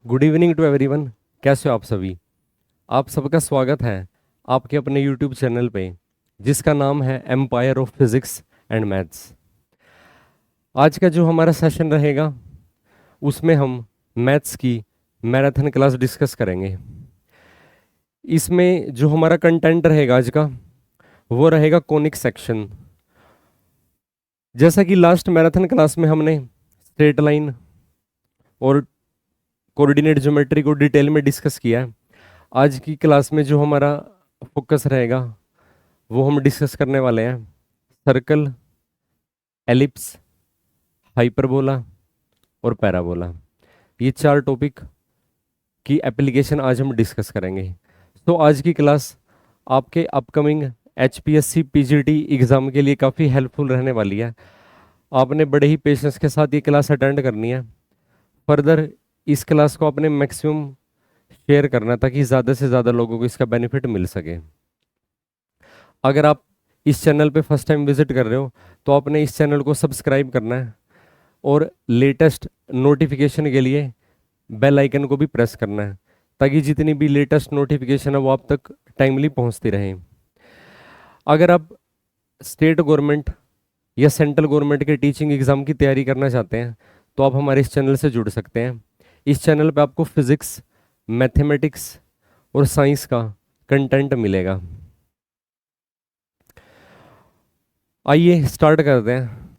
Good evening to everyone. कैसे हो आप सभी? आप सबका स्वागत है आपके अपने यूट्यूब चैनल पे जिसका नाम है Empire of Physics and Maths. आज का जो हमारा सेशन रहेगा उसमें हम मैथ्स की मैराथन क्लास डिस्कस करेंगे। इसमें जो हमारा कंटेंट रहेगा आज का वो रहेगा कोनिक सेक्शन। जैसा कि लास्ट मैराथन क्लास में हमने स्ट्रेट लाइन और कोऑर्डिनेट ज्योमेट्री को डिटेल में डिस्कस किया है, आज की क्लास में जो हमारा फोकस रहेगा वो हम डिस्कस करने वाले हैं सर्कल, एलिप्स, हाइपरबोला और पैराबोला। ये चार टॉपिक की एप्लीकेशन आज हम डिस्कस करेंगे। तो आज की क्लास आपके अपकमिंग HPSC PGT एग्ज़ाम के लिए काफ़ी हेल्पफुल रहने वाली है। आपने बड़े ही पेशेंस के साथ ये क्लास अटेंड करनी है। फर्दर इस क्लास को आपने मैक्सिमम शेयर करना ताकि ज़्यादा से ज़्यादा लोगों को इसका बेनिफिट मिल सके। अगर आप इस चैनल पे फर्स्ट टाइम विजिट कर रहे हो तो आपने इस चैनल को सब्सक्राइब करना है और लेटेस्ट नोटिफिकेशन के लिए बेल आइकन को भी प्रेस करना है ताकि जितनी भी लेटेस्ट नोटिफिकेशन है वो आप तक टाइमली पहुंचती रहे। अगर आप स्टेट गवर्नमेंट या सेंट्रल गवर्नमेंट के टीचिंग एग्ज़ाम की तैयारी करना चाहते हैं तो आप हमारे इस चैनल से जुड़ सकते हैं। इस चैनल पे आपको फिज़िक्स, मैथमेटिक्स और साइंस का कंटेंट मिलेगा। आइए स्टार्ट करते हैं।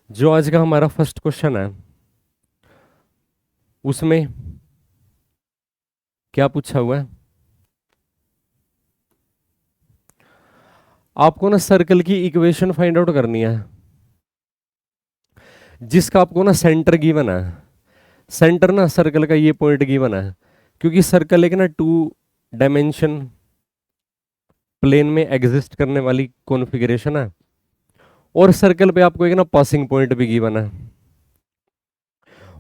जो आज का हमारा फर्स्ट क्वेश्चन है उसमें क्या पूछा हुआ है? आपको ना सर्कल की इक्वेशन फाइंड आउट करनी है जिसका आपको ना सेंटर गिवन है। सेंटर ना सर्कल का ये पॉइंट गिवन है क्योंकि सर्कल एक ना 2 डायमेंशन प्लेन में एग्जिस्ट करने वाली कॉन्फ़िगरेशन है और सर्कल पे आपको एक ना पासिंग पॉइंट भी गिवन है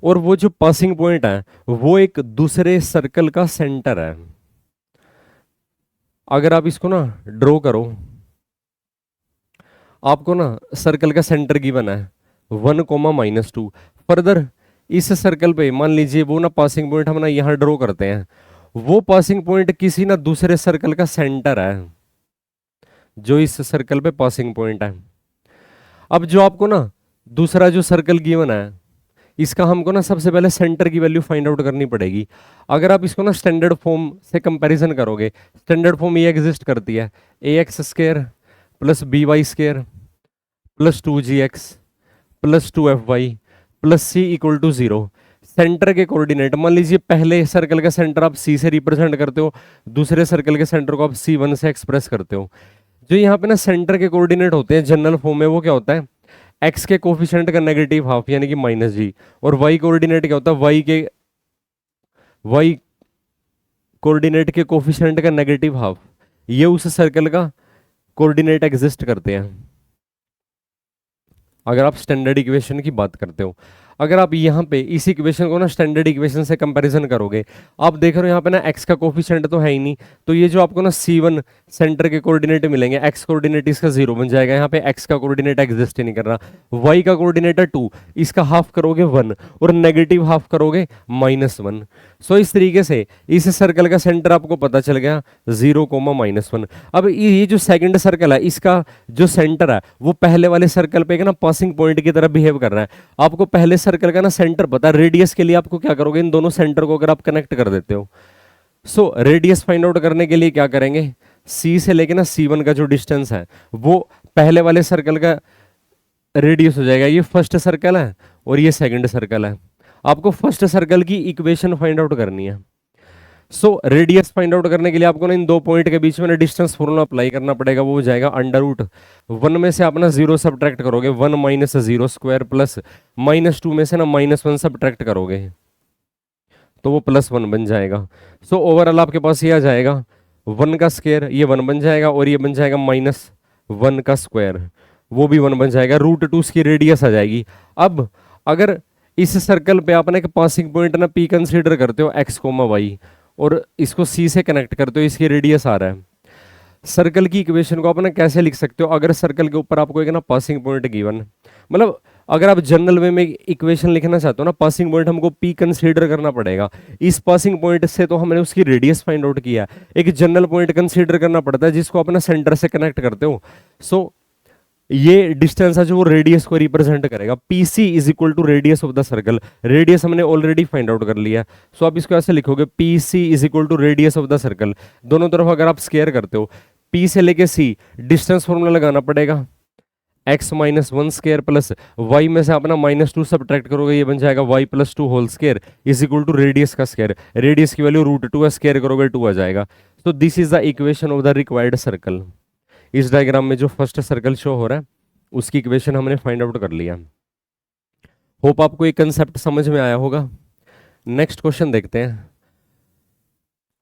और वो जो पासिंग पॉइंट है वो एक दूसरे सर्कल का सेंटर है। अगर आप इसको ना ड्रॉ करो, आपको ना सर्कल का सेंटर गिवन है 1, -2। फर्दर इस सर्कल पे मान लीजिए वो ना पासिंग पॉइंट हम ना यहाँ ड्रॉ करते हैं, वो पासिंग पॉइंट किसी ना दूसरे सर्कल का सेंटर है जो इस सर्कल पे पासिंग पॉइंट है। अब जो आपको ना दूसरा जो सर्कल गिवन है इसका हमको ना सबसे पहले सेंटर की वैल्यू फाइंड आउट करनी पड़ेगी। अगर आप इसको ना स्टैंडर्ड फॉर्म से कंपैरिजन करोगे, स्टैंडर्ड फॉर्म ये एग्जिस्ट करती है ax² + by² + 2gx + 2fy + c = 0। Centre के कोऑर्डिनेट मान लीजिए पहले सर्कल का सेंटर आप c से रिप्रेजेंट करते हो, दूसरे सर्कल के सेंटर को आप c1 से एक्सप्रेस करते हो। जो यहाँ पे ना सेंटर के कोऑर्डिनेट होते हैं जनरल फॉर्म में वो क्या होता है, x के कोफिशिएंट का नेगेटिव हाफ यानी कि -g, और y कोऑर्डिनेट क्या होता है, y कोऑर्डिनेट के कोफिशिएंट का नेगेटिव हाफ। ये उस सर्कल का कोऑर्डिनेट एग्जिस्ट करते हैं अगर आप स्टैंडर्ड इक्वेशन की बात करते हो। अगर आप यहाँ पे इस इक्वेशन को ना स्टैंडर्ड इक्वेशन से कंपैरिजन करोगे, आप देख रहे हो यहाँ पे ना x का कोफिशिएंट तो है ही नहीं, तो ये जो आपको ना c1 सेंटर के कोऑर्डिनेट मिलेंगे, x कोऑर्डिनेट इसका 0 बन जाएगा। यहाँ पे x का कोऑर्डिनेट एग्जिस्ट ही नहीं कर रहा। y का कोऑर्डिनेट है 2, इसका हाफ करोगे 1 और नेगेटिव हाफ करोगे -1। सो इस तरीके से इस सर्कल का सेंटर आपको पता चल गया 0, -1। अब ये जो सेकंड सर्कल है इसका जो सेंटर है वो पहले वाले सर्कल पे ना पासिंग पॉइंट की तरह बिहेव कर रहा है। आपको पहले सर्कल का ना सेंटर पता है, रेडियस के लिए आपको क्या करोगे, इन दोनों सेंटर को अगर आप कनेक्ट कर देते हो। सो रेडियस फाइंड आउट करने के लिए क्या करेंगे, C से लेके ना C1 का जो डिस्टेंस है वो पहले वाले सर्कल का रेडियस हो जाएगा। ये फर्स्ट सर्कल है और ये सेकंड सर्कल है। आपको फर्स्ट सर्कल की इक्वेशन फाइंड आउट करनी है। सो रेडियस फाइंड आउट करने के लिए आपको ना इन दो पॉइंट के बीच में ना डिस्टेंस फॉर्मूला अप्लाई करना पड़ेगा। वो हो जाएगा √1 में से आप ना 0 सब्ट्रैक्ट करोगे, 1 - 0² प्लस -2 में से ना -1 सब्ट्रैक्ट करोगे तो वो +1 बन जाएगा। सो ओवरऑल आपके पास ये आ जाएगा 1 का स्क्वायर, ये 1 बन जाएगा और ये बन जाएगा -1 का स्क्वायर, वो भी 1 बन जाएगा। √2 इसकी रेडियस आ जाएगी। अब अगर इस सर्कल पे आपने एक पासिंग पॉइंट ना P कंसीडर करते हो x, y और इसको C से कनेक्ट करते हो, इसकी रेडियस आ रहा है। सर्कल की इक्वेशन को आप ना कैसे लिख सकते हो, अगर सर्कल के ऊपर आपको एक ना पासिंग पॉइंट गिवन, मतलब अगर आप जनरल वे में इक्वेशन लिखना चाहते हो ना, पासिंग पॉइंट हमको पी कंसीडर करना पड़ेगा। इस पासिंग पॉइंट से तो हमने उसकी रेडियस फाइंड आउट किया, एक जनरल पॉइंट कंसीडर करना पड़ता है जिसको अपना सेंटर से कनेक्ट करते हो। सो ये डिस्टेंस है जो वो रेडियस को रिप्रेजेंट करेगा। PC is equal to radius of the circle, radius हमने ऑलरेडी फाइंड आउट कर लिया। सो आप इसको ऐसे लिखोगे, PC is equal to radius of the circle. दोनों तरफ अगर आप स्क्वायर करते हो, पी से लेके सी डिस्टेंस फॉर्मूला लगाना पड़ेगा, x minus one square plus Y में से अपना -2 सब्ट्रैक्ट करोगे, ये बन जाएगा y plus 2 whole square is equal to radius का स्केयर। रेडियस की वैल्यू √2 है, स्केयर करोगे 2 आ जाएगा। तो this is the equation of the required circle. इस डायग्राम में जो फर्स्ट सर्कल शो हो रहा है उसकी इक्वेशन हमने फाइंड आउट कर लिया। होप आपको ये कंसेप्ट समझ में आया होगा। नेक्स्ट क्वेश्चन देखते हैं।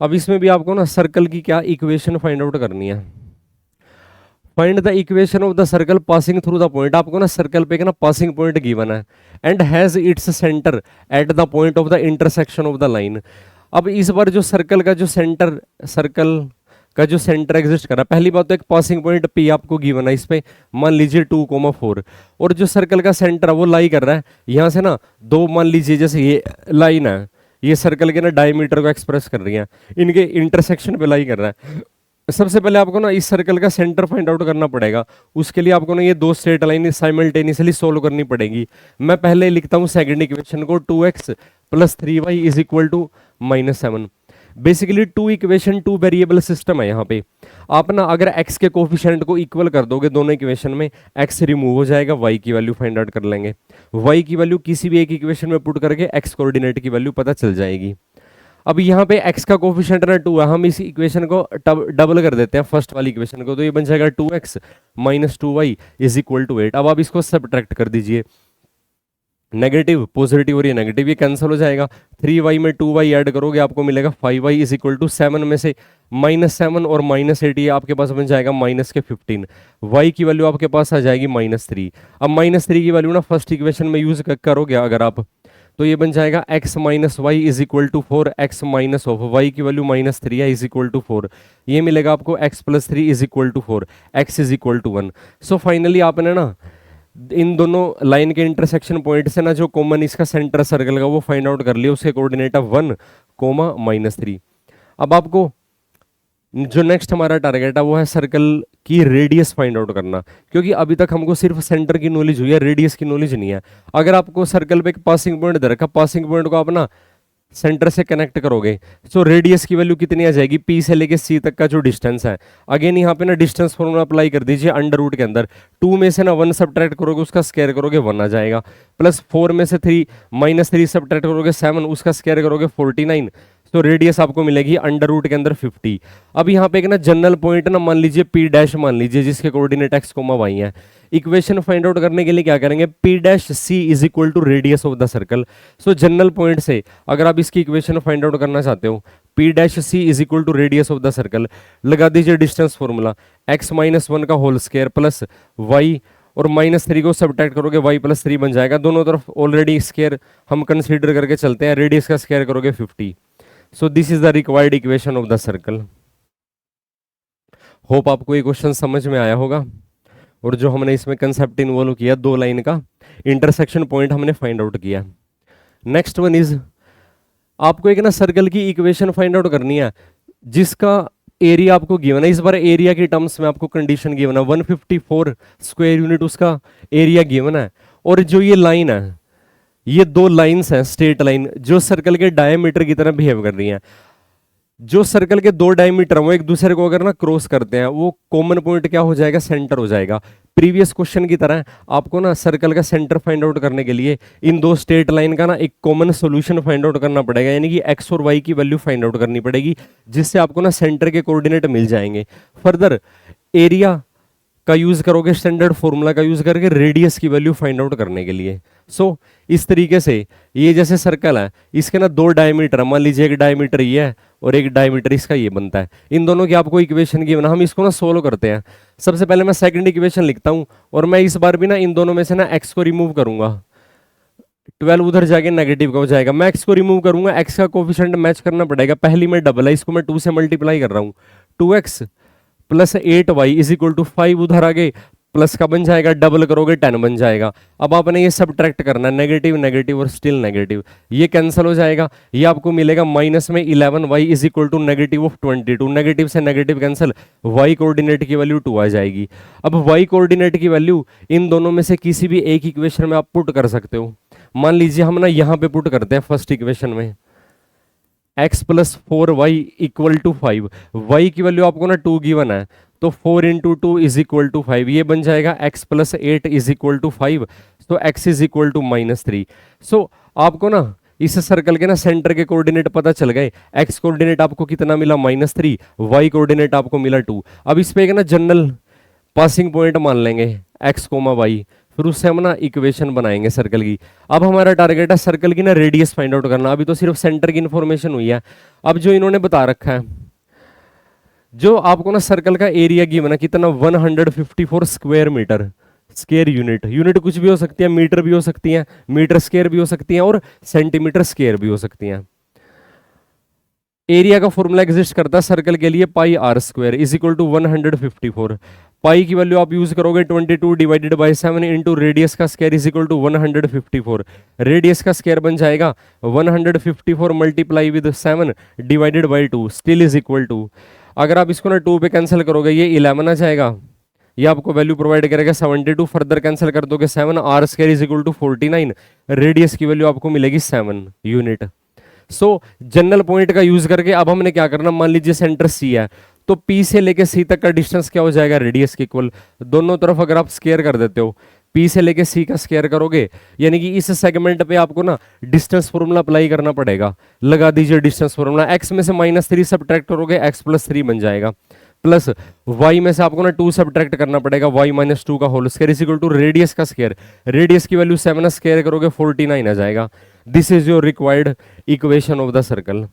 अब इसमें भी आपको ना सर्कल की क्या इक्वेशन फाइंड आउट करनी है। Find the equation of the circle passing through the point. आपको ना सर्कल पे ना पासिंग पॉइंट गिवन है and has its centre at the point of the intersection of the line. अब इस बार जो सर्कल का जो सेंटर एग्जिस्ट कर रहा है, पहली बात तो एक पासिंग पॉइंट पी आपको गिवन है, इस पे मान लीजिए 2,4, और जो सर्कल का सेंटर है वो लाई कर रहा है यहाँ से ना दो, मान लीजिए जैसे ये लाइन है, ये सर्कल के ना डायमीटर को एक्सप्रेस कर रही है, इनके इंटरसेक्शन पे लाई कर रहा है। सबसे पहले आपको ना इस सर्कल का सेंटर फाइंड आउट करना पड़ेगा। उसके लिए आपको ना ये दो स्ट्रेट लाइन साइमल्टेनियसली सोल्व करनी पड़ेगी। मैं पहले लिखता हूँ सेकंड इक्वेशन को, 2x plus 3y is equal to -7। Basically two equation two variable system है यहाँ पे। आप ना अगर x के कोफिशिएंट को इक्वल कर दोगे दोनों इक्वेशन में, x रिमूव हो जाएगा, y की वैल्यू फाइंड आउट कर लेंगे। y की वैल्यू किसी भी एक इक्वेशन में पुट करके x कोऑर्डिनेट की वैल्यू पता चल जाएगी। अब यहाँ पे x का कोफिशिएंट ना 2 है, हम इस इक्वेशन को डबल कर देते हैं फर्स्ट वाली इक्वेशन को, तो ये बन जाएगा 2x minus 2y is equal to 8। अब आप इसको सब्ट्रैक्ट कर दीजिए, नेगेटिव पॉजिटिव और ये नेगेटिव ये कैंसिल हो जाएगा। 3y में 2y ऐड करोगे आपको मिलेगा 5y इज इक्वल टू 7 में से -7 और -8 ये आपके पास बन जाएगा -15। y की वैल्यू आपके पास आ जाएगी -3। अब -3 की वैल्यू ना फर्स्ट इक्वेशन में यूज करोगे अगर आप, तो ये बन जाएगा x minus Y is equal to 4, x minus of y की वैल्यू -3 है इज इक्वल टू 4। ये मिलेगा आपको x plus 3 is equal to 4, x is equal to 1। So finally आपने ना इन दोनों लाइन के इंटरसेक्शन पॉइंट से ना जो कॉमन इसका सेंटर सर्कल का वो फाइंड आउट कर लिया, उसके कोऑर्डिनेट है 1, -3। अब आपको जो नेक्स्ट हमारा टारगेट है वो है सर्कल की रेडियस फाइंड आउट करना, क्योंकि अभी तक हमको सिर्फ सेंटर की नॉलेज हुई है, रेडियस की नॉलेज नहीं है। अगर आपको सर्कल पे एक पासिंग पॉइंट दे रखा, पासिंग पॉइंट को आप ना सेंटर से कनेक्ट करोगे, सो रेडियस की वैल्यू कितनी आ जाएगी, पी से लेके सी तक का जो डिस्टेंस है। अगेन यहाँ पे ना डिस्टेंस फॉर्मूला अप्लाई कर दीजिए अंडर रूट के अंदर, 2 में से ना 1 सब्ट्रैक्ट करोगे उसका स्क्वायर करोगे 1 आ जाएगा, प्लस 4 में से 3 -3 सब्ट्रैक्ट करोगे 7 उसका स्क्वायर करोगे 49। तो रेडियस आपको मिलेगी अंडर रूट के अंदर 50। अब यहाँ पे एक ना जनरल पॉइंट ना मान लीजिए पी डैश मान लीजिए जिसके कोऑर्डिनेट x, y है। इक्वेशन फाइंड आउट करने के लिए क्या करेंगे, P dash C is equal to radius of the circle. So general point से अगर आप इसकी इक्वेशन फाइंड आउट करना चाहते हो, P dash C is equal to radius of the circle, लगा दीजिए डिस्टेंस फॉर्मूला x माइनस 1 का होल स्क्वायर प्लस y और -3 को सब्ट्रैक्ट करोगे y प्लस 3 बन जाएगा। दोनों तरफ ऑलरेडी स्क्वायर हम कंसीडर करके चलते हैं, रेडियस का स्क्वायर करोगे 50। So this is the required equation of the circle. Hope आपको ये क्वेश्चन समझ में आया होगा। और जो हमने इसमें कंसेप्ट इन्वॉल्व किया, दो लाइन का इंटरसेक्शन पॉइंट हमने फाइंड आउट किया। नेक्स्ट वन इज आपको एक ना सर्कल की इक्वेशन फाइंड आउट करनी है जिसका एरिया आपको गिवन है। इस बार एरिया के टर्म्स में आपको कंडीशन गिवन है, 154 स्क्वायर यूनिट उसका एरिया गिवन है। और जो ये लाइन है, ये दो लाइंस हैं स्ट्रेट लाइन जो सर्कल के डायमीटर की तरह बिहेव कर रही हैं। जो सर्कल के दो डायमीटर वो एक दूसरे को अगर ना क्रॉस करते हैं, वो कॉमन पॉइंट क्या हो जाएगा, सेंटर हो जाएगा। प्रीवियस क्वेश्चन की तरह आपको ना सर्कल का सेंटर फाइंड आउट करने के लिए इन दो स्ट्रेट लाइन का ना एक कॉमन सॉल्यूशन फाइंड आउट करना पड़ेगा, यानी कि x और y की वैल्यू फाइंड आउट करनी पड़ेगी, जिससे आपको ना सेंटर के कोऑर्डिनेट मिल जाएंगे। फर्दर एरिया का यूज करोगे, स्टैंडर्ड फॉर्मूला का यूज करके रेडियस की वैल्यू फाइंड आउट करने के लिए। सो इस तरीके से ये जैसे सर्कल है, इसके ना दो डायमीटर, मान लीजिए एक डायमीटर ये है और एक डायमीटर इसका ये बनता है। इन दोनों की आपको इक्वेशन की बना, हम इसको ना सोल्व करते हैं। सबसे पहले मैं सेकंड इक्वेशन लिखता हूं और मैं इस बार भी ना इन दोनों में से ना x को रिमूव करूंगा, 12 उधर जाके नेगेटिव का हो जाएगा। मैं x को रिमूव करूंगा, x का कोफिशिएंट मैच करना पड़ेगा। पहली में डबल है, इसको मैं 2 से मल्टीप्लाई कर रहा हूं, 2x plus 8y is equal to 5 उधर आगे प्लस का बन जाएगा, डबल करोगे 10 बन जाएगा। अब आपने ये सब्ट्रैक्ट करना है, नेगेटिव नेगेटिव और स्टिल नेगेटिव, ये कैंसिल हो जाएगा, ये आपको मिलेगा माइनस में 11 Y is equal to negative of 22, negative से नेगेटिव कैंसिल, वाई कोऑर्डिनेट की वैल्यू 2 आ जाएगी। अब वाई कोऑर्डिनेट की वैल्यू इन दोनों में से किसी भी एक इक्वेशन में आप पुट कर सकते हो। मान लीजिए हम ना यहाँ पे पुट करते हैं फर्स्ट इक्वेशन में, x plus 4y equal to 5, y की वैल्यू आपको ना 2 गिवन है, तो 4 इंटू 2 इज इक्वल टू 5, ये बन जाएगा x plus 8 is equal to 5, तो x is equal to -3। So आपको ना इस सर्कल के ना सेंटर के कोऑर्डिनेट पता चल गए, x कोऑर्डिनेट आपको कितना मिला -3, y कोऑर्डिनेट आपको मिला 2। अब इस पे एक ना जनरल पासिंग पॉइंट मान लेंगे x, y, फिर उससे हम ना इक्वेशन बनाएंगे सर्कल की। अब हमारा टारगेट है सर्कल की ना रेडियस फाइंड आउट करना, अभी तो सिर्फ सेंटर की इंफॉर्मेशन हुई है। अब जो इन्होंने बता रखा है, जो आपको ना सर्कल का एरिया गिवन है कितना 154 square metre, square unit, unit कुछ भी हो सकती है, मीटर भी हो सकती है, मीटर स्क्वायर भी हो सकती है और सेंटीमीटर स्क्वायर भी हो सकती है। एरिया का फॉर्मूला एग्जिस्ट करता है सर्कल के लिए, pi R square is equal to 154। Pi की वैल्यू आप यूज करोगे 22 डिवाइडेड बाई 7 इंटू रेडियस का square is equal to 154, radius का स्क्वायर बन जाएगा 154 multiply with 7 divided by 2 still is equal to, अगर आप इसको ना 2 पे कैंसिल करोगे ये 11 आ जाएगा, ये आपको वैल्यू प्रोवाइड करेगा 72, फर्दर कैंसिल कर दोगे 7, R square is equal to 49, radius की वैल्यू आपको मिलेगी 7 यूनिट। सो जनरल पॉइंट का यूज करके अब हमने क्या करना, मान लीजिए सेंटर सी है, तो P से लेके C तक का डिस्टेंस क्या हो जाएगा, रेडियस के इक्वल। दोनों तरफ अगर आप स्क्वायर कर देते हो, P से लेके C का स्क्वायर करोगे, यानी कि इस सेगमेंट पे आपको ना डिस्टेंस फॉर्मूला अप्लाई करना पड़ेगा। लगा दीजिए डिस्टेंस फॉर्मूला, x में से -3 सब्ट्रैक्ट करोगे x प्लस 3 बन जाएगा, प्लस y में से आपको ना 2 सब्ट्रैक्ट करना पड़ेगा, y माइनस 2 का whole square is equal to radius का स्क्वायर, रेडियस की वैल्यू 7 स्क्वायर करोगे 49 आ जाएगा। This is your required equation of the circle.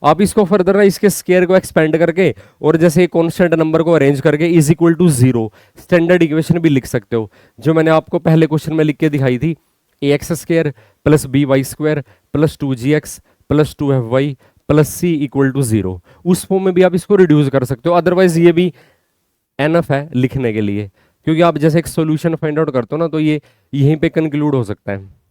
आप इसको फर्दर ना इसके स्क्वायर को एक्सपेंड करके और जैसे कांस्टेंट नंबर को अरेंज करके is equal to 0 standard equation भी लिख सकते हो, जो मैंने आपको पहले क्वेश्चन में लिख के दिखाई थी, ax square plus by square plus 2gx plus 2fy plus c equal to 0। उस फॉर्म में भी आप इसको रिड्यूस कर सकते हो, अदरवाइज ये भी एनफ है लिखने के लिए, क्योंकि आप जैसे एक सोल्यूशन फाइंड आउट करते हो ना, तो ये यहीं पे कंक्लूड हो सकता है।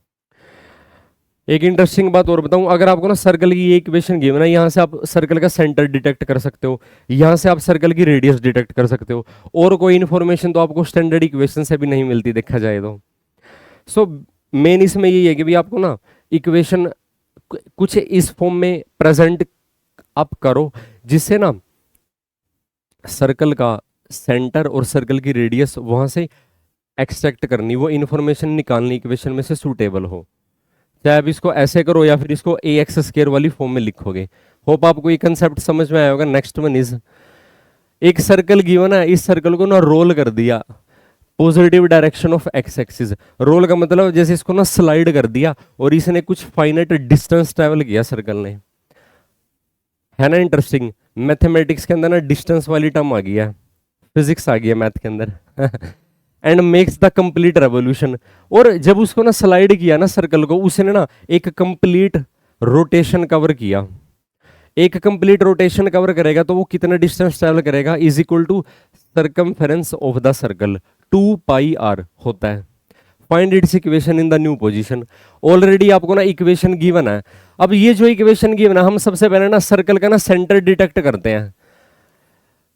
एक इंटरेस्टिंग बात और बताऊं, अगर आपको ना सर्कल की ये इक्वेशन गिवन है, यहाँ से आप सर्कल का सेंटर डिटेक्ट कर सकते हो, यहाँ से आप सर्कल की रेडियस डिटेक्ट कर सकते हो, और कोई इन्फॉर्मेशन तो आपको स्टैंडर्ड इक्वेशन से भी नहीं मिलती देखा जाए तो। सो मेन इसमें यही है कि भी आपको ना इक्वेशन कुछ इस फॉर्म में प्रेजेंट आप करो, जिससे ना सर्कल का सेंटर और सर्कल की रेडियस वहां से एक्सट्रैक्ट करनी, वो इन्फॉर्मेशन निकालनी इक्वेशन में से सूटेबल हो। चाहे आप इसको ऐसे करो या फिर इसको ax स्क्वायर वाली फॉर्म में लिखोगे। होप आपको ये कंसेप्ट समझ में आया होगा। नेक्स्ट वन इज, एक सर्कल गिवन है, इस सर्कल को ना रोल कर दिया positive direction of X axis. Roll का मतलब जैसे इसको ना स्लाइड कर दिया और इसने कुछ फाइनाइट डिस्टेंस ट्रेवल किया सर्कल ने, है ना इंटरेस्टिंग। मैथमेटिक्स के अंदर ना डिस्टेंस वाली टर्म आ गया, फिजिक्स आ गया मैथ के अंदर and makes the complete revolution. और जब उसको ना स्लाइड किया ना सर्कल को, उसने ना एक कंप्लीट रोटेशन कवर किया। एक कंप्लीट रोटेशन कवर करेगा तो वो कितना डिस्टेंस ट्रैवल करेगा, is equal to circumference of the circle 2 pi R होता है। Find its equation in the new position. Already आपको ना इक्वेशन गिवन है। अब ये जो इक्वेशन गिवन है, हम सबसे पहले ना सर्कल का ना सेंटर डिटेक्ट करते हैं।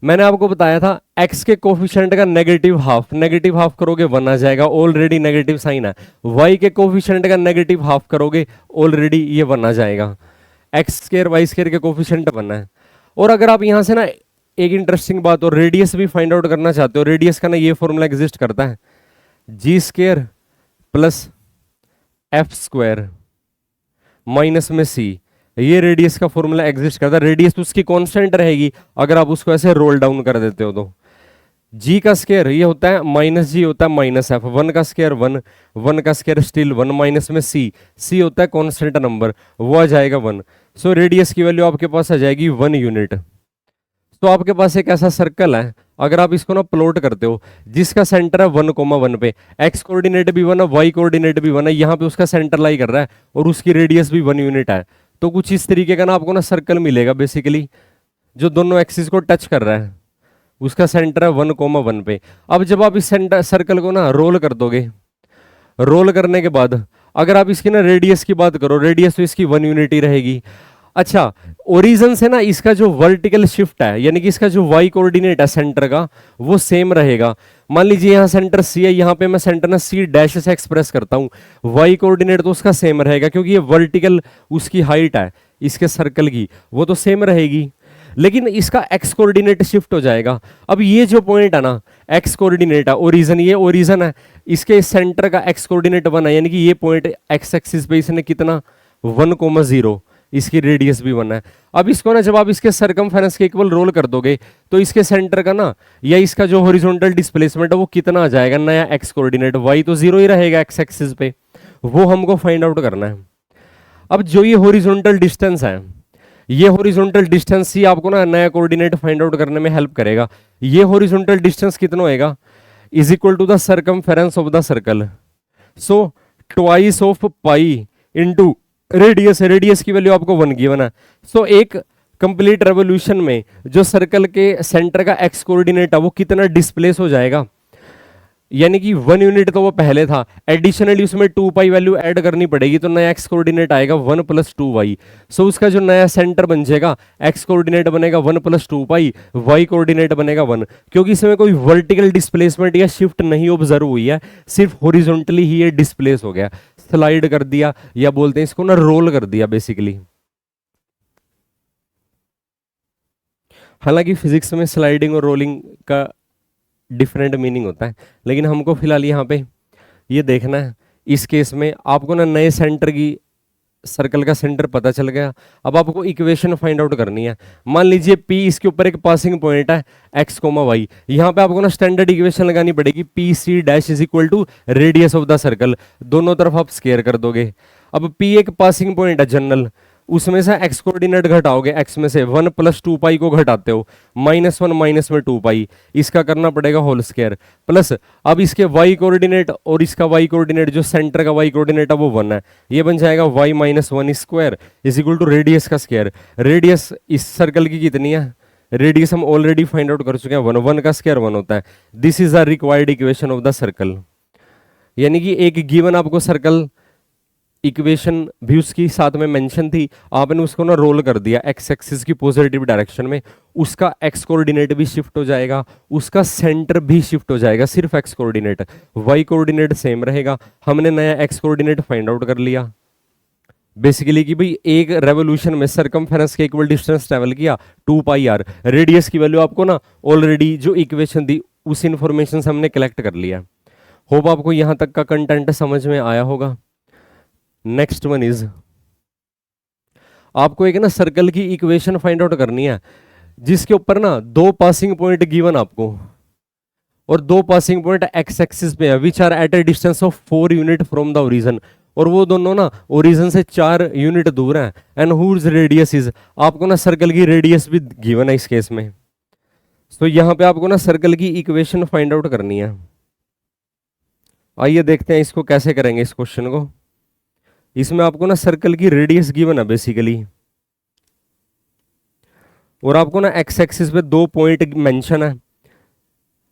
मैंने आपको बताया था x के कोफिशिएंट का नेगेटिव हाफ करोगे 1 आ जाएगा, ऑलरेडी नेगेटिव साइन है। y के कोफिशिएंट का नेगेटिव हाफ करोगे, ऑलरेडी ये 1 आ जाएगा। एक्स स्क्वायर वाई स्क्वायर के कोफिशिएंट 1 है। और अगर आप यहां से ना एक इंटरेस्टिंग बात, और रेडियस भी फाइंड आउट करना चाहते हो, रेडियस का ना ये फॉर्मूला एग्जिस्ट करता है, G square plus F square minus में सी, ये रेडियस का फॉर्मूला एग्जिस्ट करता है। रेडियस उसकी कांस्टेंट रहेगी अगर आप उसको ऐसे रोल डाउन कर देते हो तो। जी का स्क्वायर ये होता है माइनस जी होता है माइनस एफ, 1 का स्क्वायर 1, 1 का स्क्वायर स्टिल 1, माइनस में सी, सी होता है कांस्टेंट नंबर, वो आ जाएगा 1। सो रेडियस की वैल्यू आपके पास आ जाएगी 1 यूनिट। तो आपके पास एक ऐसा सर्कल है, अगर आप इसको ना प्लॉट करते हो जिसका सेंटर है 1,1 पे, एक्स कोऑर्डिनेट भी 1 है, वाई कोऑर्डिनेट भी 1 है, यहाँ पे उसका सेंटर लाई कर रहा है और उसकी रेडियस भी 1 यूनिट है, तो कुछ इस तरीके का ना आपको ना सर्कल मिलेगा बेसिकली, जो दोनों एक्सिस को टच कर रहा है। उसका सेंटर है 1,1 पे। अब जब आप इस सेंटर सर्कल को ना रोल कर दोगे, रोल करने के बाद अगर आप इसकी ना रेडियस की बात करो, रेडियस तो इसकी 1 यूनिट ही रहेगी। अच्छा, ओरिजिन से ना इसका जो वर्टिकल शिफ्ट है, यानी कि इसका जो वाई कोऑर्डिनेट है सेंटर का, वो सेम रहेगा। मान लीजिए यहाँ सेंटर सी है, यहाँ पे मैं सेंटर ना सी डैश से एक्सप्रेस करता हूँ, वाई कोऑर्डिनेट तो उसका सेम रहेगा, क्योंकि ये वर्टिकल उसकी हाइट है इसके सर्कल की, वो तो सेम रहेगी। लेकिन इसका एक्स कोऑर्डिनेट शिफ्ट हो जाएगा। अब ये जो पॉइंट है ना, एक्स कोऑर्डिनेट है, ओरिजिन, ये ओरिजिन है, इसके सेंटर का एक्स कोऑर्डिनेट 1 है, यानी कि ये पॉइंट एक्स एक्सिस पे इसने कितना 1,0, इसकी रेडियस भी 1 है। अब इसको ना जब आप इसके सरकमफेरेंस के इक्वल रोल कर दोगे तो इसके सेंटर का ना, या इसका जो हॉरिजॉन्टल डिस्प्लेसमेंट है वो कितना आ जाएगा, नया एक्स कोऑर्डिनेट, वाई तो 0 ही रहेगा एक्स एक्सिस पे, वो हमको फाइंड आउट करना है। अब जो ये हॉरिजॉन्टल डिस्टेंस है, ये हॉरिजॉन्टल डिस्टेंस ही आपको ना नया कोऑर्डिनेट फाइंड आउट करने में हेल्प करेगा। ये हॉरिजॉन्टल डिस्टेंस कितना होएगा, is equal to the circumference of the circle, so twice of pi into radius है, रेडियस की वैल्यू आपको 1 गिवन है। सो एक कंप्लीट रेवोल्यूशन में जो सर्कल के सेंटर का एक्स कोऑर्डिनेट है वो कितना डिस्प्लेस हो जाएगा, यानी कि 1 यूनिट तो वो पहले था, एडिशनली उसमें 2 पाई वैल्यू ऐड करनी पड़ेगी, तो नया एक्स कोऑर्डिनेट आएगा 1 + 2y। सो उसका जो नया सेंटर बन जाएगा, एक्स कोऑर्डिनेट बनेगा 1 + 2 पाई, वाई कोऑर्डिनेट बनेगा 1, क्योंकि इसमें कोई वर्टिकल डिस्प्लेसमेंट या शिफ्ट नहीं ऑब्जर्व हुई है, सिर्फ हॉरिजॉन्टली ही ये डिस्प्लेस हो गया, स्लाइड कर दिया, या बोलते हैं इसको ना रोल कर दिया बेसिकली। हालांकि फिजिक्स में स्लाइडिंग और रोलिंग का डिफरेंट मीनिंग होता है, लेकिन हमको फिलहाल यहाँ पे ये देखना है। इस केस में आपको ना नए सेंटर की, सर्कल का सेंटर पता चल गया, अब आपको इक्वेशन फाइंड आउट करनी है। मान लीजिए P इसके ऊपर एक पासिंग पॉइंट है x, y, यहाँ पे आपको ना स्टैंडर्ड इक्वेशन लगानी पड़ेगी, PC dash is equal to radius of the circle, दोनों तरफ आप स्केयर कर दोगे। अब P एक पासिंग पॉइंट है जनरल, उसमें से एक्स कोऑर्डिनेट घटाओगे, एक्स में से 1 + 2 पाई को घटाते हो, -1 माइनस में 2 पाई, इसका करना पड़ेगा होल स्क्वायर, प्लस अब इसके वाई कोऑर्डिनेट और इसका वाई कोऑर्डिनेट, जो सेंटर का वाई कोऑर्डिनेट है वो 1 है, ये बन जाएगा y - 1 square is equal to radius का स्क्वायर। रेडियस इस सर्कल की कितनी है, रेडियस हम ऑलरेडी फाइंड आउट कर चुके हैं, 1, 1 का स्क्वायर 1 होता है। This is the required equation of the circle, यानी कि एक गिवन आपको सर्कल इक्वेशन भी उसकी साथ में मेंशन थी, आपने उसको ना रोल कर दिया एक्स एक्सिस की पॉजिटिव डायरेक्शन में, उसका एक्स कोऑर्डिनेट भी शिफ्ट हो जाएगा, उसका सेंटर भी शिफ्ट हो जाएगा, सिर्फ X coordinate, Y coordinate same रहेगा। हमने नया एक्स कोऑर्डिनेट फाइंड आउट कर लिया बेसिकली कि भाई एक रेवोल्यूशन में सरकमफेरेंस के इक्वल डिस्टेंस ट्रेवल किया 2 पाई r, रेडियस की वैल्यू आपको ना ऑलरेडी जो इक्वेशन दी उस इंफॉर्मेशन से हमने कलेक्ट कर लिया। होप आपको यहां तक का कंटेंट समझ में आया होगा। नेक्स्ट वन इज, आपको एक ना सर्कल की इक्वेशन फाइंड आउट करनी है जिसके ऊपर ना 2 पासिंग पॉइंट गिवन आपको, और 2 पासिंग पॉइंट एक्स एक्सिस पे है, which are at a distance of 4 unit from the origin, और वो दोनों ना ओरिजिन से 4 यूनिट दूर हैं, एंड हुज रेडियस इज, आपको ना सर्कल की रेडियस भी गिवन है इस केस में। तो यहां पे आपको ना सर्कल की इक्वेशन फाइंड आउट करनी है। आइए देखते हैं इसको कैसे करेंगे इस क्वेश्चन को। इसमें आपको ना सर्कल की रेडियस गिवन है बेसिकली, और आपको ना एक्स एक्सिस पे 2 पॉइंट मेंशन है।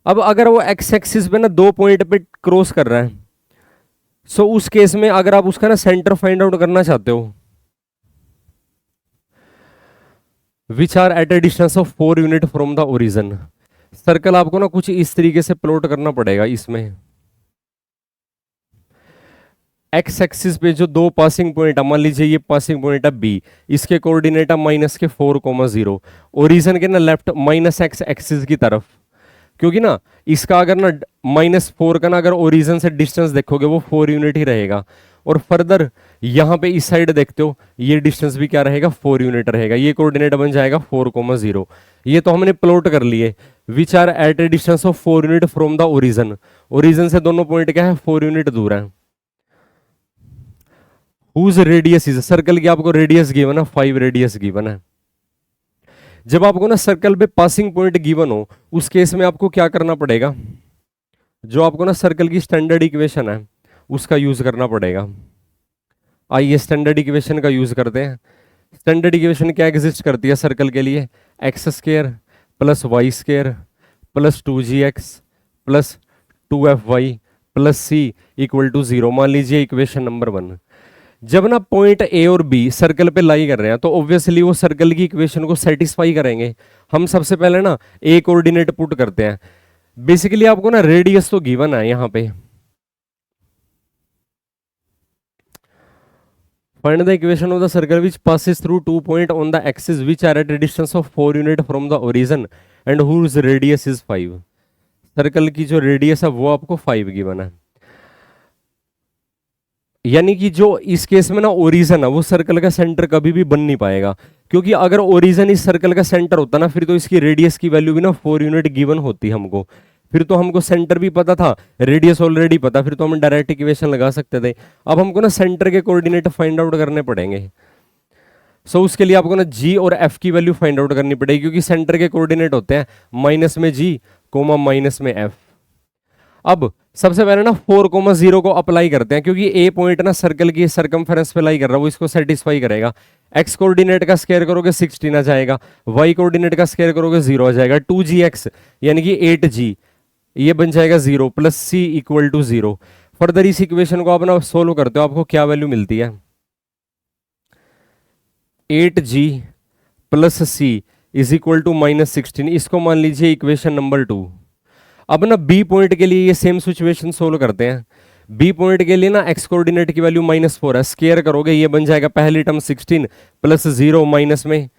अब अगर वो एक्स एक्सिस पे ना 2 पॉइंट पे क्रॉस कर रहा है, सो उस केस में अगर आप उसका ना सेंटर फाइंड आउट करना चाहते हो, which are at a distance of 4 unit from the origin, circle आपको ना कुछ इस तरीके से प्लॉट करना पड़ेगा। इसमें एक्स एक्सिस पे जो 2 पासिंग पॉइंट है, मान लीजिए ये पासिंग पॉइंट है बी, इसके कोऑर्डिनेट है -4,0, ओरिजिन के ना लेफ्ट -x एक्सिस की तरफ, क्योंकि ना इसका अगर ना -4 का ना अगर ओरिजिन से डिस्टेंस देखोगे वो 4 यूनिट ही रहेगा, और फर्दर यहाँ पे इस साइड देखते हो ये डिस्टेंस भी क्या रहेगा, 4 यूनिट रहेगा, ये कोऑर्डिनेट बन जाएगा 4,0। ये तो हमने प्लॉट कर लिए, which are at a distance of 4 unit from the origin, origin से दोनों पॉइंट क्या है, 4 यूनिट दूर है। हुज रेडियस इज, सर्कल की आपको रेडियस गिवन है, 5 रेडियस गिवन है। जब आपको ना सर्कल पे पासिंग पॉइंट गिवन हो, उस केस में आपको क्या करना पड़ेगा, जो आपको ना सर्कल की स्टैंडर्ड इक्वेशन है उसका यूज करना पड़ेगा। आइए स्टैंडर्ड इक्वेशन का यूज करते हैं। स्टैंडर्ड इक्वेशन क्या एग्जिस्ट करती है सर्कल के लिए, x² + y² plus 2gx plus 2fy plus C equal to 0। मान लीजिए इक्वेशन नंबर 1। जब ना पॉइंट ए और बी सर्कल पे लाई कर रहे हैं तो ऑब्वियसली वो सर्कल की इक्वेशन को सेटिस्फाई करेंगे। हम सबसे पहले ना ए कोऑर्डिनेट पुट करते हैं। बेसिकली आपको ना रेडियस तो गिवन है यहाँ पे, find the equation of the circle which passes through 2 point on the axis which are at a distance of 4 unit from the origin and whose radius is 5। Circle की जो radius है वो आपको 5 given है। यानी कि जो इस केस में ना ओरिजन है वो सर्कल का सेंटर कभी भी बन नहीं पाएगा, क्योंकि अगर ओरिजन इस सर्कल का सेंटर होता ना फिर तो इसकी रेडियस की वैल्यू भी ना 4 यूनिट गिवन होती हमको, फिर तो हमको सेंटर भी पता था, रेडियस ऑलरेडी पता, फिर तो हम डायरेक्ट इक्वेशन लगा सकते थे। अब हमको ना सेंटर के कोऑर्डिनेट फाइंड आउट करने पड़ेंगे। सो उसके लिए आपको ना जी और एफ की वैल्यू फाइंड आउट करनी पड़ेगी, क्योंकि सेंटर के कोऑर्डिनेट होते हैं माइनस में जी कोमा माइनस में एफ। अब सबसे पहले ना 4,0 को अप्लाई करते हैं, क्योंकि ए पॉइंट ना सर्कल की सर्कमफेरेंस पे लाई कर रहा है, वो इसको सेटिस्फाई करेगा। एक्स कोऑर्डिनेट का स्क्वायर करोगे 16 आ जाएगा, वाई कोऑर्डिनेट का स्क्वायर करोगे 0 आ जाएगा। 2gx यानी कि 8g ये बन जाएगा 0 plus C equal to 0। Further इस इक्वेशन को आप ना सोल्व करते हो, आपको क्या वैल्यू मिलती है? 8g plus C is equal to -16। इसको मान लीजिए इक्वेशन नंबर 2। अब ना बी पॉइंट के लिए ये सेम सिचुएशन सोल्व करते हैं। बी पॉइंट के लिए ना एक्स कोऑर्डिनेट की वैल्यू -4 है, स्क्वायर करोगे ये बन जाएगा पहली टर्म 16 प्लस 0 माइनस में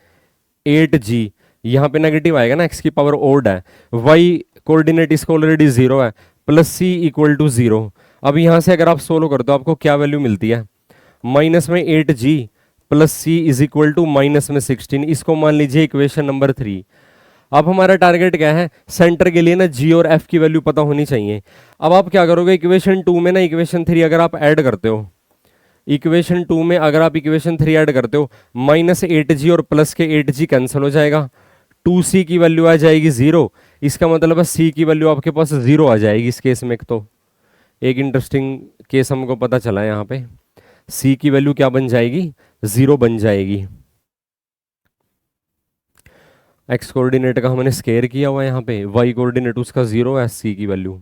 8g, यहाँ पे नेगेटिव आएगा ना, एक्स की पावर ओड है। वाई कोऑर्डिनेट इसको ऑलरेडी 0 है, प्लस सी इक्वल टू 0। अब यहाँ से अगर आप सोल्व करते हो आपको क्या वैल्यू मिलती है? माइनस में 8g plus C is equal to minus में 16। इसको मान लीजिए इक्वेशन नंबर 3। अब हमारा टारगेट क्या है? सेंटर के लिए ना जी और एफ की वैल्यू पता होनी चाहिए। अब आप क्या करोगे, इक्वेशन 2 में ना इक्वेशन 3 अगर आप ऐड करते हो, इक्वेशन 2 में अगर आप इक्वेशन 3 ऐड करते हो, -8g और प्लस के 8g कैंसिल हो जाएगा, 2c की वैल्यू आ जाएगी 0। इसका मतलब है c की वैल्यू आपके पास 0 आ जाएगी। इस केस में तो एक इंटरेस्टिंग केस हमको पता चला है, यहाँ पे c की वैल्यू क्या बन जाएगी? 0 बन जाएगी। एक्स कोऑर्डिनेट का हमने स्क्वायर किया हुआ है यहाँ पे, वाई कोऑर्डिनेट उसका 0 है, सी की वैल्यू।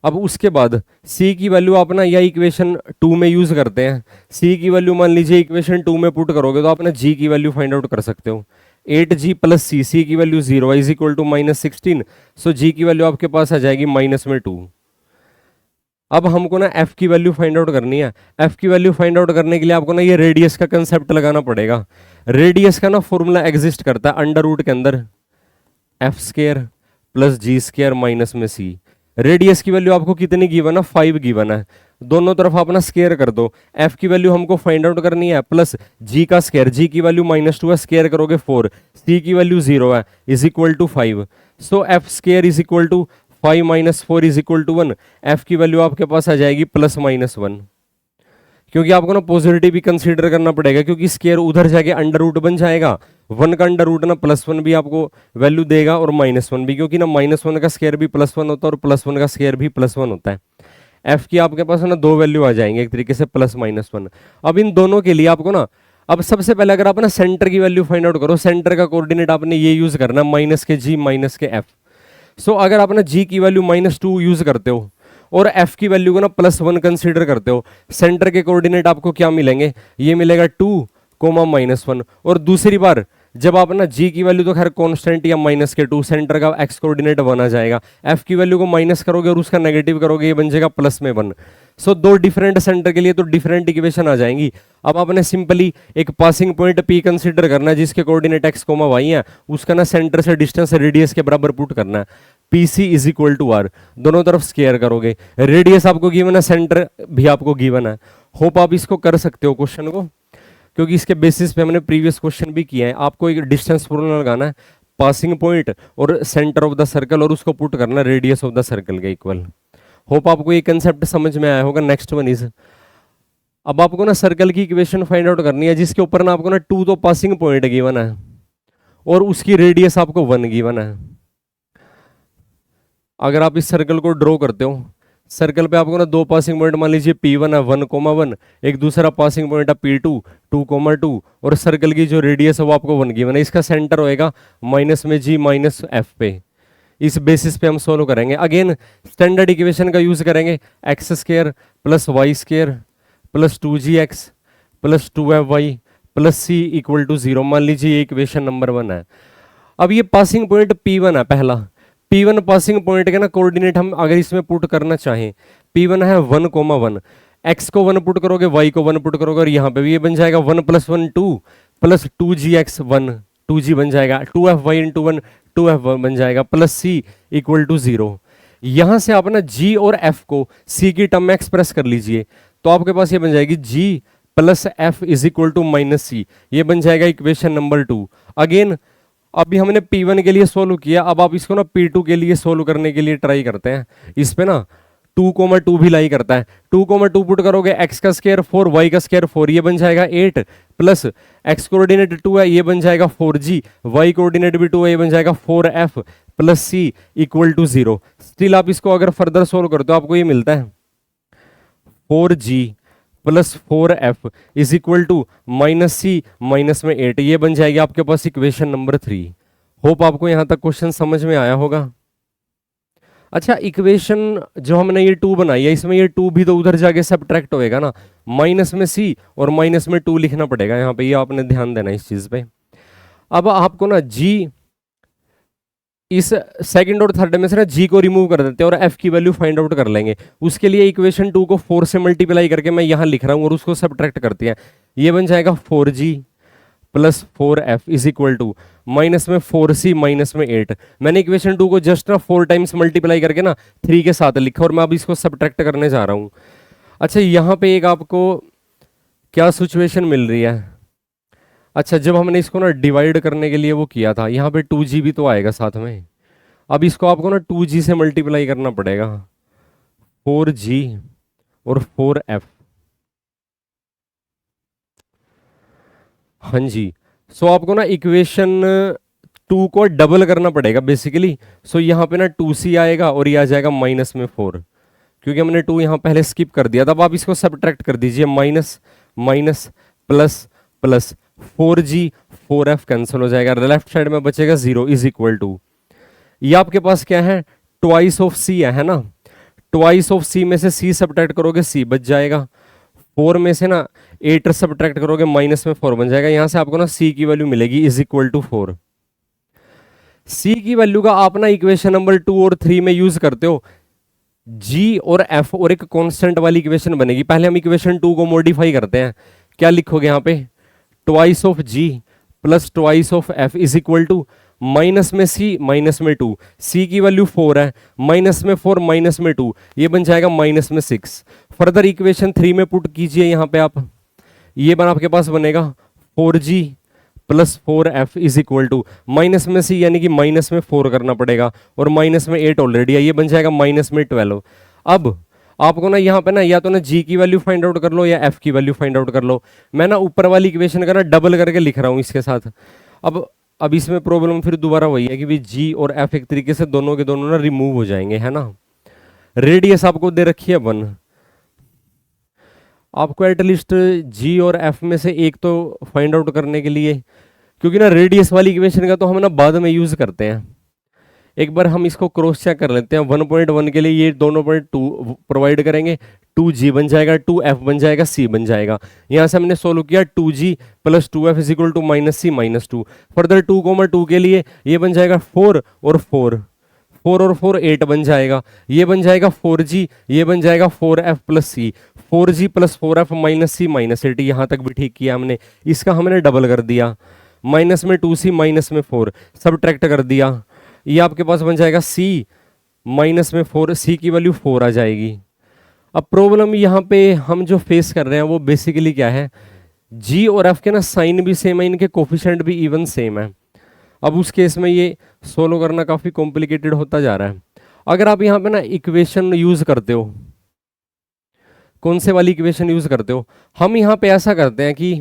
अब उसके बाद सी की वैल्यू आप ना या इक्वेशन 2 में यूज करते हैं, सी की वैल्यू मान लीजिए इक्वेशन 2 में पुट करोगे तो आप ना जी की वैल्यू फाइंड आउट कर सकते हो। 8g प्लस सी की वैल्यू 0 इज इक्वल टू -16। सो जी की वैल्यू आपके पास आ जाएगी -2। अब हमको ना एफ की वैल्यू फाइंड आउट करनी है। एफ की वैल्यू फाइंड आउट करने के लिए आपको ना ये रेडियस का कंसेप्ट लगाना पड़ेगा। रेडियस का ना फॉर्मूला एग्जिस्ट करता है अंडर रूट के अंदर एफ स्क्वायर प्लस जी स्क्वायर माइनस में सी। रेडियस की वैल्यू आपको कितनी गिवन है? 5 गिवन है। दोनों तरफ अपना स्क्वायर कर दो। एफ की वैल्यू हमको फाइंड आउट करनी है, प्लस जी का स्क्वायर, जी की वैल्यू -2 है, स्क्वायर करोगे 4, सी की वैल्यू 0 है, is equal to 5। So F square is equal to 5 - 4 is equal to 1। F की वैल्यू आपके पास आ जाएगी +-1, क्योंकि आपको ना पॉजिटिव भी कंसीडर करना पड़ेगा, क्योंकि स्क्वायर उधर जाके अंडर रूट बन जाएगा। 1 का अंडर रूट ना +1 भी आपको वैल्यू देगा और -1 भी, क्योंकि ना -1 का स्क्वायर भी +1 होता है और +1 का स्क्वायर भी +1 होता है। एफ की आपके पास ना 2 वैल्यू आ जाएंगे एक तरीके से, +-1। अब इन दोनों के लिए आपको ना, अब सबसे पहले अगर आप ना सेंटर की वैल्यू फाइंड आउट करो, सेंटर का कोऑर्डिनेट आपने ये यूज करना -g -f। सो अगर आप ना जी की वैल्यू -2 यूज करते हो और एफ की वैल्यू को ना +1 कंसीडर करते हो, सेंटर के कोऑर्डिनेट आपको क्या मिलेंगे? ये मिलेगा 2, -1। और दूसरी बार जब आप ना जी की वैल्यू तो खैर कांस्टेंट या -2, सेंटर का एक्स कोऑर्डिनेट 1 आ जाएगा, एफ की वैल्यू को माइनस करोगे और उसका नेगेटिव करोगे, ये बन जाएगा +1। सो दो डिफरेंट सेंटर के लिए तो डिफरेंट इक्वेशन आ जाएंगी। अब आपने सिंपली एक पासिंग पॉइंट पी कंसीडर करना है जिसके कोऑर्डिनेट x, y है, उसका ना सेंटर से डिस्टेंस रेडियस के बराबर पुट करना है। PC is equal to R, दोनों तरफ स्क्वायर करोगे, रेडियस आपको गिवन है, सेंटर भी आपको गिवन है। होप आप इसको कर सकते हो क्वेश्चन को, क्योंकि इसके बेसिस पे हमने प्रीवियस क्वेश्चन भी किया है। आपको एक डिस्टेंस फॉर्मूला लगाना है, पासिंग पॉइंट और सेंटर ऑफ द सर्कल, और उसको पुट करना रेडियस ऑफ द सर्कल के इक्वल। होप आपको ये कंसेप्ट समझ में आया होगा। नेक्स्ट वन इज, अब आपको ना सर्कल की इक्वेशन फाइंड आउट करनी है जिसके ऊपर ना आपको ना 2 तो पासिंग पॉइंट गिवन है और उसकी रेडियस आपको 1 गिवन है। अगर आप इस सर्कल को ड्रॉ करते हो, सर्कल पे आपको ना 2 पासिंग पॉइंट मान लीजिए P1 है 1,1, एक दूसरा पासिंग पॉइंट है P2 2,2, और सर्कल की जो रेडियस है वो आपको 1 गिवन है। इसका सेंटर होएगा -g -f पे। इस बेसिस पे हम सोल्व करेंगे। अगेन स्टैंडर्ड इक्वेशन का यूज करेंगे, X square plus Y square plus 2gx plus 2fy plus C equal to 0। मान लीजिए ये इक्वेशन नंबर 1 है। अब ये पासिंग पॉइंट P1 है पहला, P1 पासिंग पॉइंट के ना कोऑर्डिनेट हम अगर इसमें पुट करना चाहें, P1 है 1,1, x को 1 पुट करोगे, y को 1 पुट करोगे, और यहाँ पे भी ये बन जाएगा 1 + 1 2 प्लस 2gx 1 2g बन जाएगा, 2fy इंटू 1 2f बन जाएगा, प्लस सी इक्वल टू 0। यहां से आप ना g और f को c की टर्म में एक्सप्रेस कर लीजिए, तो आपके पास ये बन जाएगी g plus f is equal to minus C. ये बन जाएगा इक्वेशन नंबर 2। अगेन अभी हमने P1 के लिए सोल्व किया, अब आप इसको ना P2 के लिए सोल्व करने के लिए ट्राई करते हैं। इस पे ना 2,2 भी लाई करता है, 2,2 पुट करोगे, x का स्क्वायर 4 y का स्क्वायर 4, ये बन जाएगा 8 प्लस x कोऑर्डिनेट 2 है, ये बन जाएगा 4g, y कोऑर्डिनेट भी 2 है, ये बन जाएगा 4f plus c equal to 0। Still आप इसको अगर फर्दर सोल्व करते हो आपको ये मिलता है 4g plus 4f is equal to minus C minus में 8। ये बन जाएगी आपके पास इक्वेशन नंबर 3। होप आपको यहां तक क्वेश्चन समझ में आया होगा। अच्छा, इक्वेशन जो हमने ये 2 बनाई है, इसमें ये 2 भी तो उधर जाके सब्ट्रैक्ट होएगा ना, माइनस में c और माइनस में 2 लिखना पड़ेगा यहाँ पे, ये आपने ध्यान देना इस चीज पे। अब आपको ना g इस सेकंड और थर्ड में से ना g को रिमूव कर देते हैं और f की वैल्यू फाइंड आउट कर लेंगे। उसके लिए इक्वेशन 2 को 4 से मल्टीप्लाई करके मैं यहां लिख रहा हूं और उसको सब्ट्रैक्ट करते हैं। ये बन जाएगा 4g plus 4f is equal to minus में 4c माइनस में 8। मैंने इक्वेशन 2 को जस्ट ना 4 टाइम्स मल्टीप्लाई करके ना 3 के साथ लिखा और मैं अब इसको सब्ट्रैक्ट करने जा रहा हूं। अच्छा, यहां पे एक आपको क्या सिचुएशन मिल रही है। अच्छा, जब हमने इसको ना डिवाइड करने के लिए वो किया था, यहाँ पे 2g भी तो आएगा साथ में। अब इसको आपको ना 2g से मल्टीप्लाई करना पड़ेगा, 4g और 4f। हाँ जी, सो आपको ना इक्वेशन 2 को डबल करना पड़ेगा बेसिकली। सो यहाँ पे ना 2c आएगा और ये आ जाएगा माइनस में 4, क्योंकि हमने 2 यहाँ पहले स्किप कर दिया। तब आप इसको सब्ट्रैक्ट कर दीजिए, minus minus plus plus 4g 4f cancel हो जाएगा, लेफ्ट साइड में बचेगा 0 इज इक्वल टू, ये आपके पास क्या है, ट्वाइस ऑफ c है ना। ट्वाइस ऑफ c में से c सब्ट्रैक्ट करोगे c बच जाएगा, 4 में से ना 8 सब्ट्रैक्ट करोगे माइनस में 4 बन जाएगा। यहां से आपको ना c की वैल्यू मिलेगी इज इक्वल टू 4। c की वैल्यू का आप ना इक्वेशन नंबर 2 और 3 में यूज करते हो, g और f और एक कांस्टेंट वाली इक्वेशन बनेगी। पहले हम इक्वेशन 2 को मॉडिफाई करते हैं, क्या लिखोगे यहाँ पे, twice of g plus twice of f is equal to minus में c माइनस में 2, c की वैल्यू 4 है, माइनस में 4 माइनस में 2, ये बन जाएगा माइनस में 6। फर्दर इक्वेशन 3 में पुट कीजिए यहाँ पे आप, ये बन आपके पास बनेगा 4g plus 4f is equal to minus में c यानी कि माइनस में 4 करना पड़ेगा और माइनस में 8 ऑलरेडी है, ये बन जाएगा माइनस में 12। अब आपको ना यहाँ पे ना या तो ना g की वैल्यू फाइंड आउट कर लो या f की वैल्यू फाइंड आउट कर लो। मैं ना ऊपर वाली इक्वेशन का ना डबल करके लिख रहा हूँ इसके साथ। अब इसमें प्रॉब्लम फिर दोबारा वही है कि भाई g और f एक तरीके से दोनों के दोनों ना रिमूव हो जाएंगे, है ना। रेडियस आपको दे रखी है 1, आपको एटलीस्ट g और f में से एक तो फाइंड आउट करने के लिए, क्योंकि ना रेडियस वाली इक्वेशन का तो हम ना बाद में यूज करते हैं। एक बार हम इसको क्रॉस चेक कर लेते हैं। 1.1 के लिए ये दोनों 2 प्रोवाइड करेंगे, 2g बन जाएगा, 2f बन जाएगा, c बन जाएगा। यहाँ से हमने सोल्व किया 2g plus 2f is equal to minus C minus 2। Further 2,2 के लिए ये बन जाएगा 4 और 4, 4 और 4 8 बन जाएगा, ये बन जाएगा 4g, ये बन जाएगा 4f plus c, 4g plus 4f minus C minus 8। यहाँ तक भी ठीक किया हमने, इसका हमने डबल कर दिया, माइनस में 2c माइनस में 4 सब्ट्रैक्ट कर दिया, ये आपके पास बन जाएगा c माइनस में 4, c की वैल्यू 4 आ जाएगी। अब प्रॉब्लम यहाँ पे हम जो फेस कर रहे हैं वो बेसिकली क्या है, g और f के ना साइन भी सेम है, इनके कोफिशिएंट भी इवन सेम है। अब उस केस में ये सोल्व करना काफ़ी कॉम्प्लिकेटेड होता जा रहा है। अगर आप यहाँ पे ना इक्वेशन यूज करते हो, कौन से वाली इक्वेशन यूज करते हो, हम यहाँ पे ऐसा करते हैं कि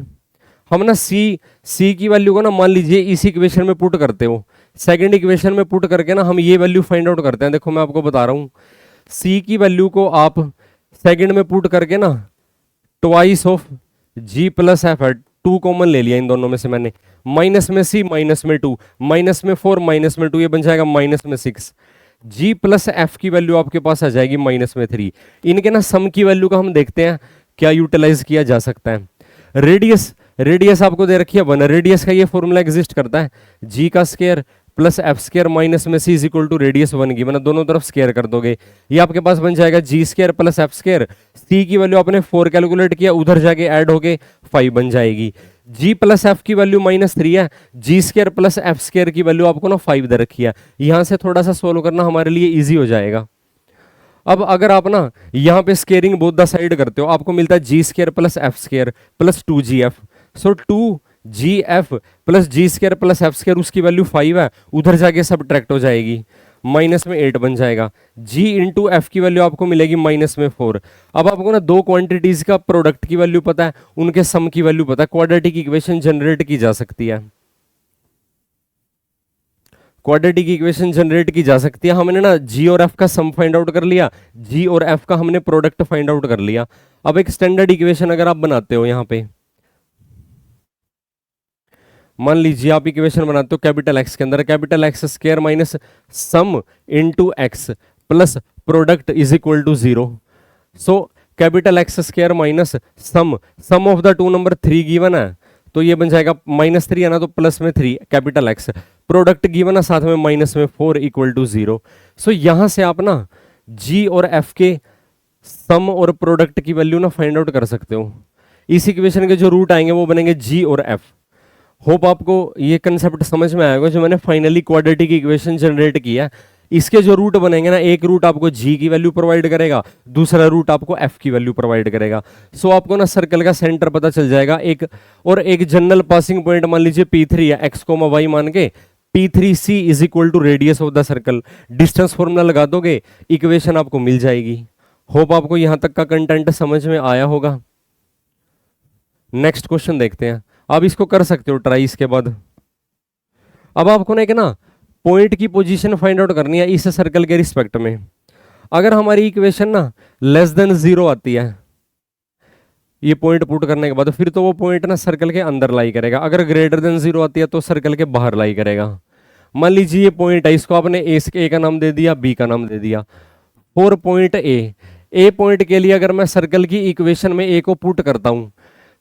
हम ना c की वैल्यू को ना मान लीजिए इस इक्वेशन में पुट करते हो, सेकंड इक्वेशन में पुट करके ना हम ये वैल्यू फाइंड आउट करते हैं। देखो मैं आपको बता रहा हूँ, c की वैल्यू को आप सेकंड में पुट करके ना twice of g plus f है, 2 कॉमन ले लिया इन दोनों में से मैंने, माइनस में सी माइनस में 2, माइनस में 4 माइनस में 2, ये बन जाएगा माइनस में 6। जी प्लस एफ की वैल्यू आपके पास आ जाएगी माइनस में 3। इनके ना सम की वैल्यू का हम देखते हैं क्या यूटिलाइज किया जा सकता है। रेडियस, रेडियस आपको दे रखी है 1, रेडियस का ये फॉर्मूला एग्जिस्ट करता है, जी का square plus F square minus में सी इज इक्वल टू रेडियस 1 की, मतलब दोनों तरफ स्क्वायर कर दोगे, ये आपके पास बन जाएगा जी स्क्वायर प्लस एफ स्क्वायर। सी की वैल्यू आपने 4 कैलकुलेट किया, उधर जाके ऐड होके 5 बन जाएगी। जी प्लस एफ की वैल्यू -3 है, G square plus F square की वैल्यू आपको ना 5 दे रखी है। यहां से थोड़ा सा सोल्व करना हमारे लिए इजी हो जाएगा। अब अगर आप ना यहाँ पे स्केयरिंग बोथ द साइड करते हो, आपको मिलता है G square plus F square plus 2gf। So 2gf plus जी स्क्वायर प्लस एफ स्क्वायर, उसकी वैल्यू 5 है, उधर जाके सब्ट्रैक्ट हो जाएगी, माइनस में 8 बन जाएगा। g इंटू एफ की वैल्यू आपको मिलेगी माइनस में 4। अब आपको ना दो क्वांटिटीज का प्रोडक्ट की वैल्यू पता है, उनके सम की वैल्यू पता है, क्वाड्रेटिक इक्वेशन जनरेट की जा सकती है, क्वाड्रेटिक इक्वेशन जनरेट की जा सकती है। हमने ना जी और एफ का सम फाइंड आउट कर लिया, जी और एफ का हमने प्रोडक्ट फाइंड आउट कर लिया। अब एक स्टैंडर्ड इक्वेशन अगर आप बनाते हो, यहां पे मान लीजिए आप इक्वेशन बनाते हो कैपिटल एक्स के अंदर, capital X square minus sum into X plus product is equal to 0। So capital X square minus sum of the two number 3 given है, तो ये बन जाएगा -3 है ना, तो प्लस में 3 कैपिटल एक्स, प्रोडक्ट गिवन है साथ में माइनस में 4 इक्वल टू 0। सो यहां से आप ना जी और एफ के सम और प्रोडक्ट की वैल्यू ना फाइंड आउट कर सकते हो। इस इक्वेशन के जो रूट आएंगे वो बनेंगे जी और एफ। होप आपको ये कंसेप्ट समझ में आएगा जो मैंने फाइनली क्वाड्रेटिक इक्वेशन जनरेट किया। इसके जो रूट बनेंगे ना, एक रूट आपको जी की वैल्यू प्रोवाइड करेगा, दूसरा रूट आपको एफ की वैल्यू प्रोवाइड करेगा। सो आपको ना सर्कल का सेंटर पता चल जाएगा, एक और एक जनरल पासिंग पॉइंट मान लीजिए P3 है, एक्स कोमा वाई मान के, P3C is equal to radius of the circle. Distance formula लगा दोगे, इक्वेशन आपको मिल जाएगी। होप आपको यहां तक का कंटेंट समझ में आया होगा। नेक्स्ट क्वेश्चन देखते हैं, आप इसको कर सकते हो ट्राई। इसके बाद अब आपको ना एक ना पॉइंट की पोजीशन फाइंड आउट करनी है इस सर्कल के रिस्पेक्ट में। अगर हमारी इक्वेशन ना लेस देन 0 आती है, ये पॉइंट पुट करने के बाद, फिर तो वो पॉइंट ना सर्कल के अंदर लाई करेगा। अगर ग्रेटर देन 0 आती है तो सर्कल के बाहर लाई करेगा। मान लीजिए ये पॉइंट है, इसको आपने ए का नाम दे दिया, बी का नाम दे दिया। 4 पॉइंट ए पॉइंट के लिए अगर मैं सर्कल की इक्वेशन में ए को पुट करता हूं,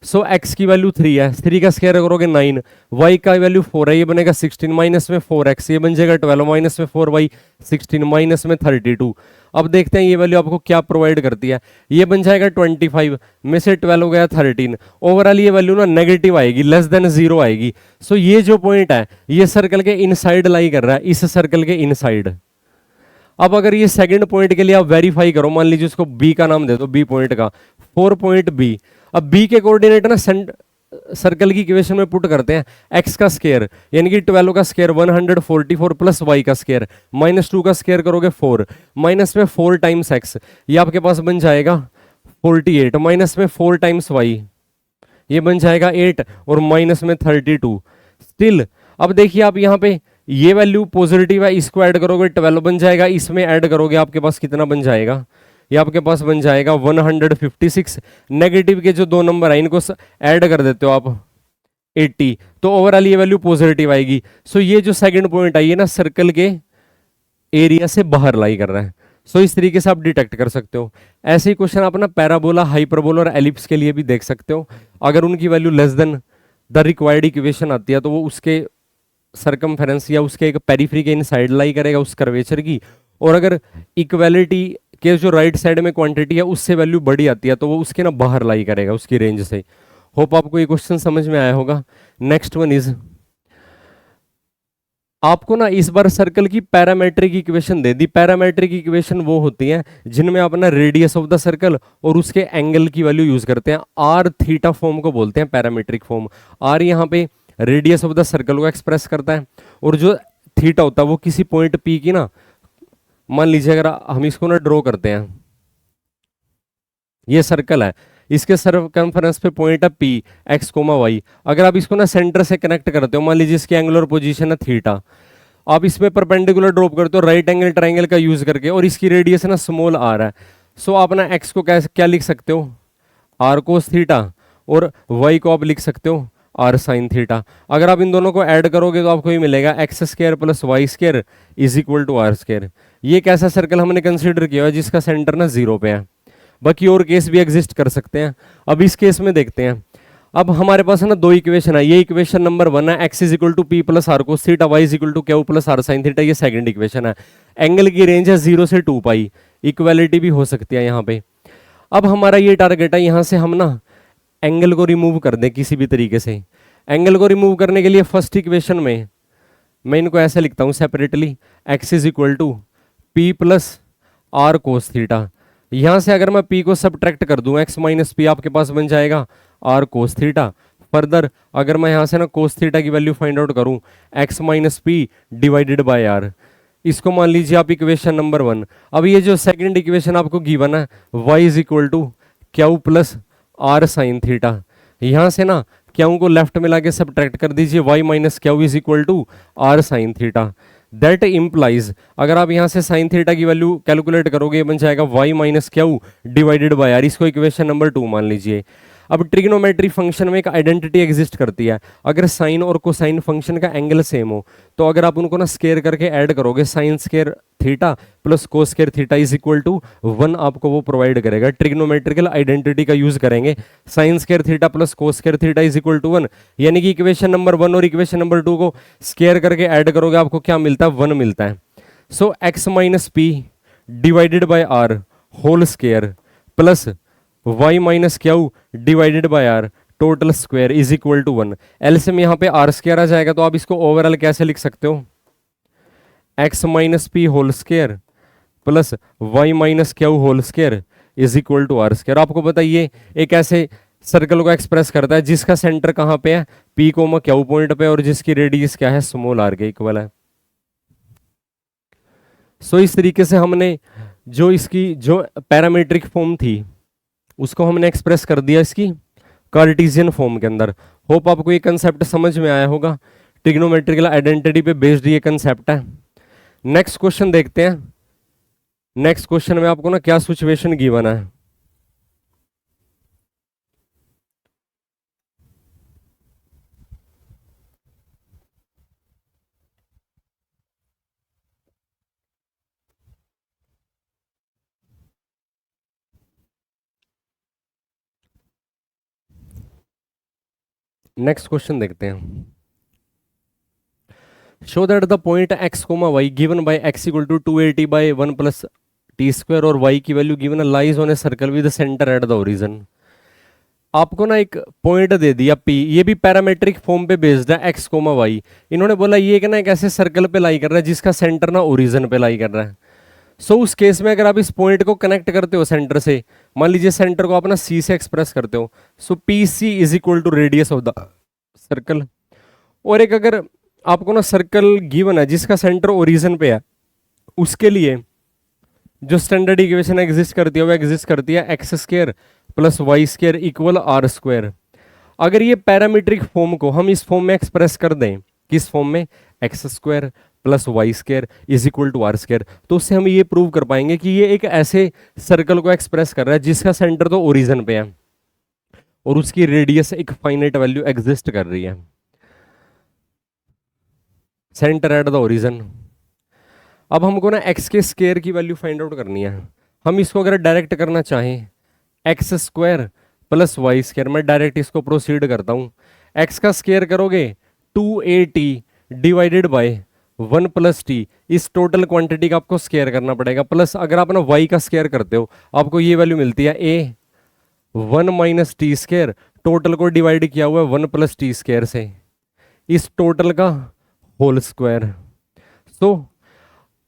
सो एक्स की वैल्यू 3 है, 3 का स्क्वायर करोगे 9, वाई का वैल्यू 4 है, ये बनेगा 16 माइनस में 4x, ये बन जाएगा 12 माइनस में 4y 16 माइनस में 32। अब देखते हैं ये वैल्यू आपको क्या प्रोवाइड करती है। ये बन जाएगा 25 में से 12 हो गया 13। ओवरऑल ये वैल्यू ना नेगेटिव आएगी, लेस देन 0 आएगी। सो ये जो पॉइंट है ये सर्कल के इनसाइड लाई कर रहा है, इस सर्कल के इनसाइड। अब अगर ये सेकंड पॉइंट के लिए आप वेरीफाई करो, मान लीजिए उसको बी का नाम दे दो, बी पॉइंट का 4 पॉइंट बी। अब बी के कोऑर्डिनेट ना सर्कल की इक्वेशन में पुट करते हैं, एक्स का स्क्वायर यानी कि 12 का स्क्वायर 144 प्लस वाई का स्क्वायर -2 का स्क्वायर करोगे 4, माइनस में 4 टाइम्स एक्स, ये आपके पास बन जाएगा 48, माइनस में 4 टाइम्स वाई, ये बन जाएगा 8, और माइनस में 32 स्टिल। अब देखिए आप यहाँ पे ये वैल्यू पॉजिटिव है, इसको ऐड करोगे 12 बन जाएगा, इसमें ऐड करोगे आपके पास कितना बन जाएगा, ये आपके पास बन जाएगा 156। नेगेटिव के जो दो नंबर है इनको ऐड कर देते हो आप 80, तो ओवरऑल ये वैल्यू पॉजिटिव आएगी। सो ये जो सेकंड पॉइंट आई है ना सर्कल के एरिया से बाहर लाई कर रहा है। सो इस तरीके से आप डिटेक्ट कर सकते हो। ऐसे ही क्वेश्चन आप ना पैराबोला, हाइपरबोला और एलिप्स के लिए भी देख सकते हो। अगर उनकी value less than the required equation आती है तो वो उसके सरकमफेरेंस या उसके एक पेरिफेरी के इनसाइड लाई करेगा उस कर्वेचर की, और अगर इक्वालिटी के जो राइट साइड में क्वांटिटी है उससे वैल्यू बड़ी आती है तो वो उसके ना बाहर लाई करेगा उसकी रेंज से। होप आपको ये क्वेश्चन समझ में आया होगा। नेक्स्ट वन इज, आपको ना इस बार सर्कल की पैरामेट्रिक इक्वेशन दे दी। पैरामेट्रिक इक्वेशन वो होती हैं जिनमें आप ना रेडियस ऑफ द सर्कल और उसके एंगल की वैल्यू यूज करते हैं। आर थीटा फॉर्म को बोलते हैं पैरामेट्रिक फॉर्म। आर यहाँ पे रेडियस ऑफ द सर्कल को एक्सप्रेस करता है, और जो थीटा होता है वो किसी पॉइंट पी की ना, मान लीजिए अगर हम इसको ना ड्रॉ करते हैं, ये सर्कल है, इसके सर्कमफेरेंस पे पॉइंट है पी, एक्स कोमा वाई। अगर आप इसको ना सेंटर से कनेक्ट करते हो, मान लीजिए इसकी एंगुलर पोजीशन है थीटा, आप इसमें परपेंडिकुलर ड्रॉप करते हो राइट एंगल ट्राइंगल का यूज करके, और इसकी रेडियस ना स्मॉल आर है। सो आप ना एक्स को क्या लिख सकते हो, आर कोस थीटा, और वाई को आप लिख सकते हो आर साइन थीटा। अगर आप इन दोनों को ऐड करोगे तो आपको ये मिलेगा x square plus Y square is equal to are square. ये एक ऐसा सर्कल हमने कंसीडर किया है जिसका सेंटर ना जीरो पे है। बाकी और केस भी एग्जिस्ट कर सकते हैं। अब इस केस में देखते हैं। अब हमारे पास है ना दो इक्वेशन है। ये इक्वेशन नंबर 1 है, x is equal to p plus r cos theta, y is equal to q plus r sine theta. ये सेकंड इक्वेशन है। एंगल की रेंज है 0 से 2 पाई। इक्वालिटी भी हो सकती है यहाँ पे। अब हमारा ये टारगेट है, यहाँ से हम ना एंगल को रिमूव कर दें किसी भी तरीके से। एंगल को रिमूव करने के लिए फर्स्ट इक्वेशन में मैं इनको ऐसे लिखता हूँ separately, x is equal to p plus r cos theta. यहाँ से अगर मैं p को सब्ट्रैक्ट कर दूं, x माइनस पी आपके पास बन जाएगा r कोस थीटा। फर्दर अगर मैं यहाँ से ना कोस थीटा की वैल्यू फाइंड आउट करूं, x minus P divided by r, इसको मान लीजिए आप इक्वेशन नंबर 1। अब ये जो सेकंड इक्वेशन आपको गिवन है, y is equal to q plus r sine theta. यहाँ से ना क्यू को लेफ्ट में लाके सब्ट्रैक्ट कर दीजिए, y minus q is equal to r sine theta. That implies, अगर आप यहाँ से साइन थीटा की वैल्यू कैलकुलेट करोगे, ये बन जाएगा y minus Q divided by r। इसको इक्वेशन नंबर 2 मान लीजिए। अब ट्रिग्नोमेट्री फंक्शन में एक आइडेंटिटी एग्जिस्ट करती है। अगर साइन और कोसाइन फंक्शन का एंगल सेम हो तो अगर आप उनको ना स्केयर करके ऐड करोगे, sine square theta plus cos square theta is equal to 1 आपको वो प्रोवाइड करेगा। ट्रिग्नोमेट्रिकल आइडेंटिटी का यूज करेंगे, sine square theta plus cos square theta is equal to 1, यानी कि इक्वेशन नंबर 1 और इक्वेशन नंबर 2 को स्केयर करके ऐड करोगे, आपको क्या मिलता है? 1 मिलता है। So X minus P divided by R whole square plus y minus Q divided by R total square is equal to 1। LCM यहाँ पे आर स्क्वायर आ जाएगा, तो आप इसको ओवरऑल कैसे लिख सकते हो? x minus p whole square plus y minus q whole square is equal to are square. आपको बताइए एक ऐसे सर्कल को एक्सप्रेस करता है जिसका सेंटर कहाँ पे है? p कोमा क्यू पॉइंट पे, और जिसकी रेडियस क्या है? स्मॉल आर के इक्वल है। सो इस तरीके से हमने जो इसकी जो पैरामीट्रिक फॉर्म थी उसको हमने एक्सप्रेस कर दिया इसकी कार्टेशियन फॉर्म के अंदर। होप आपको ये कंसेप्ट समझ में आया होगा। ट्रिग्नोमेट्रिकल आइडेंटिटी पे बेस्ड ये कंसेप्ट है। नेक्स्ट क्वेश्चन देखते हैं। नेक्स्ट क्वेश्चन में आपको ना क्या सिचुएशन गिवन है। नेक्स्ट क्वेश्चन देखते हैं। Show that the point x comma y given by x equal to 280 by 1 plus T square और वाई की value given lies on a circle with centre at the origin. आपको ना एक point दे दिया P, ये भी पैरामेट्रिक फॉर्म पे बेस्ड है, एक्स कोमा वाई। इन्होंने बोला ये कि ना एक ऐसे सर्कल पे लाई कर रहा है जिसका सेंटर ना ओरिजिन पे लाई कर रहा है। सो उस केस में अगर आप इस पॉइंट को कनेक्ट करते हो सेंटर से, मान लीजिए सेंटर को आप ना C से एक्सप्रेस करते हो, so P C is equal to radius of the circle. और एक अगर आपको ना सर्कल गिवन है जिसका सेंटर ओरिजिन पे है, उसके लिए जो स्टैंडर्ड इक्वेशन एग्जिस्ट करती है वो एग्जिस्ट करती है x square plus Y square equal r square. अगर ये पैरामीट्रिक फॉर्म को हम इस फॉर्म में एक्सप्रेस कर दें, किस फॉर्म में? X square plus Y square is equal to are square, तो उससे हम ये प्रूव कर पाएंगे कि ये एक ऐसे सर्कल को एक्सप्रेस कर रहा है जिसका सेंटर तो ओरिजिन पे है और उसकी रेडियस एक फाइनाइट वैल्यू एग्जिस्ट कर रही है, सेंटर एट द ओरिजिन। अब हमको ना एक्स के स्क्वायर की वैल्यू फाइंड आउट करनी है। हम इसको अगर डायरेक्ट करना चाहें, x square plus Y square, मैं डायरेक्ट इसको प्रोसीड करता हूं। एक्स का स्क्वायर करोगे 280 डिवाइडेड बाय 1 प्लस टी, इस टोटल क्वांटिटी का आपको स्क्वायर करना पड़ेगा। प्लस अगर आप ना वाई का स्क्वायर करते हो आपको ये वैल्यू मिलती है ए 1 माइनस टी स्क्वायर, टोटल को डिवाइड किया हुआ है 1 प्लस टी स्क्वायर से, इस टोटल का होल स्क्वायर। सो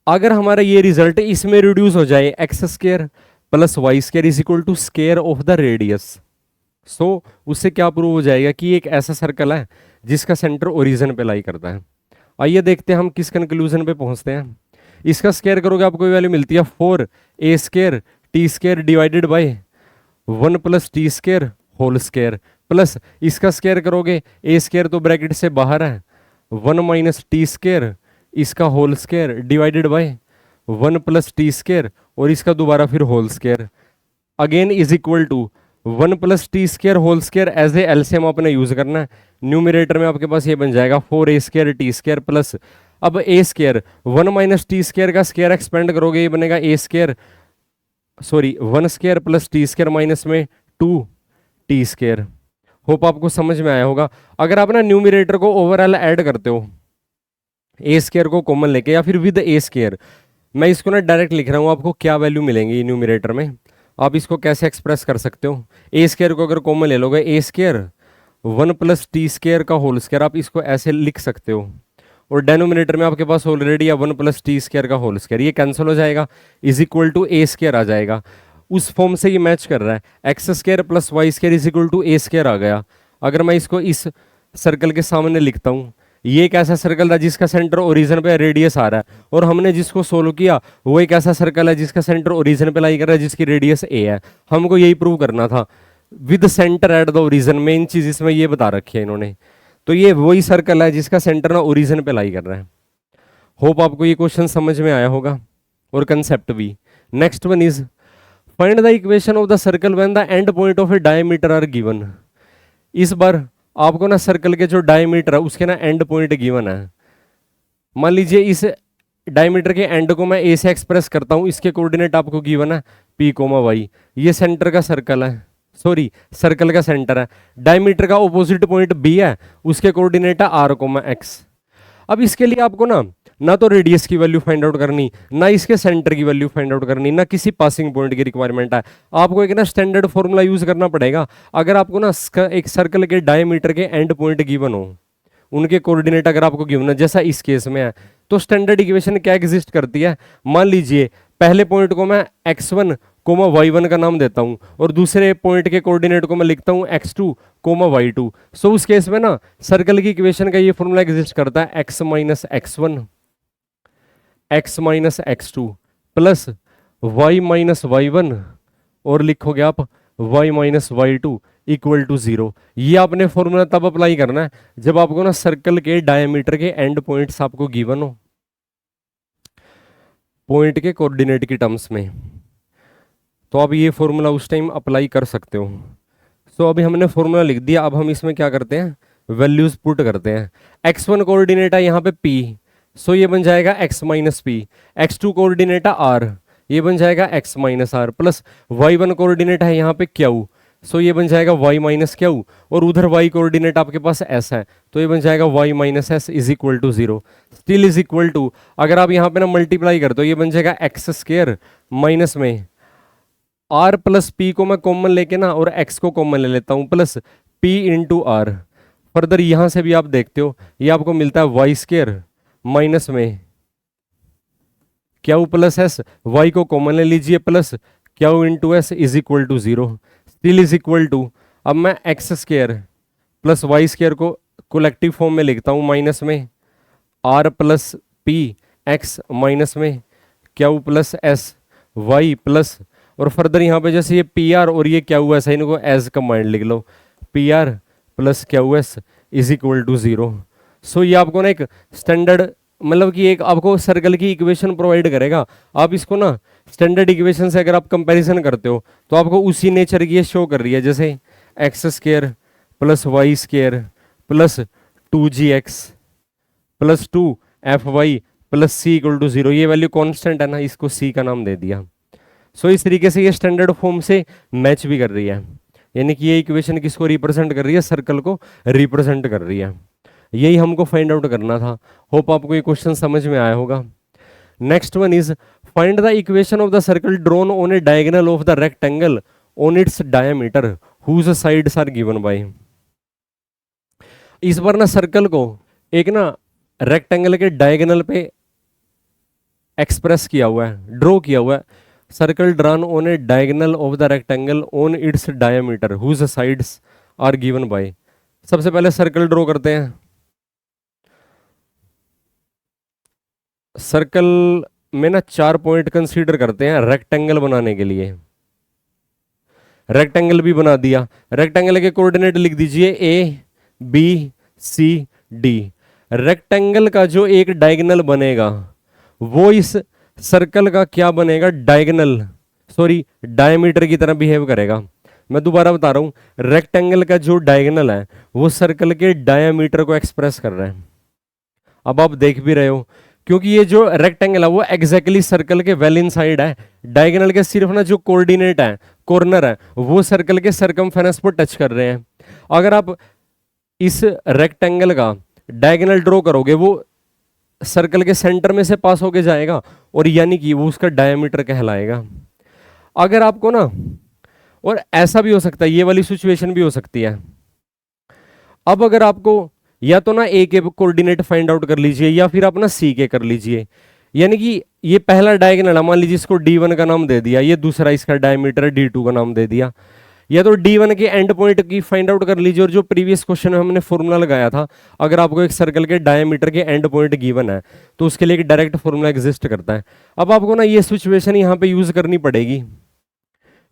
अगर हमारा ये रिजल्ट इसमें रिड्यूस हो जाए, X square plus Y square is equal to square of the radius, so उससे क्या प्रूव हो जाएगा कि एक ऐसा सर्कल है जिसका सेंटर ओरिजिन पे लाई करता है। आइए देखते हैं हम किस कंक्लूजन पे पहुंचते हैं। इसका स्क्वायर करोगे आपको वैल्यू मिलती है 4 A square T square divided by 1 plus T square whole square, plus इसका स्क्वायर करोगे ए स्क्वायर तो ब्रैकेट से बाहर है 1 माइनस टी स्क्वायर, इसका whole square divided by 1 plus T square और इसका दोबारा फिर whole square, again is equal to 1 plus T square whole square as A LCM आपने यूज करना है। न्यूमिरेटर में आपके पास ये बन जाएगा 4a square T square plus, अब a square 1 minus T square का स्क्र एक्सपेंड करोगे ये बनेगा a square, sorry 1 square plus T square minus में 2 टी स्क्र। होप आपको समझ में आया होगा। अगर आप ना न्यूमिरेटर को ओवरऑल ऐड करते हो ए स्क्र को कॉमन लेके या फिर विद ए स्क्र, मैं इसको ना डायरेक्ट लिख रहा हूँ, आपको क्या वैल्यू मिलेंगी न्यूमिरेटर में, आप इसको कैसे एक्सप्रेस कर सकते हो। ए स्क्र को अगर कॉमन ले लोगे ए स्क्र 1 प्लस टी स्क्र का होल स्क्र, आप इसको ऐसे लिख सकते हो, और डेनोमिनेटर में आपके पास ऑलरेडी है 1 प्लस टी स्क्र का होल स्क्र, ये कैंसिल हो जाएगा, is equal to A square आ जाएगा। उस फॉर्म से ये मैच कर रहा है, X square plus Y square is equal to A square आ गया। अगर मैं इसको इस सर्कल के सामने लिखता हूँ, ये एक ऐसा सर्कल था जिसका सेंटर ओरिजिन पे रेडियस आ रहा है, और हमने जिसको सोल्व किया वो एक ऐसा सर्कल है जिसका सेंटर ओरिजिन पे लाई कर रहा है, जिसकी रेडियस ए है। हमको यही प्रूव करना था with centre at the origin, main चीज इसमें ये बता रखी है इन्होंने। तो ये वही सर्कल है जिसका सेंटर ना ओरिजिन पे लाई कर रहा है। होप आपको ये क्वेश्चन समझ में आया होगा और कंसेप्ट भी। Next one is find the equation of the circle when the end point of a diameter are given. इस बार आपको ना सर्कल के जो डायमीटर है उसके ना एंड पॉइंट गिवन है। मान लीजिए इस डायमीटर के एंड को मैं ए से एक्सप्रेस करता हूं, इसके कोऑर्डिनेट आपको गिवन है पी कोमा वाई, ये सेंटर का सर्कल है, सॉरी सर्कल का सेंटर है। डायमीटर का ऑपोजिट पॉइंट बी है, उसके कोऑर्डिनेट है आर कोमा एक्स। अब इसके लिए आपको ना तो रेडियस की वैल्यू फाइंड आउट करनी, ना इसके सेंटर की वैल्यू फाइंड आउट करनी, ना किसी पासिंग पॉइंट की रिक्वायरमेंट है। आपको एक ना स्टैंडर्ड फॉर्मूला यूज करना पड़ेगा। अगर आपको ना एक सर्कल के डायमीटर के एंड पॉइंट गिवन हो, उनके कोऑर्डिनेट अगर आपको गिवन है, जैसा इस केस में है, तो स्टैंडर्ड इक्वेशन क्या एग्जिस्ट करती है। मान लीजिए पहले पॉइंट को मैं x1 कोमा y1 का नाम देता हूं, और दूसरे पॉइंट के कोऑर्डिनेट को मैं लिखता हूं x2 कोमा y2। सो उस केस में ना सर्कल की इक्वेशन का ये फॉर्मूला एग्जिस्ट करता है x minus x1 x minus x2 plus y minus y1, और लिखोगे आप y minus y2 equal to 0। ये आपने फॉर्मूला तब अप्लाई करना है जब आपको ना सर्कल के डायमीटर के एंड पॉइंट्स आपको गिवन हो, पॉइंट के कोऑर्डिनेट की टर्म्स में, तो आप ये फॉर्मूला उस टाइम अप्लाई कर सकते हो। सो अभी हमने फॉर्मूला लिख दिया, अब हम इसमें क्या करते हैं, वैल्यूज पुट करते हैं। x1 कोऑर्डिनेट है यहाँ पे p, सो ये बन जाएगा x minus p. x2 coordinate है r, ये बन जाएगा x minus r, plus y1 coordinate है यहाँ पे q, सो ये बन जाएगा y माइनस क्यू, और उधर y कोऑर्डिनेट आपके पास s है, तो ये बन जाएगा y minus s is equal to 0। Still is equal to, अगर आप यहाँ पे ना मल्टीप्लाई कर दो, ये बन जाएगा एक्स स्क्र माइनस में r प्लस पी को मैं कॉमन लेके ना और x को कॉमन ले लेता हूँ, plus p into r. Further यहाँ से भी आप देखते हो ये आपको मिलता है y स्क्र माइनस में क्यू प्लस एस, y को कॉमन ले लीजिए, plus Q into S is equal to 0। Still is equal to, अब मैं X square plus Y square को कोलेक्टिव फॉर्म में लिखता हूँ, माइनस में R plus P X minus में Q plus S Y plus, और फर्दर यहाँ पे जैसे ये पी आर और ये क्यू एस है, इनको एज कमांड लिख लो, P R plus Q S is equal to 0। So ये आपको ना एक स्टैंडर्ड, मतलब कि एक आपको सर्कल की इक्वेशन प्रोवाइड करेगा। आप इसको ना स्टैंडर्ड इक्वेशन से अगर आप कंपैरिजन करते हो तो आपको उसी नेचर की ये शो कर रही है, जैसे x square plus Y square plus 2gx plus 2fy plus C equal to 0। ये वैल्यू कॉन्स्टेंट है ना, इसको सी का नाम दे दिया। सो इस तरीके से ये स्टैंडर्ड फॉर्म से मैच भी कर रही है, यानी कि ये इक्वेशन किसको रिप्रेजेंट कर रही है, सर्कल को रिप्रेजेंट कर रही है। यही हमको फाइंड आउट करना था। होप आपको ये क्वेश्चन समझ में आया होगा। Next one is find the equation of the circle drawn on a diagonal of the rectangle on its diameter whose sides are given by. इस बार ना सर्कल को एक ना रेक्टेंगल के डायगोनल पे एक्सप्रेस किया हुआ है, ड्रॉ किया हुआ है। Circle drawn on a diagonal of the rectangle on its diameter whose sides are given by. सबसे पहले सर्कल ड्रॉ करते हैं। सर्कल में ना 4 पॉइंट कंसीडर करते हैं रेक्टेंगल बनाने के लिए। रेक्टेंगल भी बना दिया, रेक्टेंगल के कोऑर्डिनेट लिख दीजिए A B C D. Rectangle का जो एक डायगोनल बनेगा वो इस सर्कल का क्या बनेगा, डायगोनल, सॉरी डायमीटर की तरह बिहेव करेगा। मैं दोबारा बता रहा हूँ, रेक्टेंगल का जो डायगोनल है वो सर्कल के डायामीटर को एक्सप्रेस कर रहा है। अब आप देख भी रहे हो, क्योंकि ये जो रेक्टेंगल है वो एग्जैक्टली सर्कल के वेल इनसाइड है, डायगोनल के सिर्फ ना जो कोऑर्डिनेट है, कॉर्नर है, वो सर्कल के सरकमफेरेंस पर टच कर रहे हैं। अगर आप इस रेक्टेंगल का डायगोनल ड्रॉ करोगे वो सर्कल के सेंटर में से पास होके जाएगा, और यानी कि वो उसका डायमीटर कहलाएगा। अगर आपको ना, और ऐसा भी हो सकता है, ये वाली सिचुएशन भी हो सकती है। अब अगर आपको या तो ना ए के कोऑर्डिनेट फाइंड आउट कर लीजिए, या फिर आप ना सी के कर लीजिए। यानी कि ये पहला डायगोनल, मान लीजिए इसको D1 का नाम दे दिया, ये दूसरा इसका डायमीटर D2 का नाम दे दिया। या तो D1 के एंड पॉइंट की फाइंड आउट कर लीजिए, और जो प्रीवियस क्वेश्चन में हमने फॉर्मूला लगाया था, अगर आपको एक सर्कल के डायमीटर के एंड पॉइंट गिवन है तो उसके लिए एक डायरेक्ट फॉर्मूला एग्जिस्ट करता है। अब आपको ना ये सिचुएशन यहाँ पे यूज करनी पड़ेगी।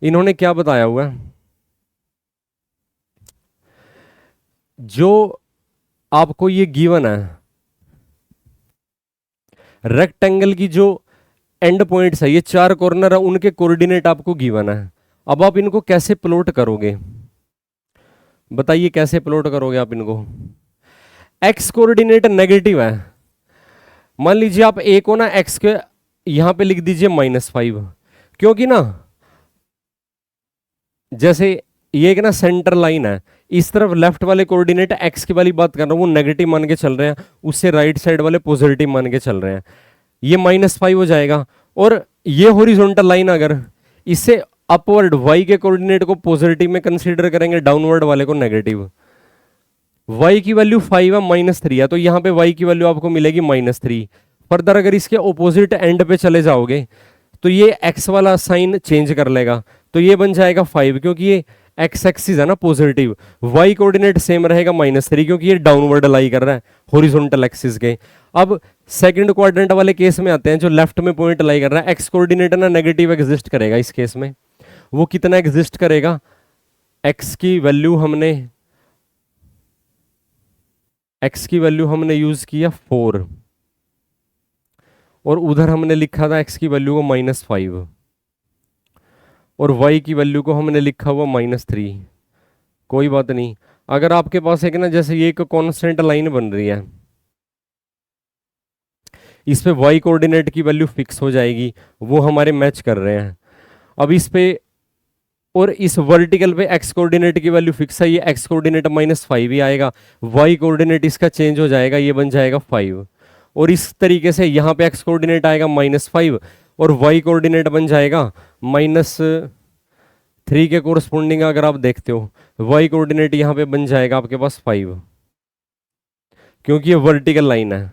इन्होंने क्या बताया हुआ है, जो आपको ये गिवन है रेक्टेंगल की जो एंड पॉइंट्स है, ये 4 कॉर्नर है, उनके कोऑर्डिनेट आपको गिवन है। अब आप इनको कैसे प्लॉट करोगे, बताइए कैसे प्लॉट करोगे आप इनको। एक्स कोऑर्डिनेट नेगेटिव है, मान लीजिए आप ए को ना एक्स के यहां पे लिख दीजिए -5, क्योंकि ना जैसे ये एक ना सेंटर लाइन है, इस तरफ लेफ्ट वाले कोऑर्डिनेट एक्स की वाली बात कर रहा हूं वो नेगेटिव मान के चल रहे हैं, उससे राइट साइड वाले पॉजिटिव मान के चल रहे हैं, ये -5 हो जाएगा। और ये हॉरिजॉन्टल लाइन अगर इससे अपवर्ड y के कोऑर्डिनेट को पॉजिटिव में कंसीडर करेंगे, डाउनवर्ड वाले को नेगेटिव, y की वैल्यू 5 है, -3 है, तो यहां पे y की वैल्यू आपको मिलेगी -3। फर्दर अगर इसके ऑपोजिट एंड पे चले जाओगे तो ये x वाला साइन चेंज कर लेगा, तो ये बन जाएगा 5, क्योंकि ये x एक्सिस है ना पॉजिटिव, y कोऑर्डिनेट सेम रहेगा -3, क्योंकि ये डाउनवर्ड लाई कर रहा है हॉरिजॉन्टल एक्सिस के। अब सेकंड क्वाड्रेंट वाले केस में आते हैं, जो लेफ्ट में पॉइंट लाई कर रहा है, x कोऑर्डिनेट ना नेगेटिव एग्जिस्ट करेगा इस केस में। वो कितना एग्जिस्ट करेगा, x की वैल्यू हमने यूज किया 4, और उधर हमने लिखा था x की वैल्यू को -5, और y की वैल्यू को हमने लिखा हुआ -3। कोई बात नहीं, अगर आपके पास एक ना जैसे ये एक कांस्टेंट लाइन बन रही है, इस पे y कोऑर्डिनेट की वैल्यू फिक्स हो जाएगी, वो हमारे मैच कर रहे हैं। अब इस पे और इस वर्टिकल पे x कोऑर्डिनेट की वैल्यू फिक्स है, ये x कोऑर्डिनेट -5 ही आएगा, y कोऑर्डिनेट इसका चेंज हो जाएगा, ये बन जाएगा 5, और इस तरीके से यहाँ पे x कोऑर्डिनेट आएगा -5 और y कोऑर्डिनेट बन जाएगा -3 के कोरस्पोंडिंग। अगर आप देखते हो y कोऑर्डिनेट यहाँ पे बन जाएगा आपके पास 5, क्योंकि ये वर्टिकल लाइन है।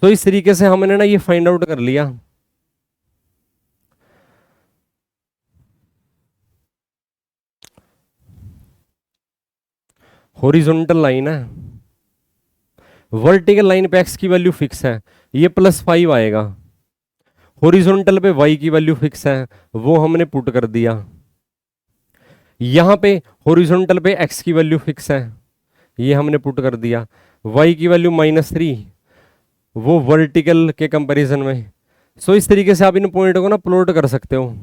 तो इस तरीके से हमने ना ये फाइंड आउट कर लिया। हॉरिजॉन्टल लाइन है, वर्टिकल लाइन पे x की वैल्यू फिक्स है, ये +5 आएगा, हॉरिजॉन्टल पे y की वैल्यू फिक्स है, वो हमने पुट कर दिया। यहां पे हॉरिजॉन्टल पे x की वैल्यू फिक्स है, ये हमने पुट कर दिया, y की वैल्यू -3, वो वर्टिकल के कंपैरिजन में। सो इस तरीके से आप इन पॉइंट को ना प्लॉट कर सकते हो,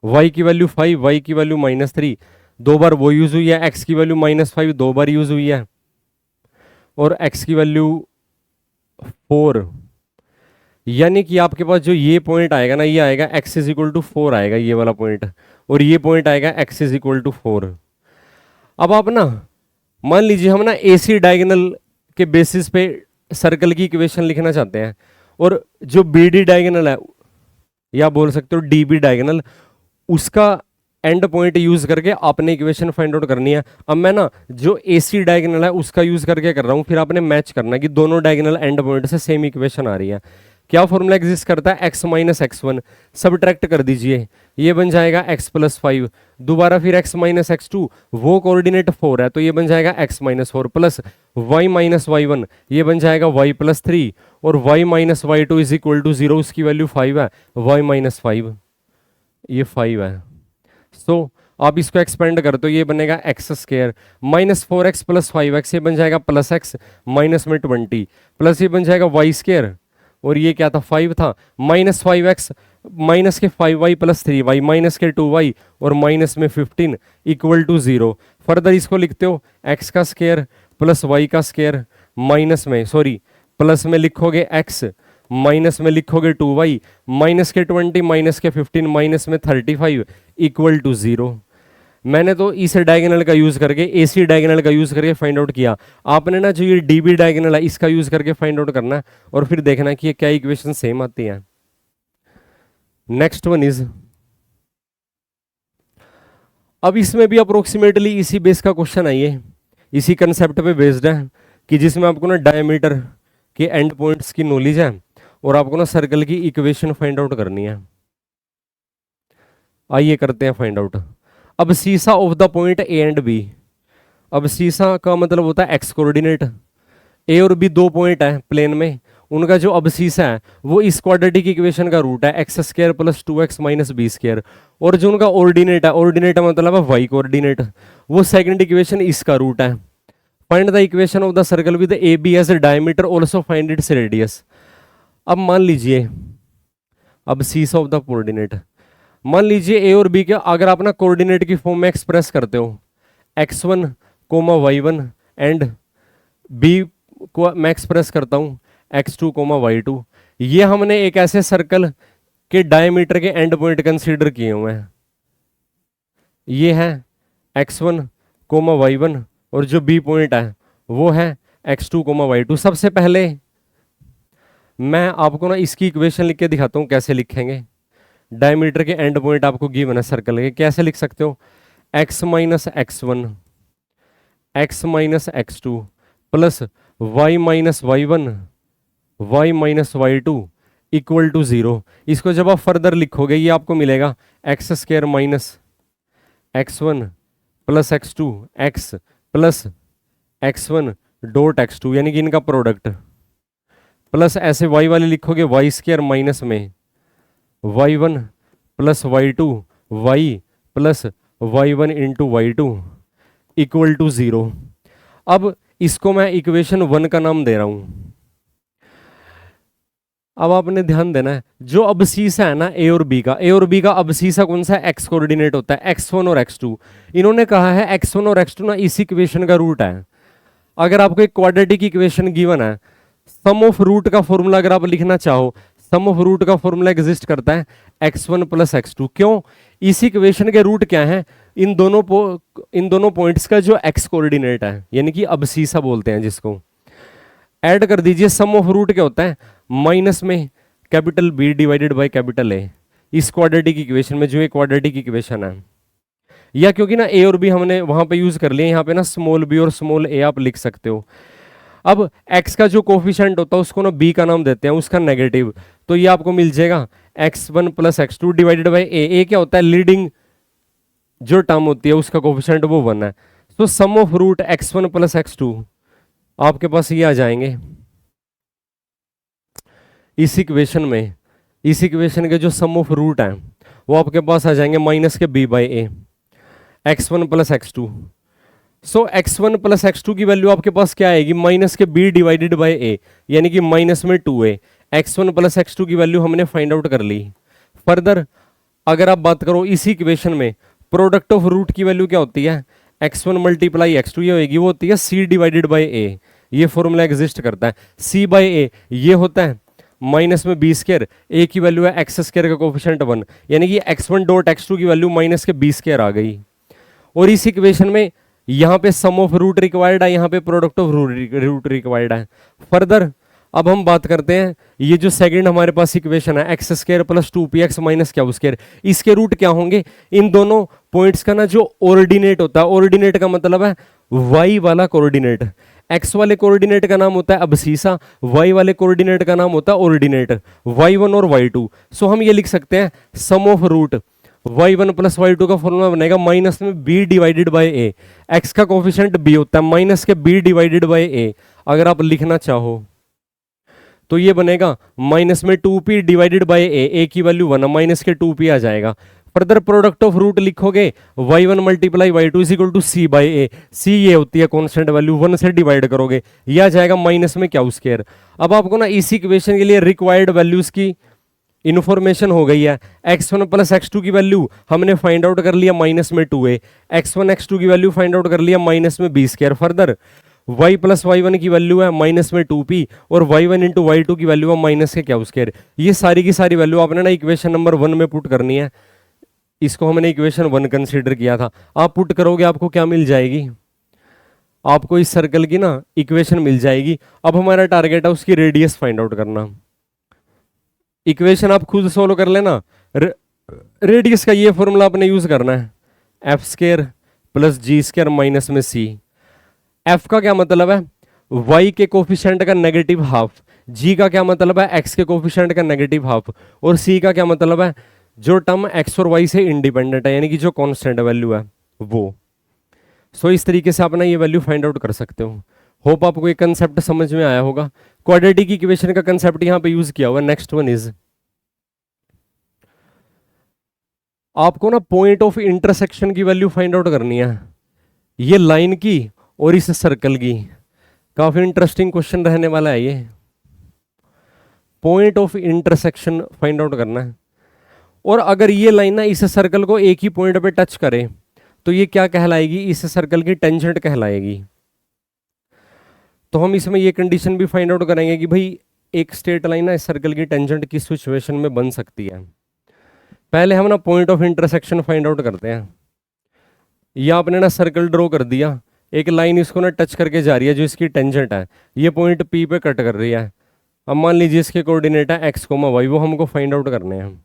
y की वैल्यू 5, y की वैल्यू -3, 2 बार वो यूज हुई है, x की वैल्यू -5 2 बार यूज हुई है, और x की वैल्यू 4, यानी कि आपके पास जो ये पॉइंट आएगा ना, ये आएगा x = 4 आएगा ये वाला पॉइंट, और ये पॉइंट आएगा x = 4। अब आप ना मान लीजिए हम ना AC डायगोनल के बेसिस पे सर्कल की इक्वेशन लिखना चाहते हैं, और जो BD डायगोनल है, या बोल सकते हो DB डायगोनल, उसका एंड पॉइंट यूज करके आपने इक्वेशन फाइंड आउट करनी है। अब मैं ना जो AC डायगोनल है उसका यूज करके कर रहा हूं, फिर आपने मैच करना है कि दोनों डायगोनल एंड पॉइंट से सेम इक्वेशन आ रही है। क्या फॉर्मूला एग्जिस्ट करता है, x - x1, सब्ट्रैक्ट कर दीजिए, ये बन जाएगा x + 5, दोबारा फिर x - x2, वो कोऑर्डिनेट 4 है तो ये बन जाएगा x - 4 प्लस y - y1, ये बन जाएगा y + 3, और y - y2 = 0, उसकी वैल्यू 5 है, y - 5, ये 5 है। सो आप इसको एक्सपेंड कर तो ये बनेगा x² -4x + 5x, ये बन जाएगा +x माइनस में 20, प्लस ये बन जाएगा y², और ये क्या था 5 था, -5x माइनस के 5y प्लस 3y माइनस के 2y और माइनस में 15 इक्वल टू 0। फर्दर इसको लिखते हो x का स्क्वायर प्लस y का स्क्वायर माइनस में प्लस में लिखोगे x माइनस में लिखोगे 2y माइनस के 20 माइनस के 15 माइनस में 35 इक्वल टू 0। मैंने तो इस डायगोनल का यूज करके AC डायगोनल का यूज करके फाइंड आउट किया। आपने ना जो ये DB डायगोनल है इसका यूज करके फाइंड आउट करना है और फिर देखना है कि ये क्या इक्वेशन सेम आती है। नेक्स्ट वन इज, अब इसमें भी अप्रोक्सीमेटली इसी बेस का क्वेश्चन है, ये इसी कंसेप्ट पे बेस्ड है कि जिसमें आपको ना डायमीटर के एंड पॉइंट्स की नॉलेज है और आपको ना सर्कल की इक्वेशन फाइंड आउट करनी है। आइए करते हैं find out. Abscissa of the point A and B, abscissa का मतलब होता है एक्स कोऑर्डिनेट, ए और बी दो पॉइंट है प्लेन में, उनका जो अबसीसा है वो इस क्वाड्रेटिक इक्वेशन का रूट है x square plus 2x minus b square, और जो उनका ऑर्डिनेट है, ऑर्डिनेट मतलब है वाई कोऑर्डिनेट, वो सेकंड इक्वेशन इसका रूट है। Find the equation of the circle with A B as diameter also find its radius. अब मान लीजिए, अब सीसा ऑफ द कोऑर्डिनेट, मान लीजिए ए और बी के अगर आप ना कोऑर्डिनेट की फॉर्म में एक्सप्रेस करते हो x1 y1 एंड बी को मैं एक्सप्रेस करता हूं x2 y2, ये हमने एक ऐसे सर्कल के डायमीटर के एंड पॉइंट कंसीडर किए हुए हैं। ये है x1 y1 और जो बी पॉइंट है वो है x2 y2। सबसे पहले मैं आपको ना इसकी इक्वेशन लिख के दिखाता हूं कैसे लिखेंगे। डायमीटर के एंड पॉइंट आपको गिवन है सर्कल के, कैसे लिख सकते हो, x minus x1 x minus x2 plus y minus y1 y minus y2 equal to 0। इसको जब आप फर्दर लिखोगे ये आपको मिलेगा x square minus x1 plus x2 x plus x1 dot x2 यानी कि इनका प्रोडक्ट, प्लस ऐसे y वाले लिखोगे y स्क्वायर माइनस में y1 plus y2 y plus y1 into y2 equal to 0। अब इसको मैं इक्वेशन 1 का नाम दे रहा हूं। अब आपने ध्यान देना है जो अबसीसा है ना ए और बी का, ए और बी का अबसीसा कौन सा है, एक्स कोऑर्डिनेट होता है, x1 और x2। इन्होंने कहा है x1 और x2 ना इस इक्वेशन का रूट है। अगर आपको एक क्वाड्रेटिक इक्वेशन गिवन है, सम ऑफ रूट का फॉर्मूला अगर आप लिखना चाहो, सम ऑफ रूट का फॉर्मूला एग्जिस्ट करता है x1 प्लस x2। क्यों, इस इक्वेशन के रूट क्या है, इन दोनों पॉइंट्स का जो x कोऑर्डिनेट है यानी कि अबसीसा बोलते हैं जिसको, ऐड कर दीजिए। सम ऑफ रूट क्या होता है, माइनस में capital B divided by capital A, इस क्वाड्रेटिक इक्वेशन में जो एक क्वाड्रेटिक इक्वेशन है। या क्योंकि ना A और B हमने वहां पे यूज कर लिए, यहाँ पे ना स्मॉल b और स्मॉल a आप लिख सकते हो। अब x का जो कोफिशिएंट होता है उसको ना b का नाम देते हैं, उसका नेगेटिव, तो ये आपको मिल जाएगा x1 plus x2 divided by a क्या होता है, लीडिंग जो टर्म होती है उसका कोफिशिएंट वो 1 है। तो सम of root x1 plus x2 आपके पास ये आ जाएंगे इस इक्वेशन में, इस इक्वेशन के जो सम ऑफ रूट है वो आपके पास आ जाएंगे माइनस के b by a, x1 plus x2। So x1 plus x2 की वैल्यू आपके पास क्या आएगी, माइनस के b डिवाइडेड बाई a यानी कि माइनस में 2a। x1 प्लस x2 की वैल्यू हमने फाइंड आउट कर ली। फर्दर अगर आप बात करो इसी इक्वेशन में प्रोडक्ट ऑफ रूट की वैल्यू क्या होती है, x1 मल्टीप्लाई x2 ये होगी, वो होती है c डिवाइडेड बाई a। ये फॉर्मूला एग्जिस्ट करता है, c बाई a ये होता है माइनस में b स्क्वायर, a की वैल्यू है x स्क्वायर का कोफिशिएंट 1 यानी कि x1 डॉट x2 की वैल्यू माइनस के b स्क्वायर आ गई। और इस इक्वेशन में यहाँ पे सम ऑफ रूट रिक्वायर्ड है, यहाँ पे प्रोडक्ट ऑफ रूट रिक्वायर्ड है। फर्दर अब हम बात करते हैं ये जो सेकंड हमारे पास इक्वेशन है x square plus 2px minus क्या स्क्वायर, इसके रूट क्या होंगे, इन दोनों पॉइंट्स का ना जो ऑर्डिनेट होता है, ऑर्डिनेट का मतलब है y वाला कोऑर्डिनेट, x वाले कोऑर्डिनेट का नाम होता है अबसीसा, y वाले कोऑर्डिनेट का नाम होता है ऑर्डिनेट, y1 और y2। सो हम ये लिख सकते हैं सम of root y1 plus y2 का फॉर्मूला बनेगा माइनस में b divided by a, x का कोफिशिएंट b होता है माइनस के b डिवाइडेड बाई a। अगर आप लिखना चाहो तो ये बनेगा माइनस में 2p डिवाइडेड बाई a की वैल्यू 1 माइनस के 2p आ जाएगा। फर्दर प्रोडक्ट ऑफ रूट लिखोगे y1 multiply y2 is equal to c by a, c ये होती है कांस्टेंट वैल्यू, 1 से डिवाइड करोगे ये आ जाएगा माइनस में क्या स्क्वायर। अब आपको ना इसी इक्वेशन के लिए रिक्वायर्ड वैल्यूज की इन्फॉर्मेशन हो गई है। x1 प्लस x2 की वैल्यू हमने फाइंड आउट कर लिया माइनस में 2a, x1 x2 की वैल्यू फाइंड आउट कर लिया माइनस में b square. Further y plus y1 की वैल्यू है माइनस में 2p और y1 इंटू y2 की वैल्यू है माइनस के क्या स्क्वायर। ये सारी की सारी वैल्यू आपने ना इक्वेशन नंबर 1 में पुट करनी है। इसको हमने इक्वेशन 1 कंसीडर किया था। आप पुट करोगे आपको क्या मिल जाएगी, आपको इस सर्कल की ना इक्वेशन मिल जाएगी। अब हमारा टारगेट है उसकी रेडियस फाइंड आउट करना। इक्वेशन आप खुद सोल्व कर लेना। रेडियस का ये फॉर्मूला आपने यूज करना है, एफ स्क्वायर प्लस जी स्क्वायर माइनस में सी। एफ का क्या मतलब है, y के कोफिशिएंट का नेगेटिव हाफ, g का क्या मतलब है, x के कोफिशिएंट का नेगेटिव हाफ, और c का क्या मतलब है, जो टर्म x और y से इंडिपेंडेंट है, यानी कि जो कांस्टेंट वैल्यू है वो। सो इस तरीके से आप ना ये वैल्यू फाइंड आउट कर सकते हो। होप आपको ये कंसेप्ट समझ में आया होगा। क्वाड्रेटिक इक्वेशन का कंसेप्ट यहां पे यूज किया हुआ। नेक्स्ट वन इज, आपको ना पॉइंट ऑफ इंटरसेक्शन की वैल्यू फाइंड आउट करनी है, ये लाइन की और इस सर्कल की। काफी इंटरेस्टिंग क्वेश्चन रहने वाला है ये। Point of intersection find out करना है, और अगर ये लाइन ना इस सर्कल को एक ही पॉइंट पे टच करे तो ये क्या कहलाएगी, इस सर्कल की टेंजेंट कहलाएगी। तो हम इसमें ये कंडीशन भी फाइंड आउट करेंगे कि भाई एक स्ट्रेट लाइन ना इस सर्कल की टेंजेंट किस सिचुएशन में बन सकती है। पहले हम ना point of intersection find out करते हैं। ये आपने ना सर्कल ड्रॉ कर दिया, एक लाइन इसको ना टच करके जा रही है जो इसकी टेंजेंट है, ये पॉइंट पी पे कट कर रही है। अब मान लीजिए इसके कोऑर्डिनेट है x, y, वो हमको फाइंड आउट करने हैं।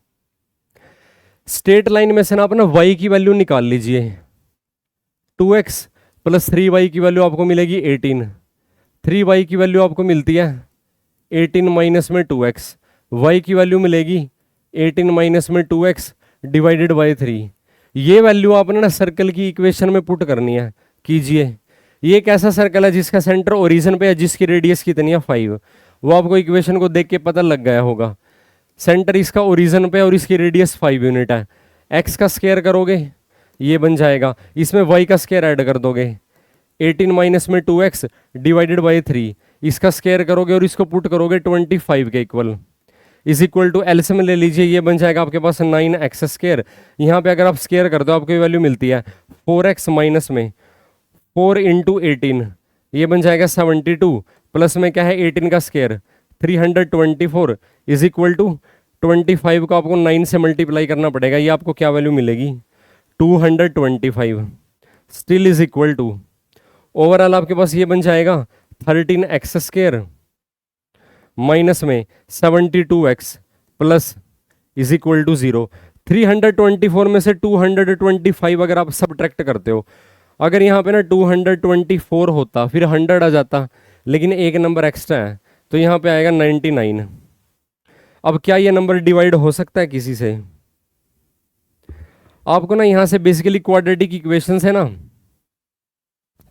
स्ट्रेट लाइन में से ना अपना y की वैल्यू निकाल लीजिए, 2x प्लस 3y की वैल्यू आपको मिलेगी 18, 3y की वैल्यू आपको मिलती है 18 माइनस में 2x, y की वैल्यू मिलेगी 18 माइनस में 2x डिवाइडेड बाई 3। ये वैल्यू आपने ना सर्कल की इक्वेशन में पुट करनी है। कीजिए, ये एक ऐसा सर्कल है जिसका सेंटर ओरिजिन पे है, जिसकी रेडियस कितनी है 5। वो आपको इक्वेशन को देख के पता लग गया होगा। सेंटर इसका ओरिजिन पे और इसकी रेडियस 5 यूनिट है। x का स्क्वायर करोगे ये बन जाएगा, इसमें y का स्क्वायर ऐड कर दोगे 18 माइनस में 2x डिवाइडेड बाई 3, इसका स्क्वायर करोगे और इसको पुट करोगे 25 के equal, is equal to LCM ले लीजिए, ये बन जाएगा आपके पास 9x स्क्वायर। यहाँ पे अगर आप स्क्वायर कर दो आपको वैल्यू मिलती है 4x माइनस में 4 इंटू 18, ये बन जाएगा 72, प्लस में क्या है 18 का स्क्वायर 324 इज इक्वल टू 25 को आपको 9 से मल्टीप्लाई करना पड़ेगा। ये आपको क्या वैल्यू मिलेगी 225, still is equal to overall आपके पास ये बन जाएगा 13x स्क्वायर माइनस में 72x plus is equal to 0। 324 में से 225 अगर आप सब्ट्रैक्ट करते हो, अगर यहाँ पे ना 224 होता फिर 100 आ जाता, लेकिन एक नंबर एक्स्ट्रा है तो यहाँ पे आएगा 99। अब क्या ये नंबर डिवाइड हो सकता है किसी से? आपको ना यहाँ से बेसिकली क्वाड्रेटिक इक्वेशन है ना,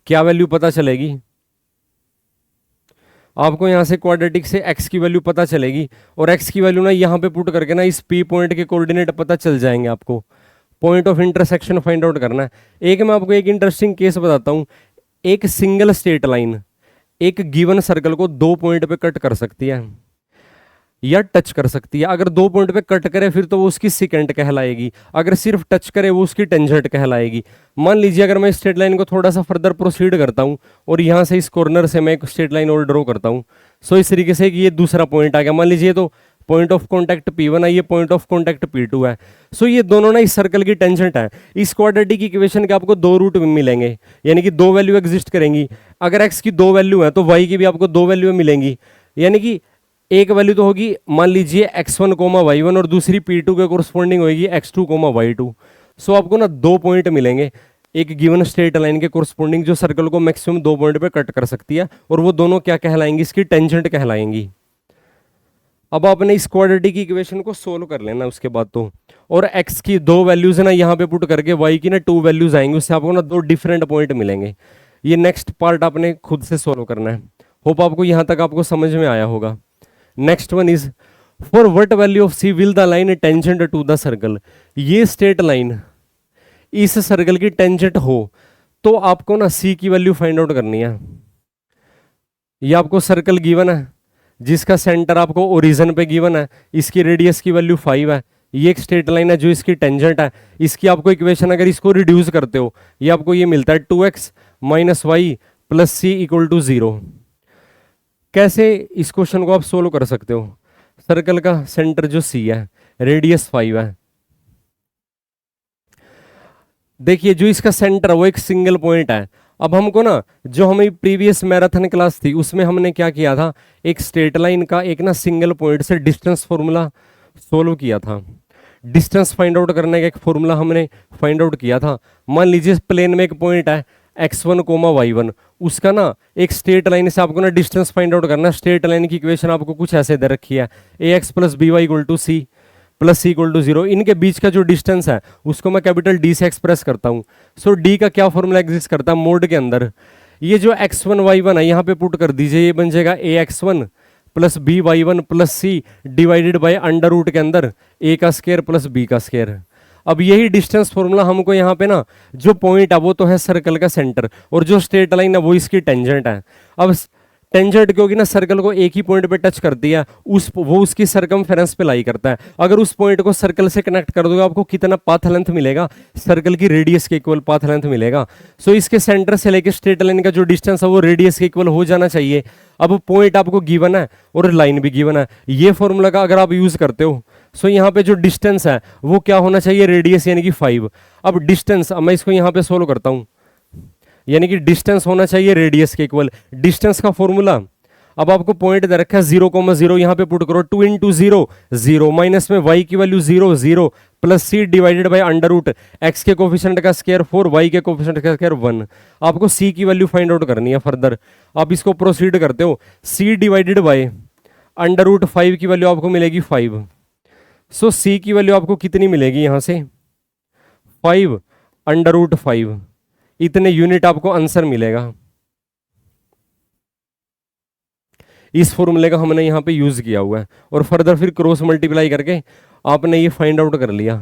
क्या वैल्यू पता चलेगी आपको, यहाँ से क्वाड्रेटिक से x की वैल्यू पता चलेगी, और x की वैल्यू ना यहाँ पे पुट करके ना इस p पॉइंट के कोऑर्डिनेट पता चल जाएंगे आपको। Point of intersection find out करना है। एक मैं आपको एक इंटरेस्टिंग केस बताता हूँ। एक सिंगल स्ट्रेट लाइन एक गिवन सर्कल को 2 पॉइंट पे कट कर सकती है या टच कर सकती है। अगर 2 पॉइंट पे कट करे फिर तो वो उसकी सेकेंड कहलाएगी, अगर सिर्फ टच करे वो उसकी टेंजेंट कहलाएगी। मान लीजिए अगर मैं स्ट्रेट लाइन को थोड़ा सा फर्दर प्रोसीड करता हूँ और यहाँ से इस कॉर्नर से मैं एक स्ट्रेट लाइन और ड्रॉ करता हूँ, सो इस तरीके से कि ये दूसरा पॉइंट आ गया। मान लीजिए तो पॉइंट ऑफ कॉन्टैक्ट P1 है, ये पॉइंट ऑफ कॉन्टैक्ट P2 है। सो ये दोनों ना इस सर्कल की टेंजेंट है। इस क्वाड्रेटिक इक्वेशन के आपको 2 रूट मिलेंगे, यानी कि 2 वैल्यू एग्जिस्ट करेंगी। अगर x की 2 वैल्यू है तो y की भी आपको 2 वैल्यू मिलेंगी, यानी कि एक वैल्यू तो होगी मान लीजिए x1, y1 और दूसरी P2 के कोरस्पॉन्डिंग होगी x2, y2। सो आपको ना 2 पॉइंट मिलेंगे एक गिवन स्ट्रेट लाइन के कोरस्पॉन्डिंग, जो सर्कल को मैक्सिमम 2 पॉइंट पे कट कर सकती है, और वो दोनों क्या कहलाएंगी, इसकी टेंजेंट कहलाएंगी। अब आपने इस क्वाड्रेटिक इक्वेशन को सोल्व कर लेना उसके बाद तो, और x की 2 वैल्यूज है ना यहाँ पे पुट करके y की ना 2 वैल्यूज आएंगी, उससे आपको ना 2 डिफरेंट पॉइंट मिलेंगे। ये नेक्स्ट पार्ट आपने खुद से सोल्व करना है। होप आपको यहाँ तक आपको समझ में आया होगा। Next one is, for what value of c will the line tangent to the circle. ये स्ट्रेट लाइन इस सर्कल की टेंजेंट हो तो आपको ना c की वैल्यू फाइंड आउट करनी है। ये आपको सर्कल गिवन है, जिसका सेंटर आपको ओरिजिन पे गिवन है, इसकी रेडियस की वैल्यू 5 है, ये एक स्ट्रेट लाइन है जो इसकी टेंजेंट है, इसकी आपको इक्वेशन अगर इसको रिड्यूस करते हो ये आपको ये मिलता है 2x minus y plus C equal to 0। कैसे इस क्वेश्चन को आप सोल्व कर सकते हो? सर्कल का सेंटर जो सी है, रेडियस 5 है, देखिए जो इसका सेंटर है वो एक सिंगल पॉइंट है। अब हमको ना जो हमें प्रीवियस मैराथन क्लास थी उसमें हमने क्या किया था, एक स्ट्रेट लाइन का एक ना सिंगल पॉइंट से डिस्टेंस फॉर्मूला सोल्व किया था। डिस्टेंस फाइंड आउट करने का एक फॉर्मूला हमने फाइंड आउट किया था। मान लीजिए प्लेन में एक पॉइंट है x1 कोमा y1, उसका ना एक स्ट्रेट लाइन से आपको ना डिस्टेंस फाइंड आउट करना। स्ट्रेट लाइन की इक्वेशन आपको कुछ ऐसे दे रखी है, ax plus b y equal to c plus C equal to 0। इनके बीच का जो डिस्टेंस है उसको मैं कैपिटल डी से एक्सप्रेस करता हूँ। सो डी का क्या फॉर्मूला एग्जिस्ट करता है मोड के अंदर, ये जो x1 y1 है यहाँ पे पुट कर दीजिए, ये बन जाएगा ax1 plus b y one plus c divided by under root के अंदर a का स्क्वायर प्लस b का स्क्वायर। अब यही डिस्टेंस फॉर्मूला हमको यहाँ पे ना जो पॉइंट है वो तो है सर्कल का सेंटर, और जो स्ट्रेट लाइन है वो इसकी टेंजेंट है। अब टेंजेंट क्योंकि ना सर्कल को एक ही पॉइंट पे टच करती है, वो उसकी सरकमफेरेंस पे लाई करता है। अगर उस पॉइंट को सर्कल से कनेक्ट कर दोगे आपको कितना पाथ लेंथ मिलेगा, सर्कल की रेडियस के इक्वल पाथ लेंथ मिलेगा। सो इसके सेंटर से लेकर स्ट्रेट लाइन का जो डिस्टेंस है वो रेडियस के इक्वल हो जाना चाहिए। अब पॉइंट आपको गिवन है और लाइन भी गिवन है, ये फॉर्मूला का अगर आप यूज करते हो सो यहाँ पे जो डिस्टेंस है वो क्या होना चाहिए, रेडियस यानी कि 5। अब डिस्टेंस, अब मैं इसको यहाँ पे सोल्व करता हूँ, यानी कि डिस्टेंस होना चाहिए रेडियस के इक्वल। डिस्टेंस का फॉर्मूला, अब आपको पॉइंट दे रखा है 0,0, यहाँ पे पुट करो 2 इंटू 0 0 माइनस में y की value 0 0 plus c divided by under root x के कोफिशिएंट का स्क्वायर 4 y के कोफिशिएंट का स्क्वायर 1। आपको c की वैल्यू फाइंड आउट करनी है। फर्दर आप इसको प्रोसीड करते हो, c divided by under root 5 की वैल्यू आपको मिलेगी 5। सो c की वैल्यू आपको कितनी मिलेगी यहाँ से 5 अंडर रूट 5, इतने यूनिट आपको आंसर मिलेगा। इस फॉर्मूले का हमने यहाँ पे यूज किया हुआ है, और फर्दर फिर क्रॉस मल्टीप्लाई करके आपने ये फाइंड आउट कर लिया।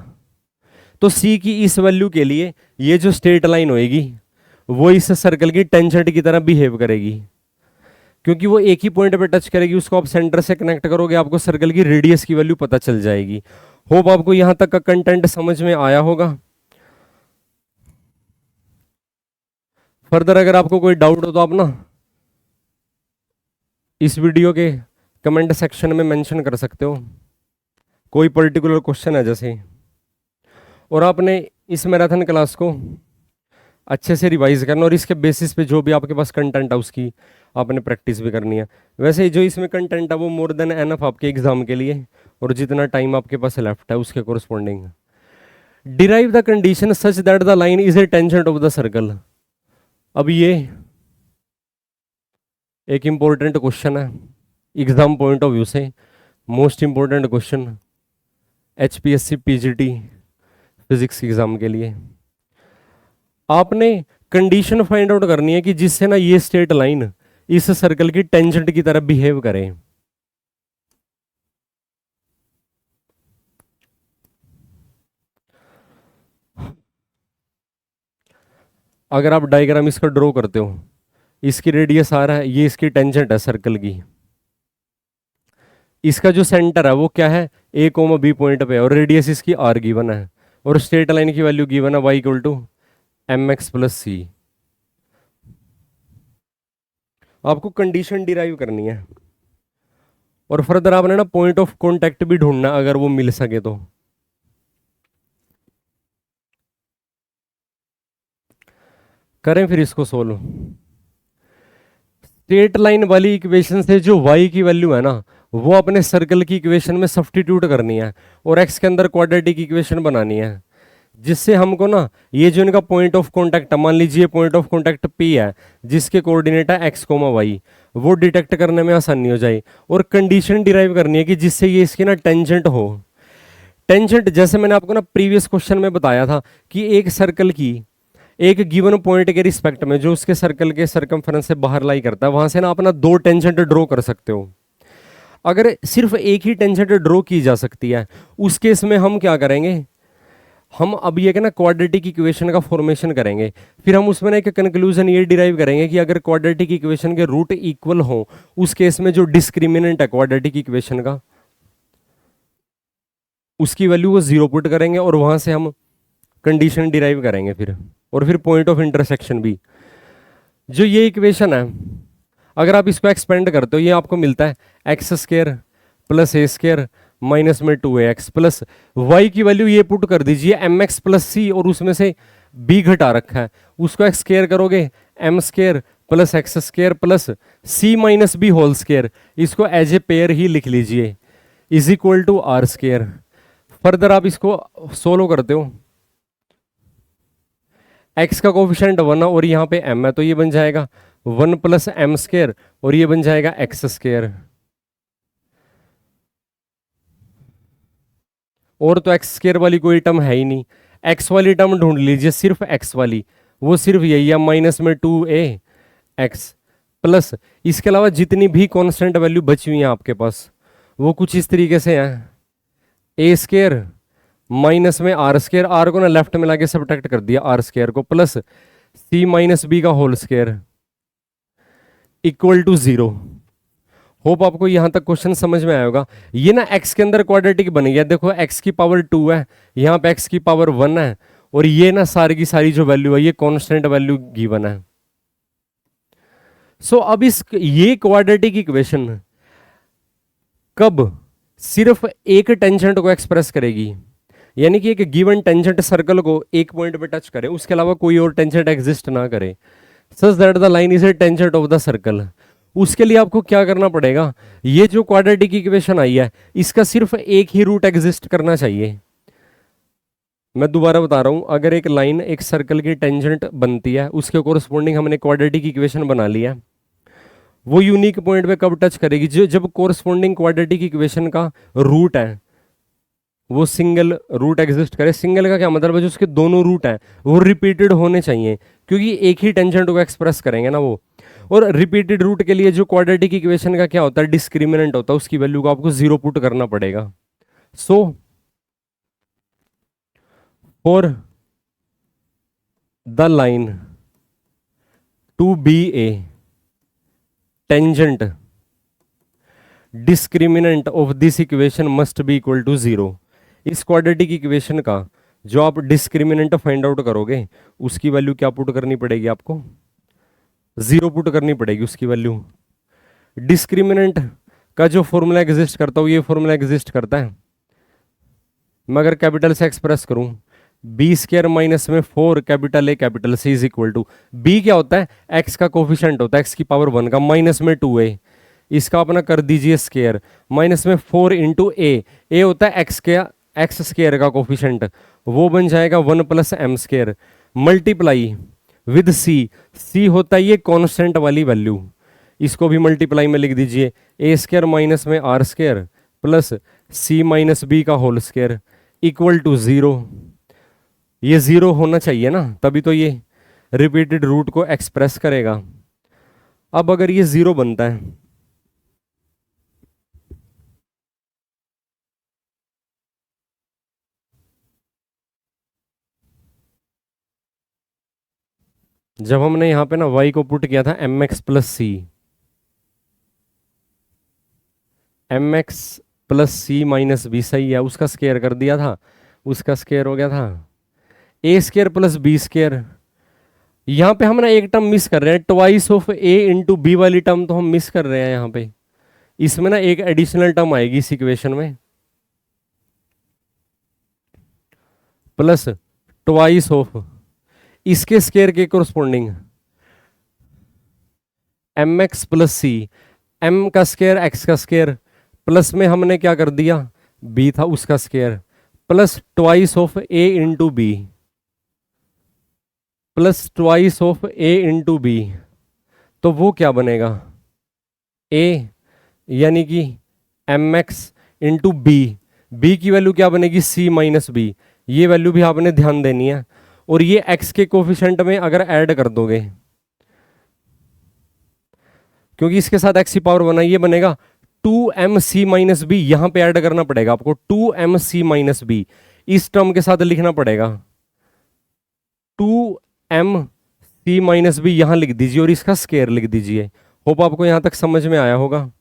तो c की इस वैल्यू के लिए ये जो स्ट्रेट लाइन होएगी वो इस सर्कल की टेंजेंट की तरह बिहेव करेगी, क्योंकि वो एक ही पॉइंट पे टच करेगी। उसको आप सेंटर से कनेक्ट करोगे आपको सर्कल की रेडियस की वैल्यू पता चल जाएगी। होप आपको यहां तक का कंटेंट समझ में आया होगा। फर्दर अगर आपको कोई डाउट हो तो आप ना इस वीडियो के कमेंट सेक्शन में मेंशन कर सकते हो, कोई पर्टिकुलर क्वेश्चन है जैसे। और आपने इस मैराथन क्लास को अच्छे से रिवाइज करना, और इसके बेसिस पे जो भी आपके पास कंटेंट है उसकी आपने प्रैक्टिस भी करनी है। वैसे जो इसमें कंटेंट है वो मोर देन एनफ आपके एग्जाम के लिए, और जितना टाइम आपके पास लेफ्ट है उसके corresponding. Derive the condition such that the line is a tangent of the circle. अब ये एक इंपॉर्टेंट क्वेश्चन है एग्जाम पॉइंट ऑफ व्यू से, most important question HPSC PGT physics exam के लिए। आपने कंडीशन फाइंड आउट करनी है कि जिससे ना ये स्ट्रेट लाइन इस सर्कल की टेंजेंट की तरह बिहेव करे। अगर आप डायग्राम इसका ड्रॉ करते हो, इसकी रेडियस आ रहा है, ये इसकी टेंजेंट है सर्कल की, इसका जो सेंटर है वो क्या है A, B पॉइंट पे, और रेडियस इसकी R गिवन है, और स्ट्रेट लाइन की वैल्यू गिवन है y equal to mx plus C. आपको कंडीशन डिराइव करनी है, और फर्दर आपने ना पॉइंट ऑफ कांटेक्ट भी ढूंढना अगर वो मिल सके तो। करें फिर इसको सोल्व। स्ट्रेट लाइन वाली इक्वेशन से जो y की वैल्यू है ना वो अपने सर्कल की इक्वेशन में सब्स्टिट्यूट करनी है, और x के अंदर क्वाड्रेटिक इक्वेशन बनानी है, जिससे हमको ना ये जो इनका पॉइंट ऑफ कांटेक्ट, मान लीजिए पॉइंट ऑफ कांटेक्ट P है जिसके कोऑर्डिनेट है x, y, वो डिटेक्ट करने में आसानी हो जाए। और कंडीशन डिराइव करनी है कि जिससे ये इसकी ना टेंजेंट हो। टेंजेंट जैसे मैंने आपको ना प्रीवियस क्वेश्चन में बताया था कि एक सर्कल की एक गिवन पॉइंट के रिस्पेक्ट में जो उसके सर्कल के सरकमफेरेंस से बाहर लाई करता है, वहां से ना अपना 2 टेंजेंट ड्रॉ कर सकते हो। अगर सिर्फ एक ही टेंजेंट ड्रॉ की जा सकती है उस केस में हम क्या करेंगे, हम अब ये कि ना क्वाड्रेटिक इक्वेशन का फॉर्मेशन करेंगे, फिर हम उसमें ना एक कंक्लूजन ये डिराइव करेंगे कि अगर क्वाड्रेटिक इक्वेशन के रूट इक्वल हो, उस केस में जो डिस्क्रिमिनेंट है क्वाड्रेटिक इक्वेशन का, उसकी वैल्यू वो 0 पुट करेंगे और वहां से हम कंडीशन डिराइव करेंगे फिर, और फिर पॉइंट ऑफ इंटरसेक्शन भी। जो ये इक्वेशन है, अगर आप इसको एक्सपेंड करते हो, ये आपको मिलता है एक्स स्क्वायर प्लस ए स्क्वायर माइनस में 2ax प्लस वाई की वैल्यू ये पुट कर दीजिए एम एक्स प्लस सी, और उसमें से b घटा रखा है, उसको एक्स स्क्वायर करोगे M square plus X square plus सी माइनस बी होल स्क्वायर, इसको एज ए पेयर ही लिख लीजिए, is equal to are square. Further आप इसको सोल्व करते हो, x का कोफिशिएंट 1 और यहाँ पे m है, तो ये बन जाएगा 1 प्लस एम स्क्वायर और ये बन जाएगा एक्स स्क्वायर। और तो एक्स स्क्वायर वाली कोई टर्म है ही नहीं, एक्स वाली टर्म ढूंढ लीजिए, सिर्फ एक्स वाली, वो सिर्फ यही है माइनस में 2ax प्लस इसके अलावा जितनी भी कांस्टेंट वैल्यू बची हुई है आपके पास वो कुछ इस तरीके से है, ए स्क्वायर माइनस में आर स्क्वायर, आर को ना लेफ्ट में लाके सब्ट्रैक्ट कर दिया आर स्क्वायर को, प्लस सी माइनस बी का whole square equal to 0। Hope आपको यहां तक क्वेश्चन समझ में आया होगा। ये ना x के अंदर क्वाड्रेटिक बन गया, देखो x की पावर 2 है, यहाँ पे x की पावर 1 है, और ये ना सारी की सारी जो वैल्यू है ये कांस्टेंट वैल्यू गिवन है। सो अब इस ये क्वाड्रेटिक इक्वेशन कब सिर्फ एक टेंजेंट को एक्सप्रेस करेगी, यानी कि एक गिवन टेंजेंट सर्कल को एक पॉइंट पे टच करे, उसके अलावा कोई और टेंजेंट एग्जिस्ट ना करे, such that the line is a tangent of the circle. उसके लिए आपको क्या करना पड़ेगा, ये जो क्वाड्रेटिक इक्वेशन आई है इसका सिर्फ एक ही रूट एग्जिस्ट करना चाहिए। मैं दोबारा बता रहा हूं, अगर एक लाइन एक सर्कल की टेंजेंट बनती है, उसके कोरस्पॉन्डिंग हमने क्वाड्रेटिक इक्वेशन बना लिया, वो यूनिक पॉइंट पे कब टच करेगी, जो जब कोरस्पॉन्डिंग क्वाड्रेटिक इक्वेशन का रूट है वो सिंगल रूट एग्जिस्ट करे। सिंगल का क्या मतलब है, जो उसके दोनों रूट हैं वो रिपीटेड होने चाहिए, क्योंकि एक ही टेंजेंट को एक्सप्रेस करेंगे ना वो। और रिपीटेड रूट के लिए जो क्वाड्रेटिक इक्वेशन का क्या होता है, डिस्क्रिमिनेंट होता है, उसकी वैल्यू को आपको 0 पुट करना पड़ेगा। So for the line to be a tangent discriminant of this equation must be equal to 0। इस क्वाड्रेटिक इक्वेशन का जो आप डिस्क्रिमिनेंट फाइंड आउट करोगे उसकी वैल्यू क्या पुट करनी पड़ेगी, आपको 0 पुट करनी पड़ेगी उसकी वैल्यू। डिस्क्रिमिनेंट का जो फॉर्मूला एग्जिस्ट करता है ये फॉर्मूला एग्जिस्ट करता है, मैं अगर कैपिटल से एक्सप्रेस करूं बी स्क्वायर माइनस में 4 capital A capital C is equal to, b क्या होता है, एक्स का कोफिशिएंट होता है एक्स की पावर 1 का, माइनस में 2a, इसका अपना कर दीजिए स्क्वायर, माइनस में 4 इंटू ए होता है एक्स स्क्वायर का कोफिशिएंट, वो बन जाएगा 1 plus m square, multiply with c होता है ये कांस्टेंट वाली वैल्यू, इसको भी मल्टीप्लाई में लिख दीजिए, ए स्क्वायर माइनस में आर स्क्वायर प्लस सी माइनस बी का होल स्क्वायर इक्वल टू 0। ये 0 होना चाहिए ना, तभी तो ये रिपीटेड रूट को एक्सप्रेस करेगा। अब अगर ये 0 बनता है जब हमने यहां पे ना y को पुट किया था M x plus c, M x plus सी माइनस बी, सही है, उसका स्क्वायर कर दिया था, उसका स्क्वायर हो गया था ए स्क्वायर प्लस बी स्क्वायर। यहां पे हम ना एक टर्म मिस कर रहे हैं, twice of a into b वाली टर्म तो हम मिस कर रहे हैं यहां पे, इसमें ना एक एडिशनल टर्म आएगी इस इक्वेशन में, प्लस ट्वाइस ऑफ इसके स्क्वायर के corresponding m x plus c, m का स्क्वायर एक्स का स्क्वायर, प्लस में हमने क्या कर दिया बी था उसका square, plus twice of a into b, plus twice of a into b, तो वो क्या बनेगा ए, यानी कि m x into b, b की वैल्यू क्या बनेगी सी माइनस बी, ये वैल्यू भी आपने ध्यान देनी है, और ये x के कोफिशिएंट में अगर ऐड कर दोगे, क्योंकि इसके साथ x की पावर 1 है, ये बनेगा 2mc माइनस बी, यहां पे ऐड करना पड़ेगा आपको 2mc माइनस बी इस टर्म के साथ लिखना पड़ेगा 2mc-b, यहां लिख दीजिए और इसका स्केयर लिख दीजिए। होप आपको यहां तक समझ में आया होगा।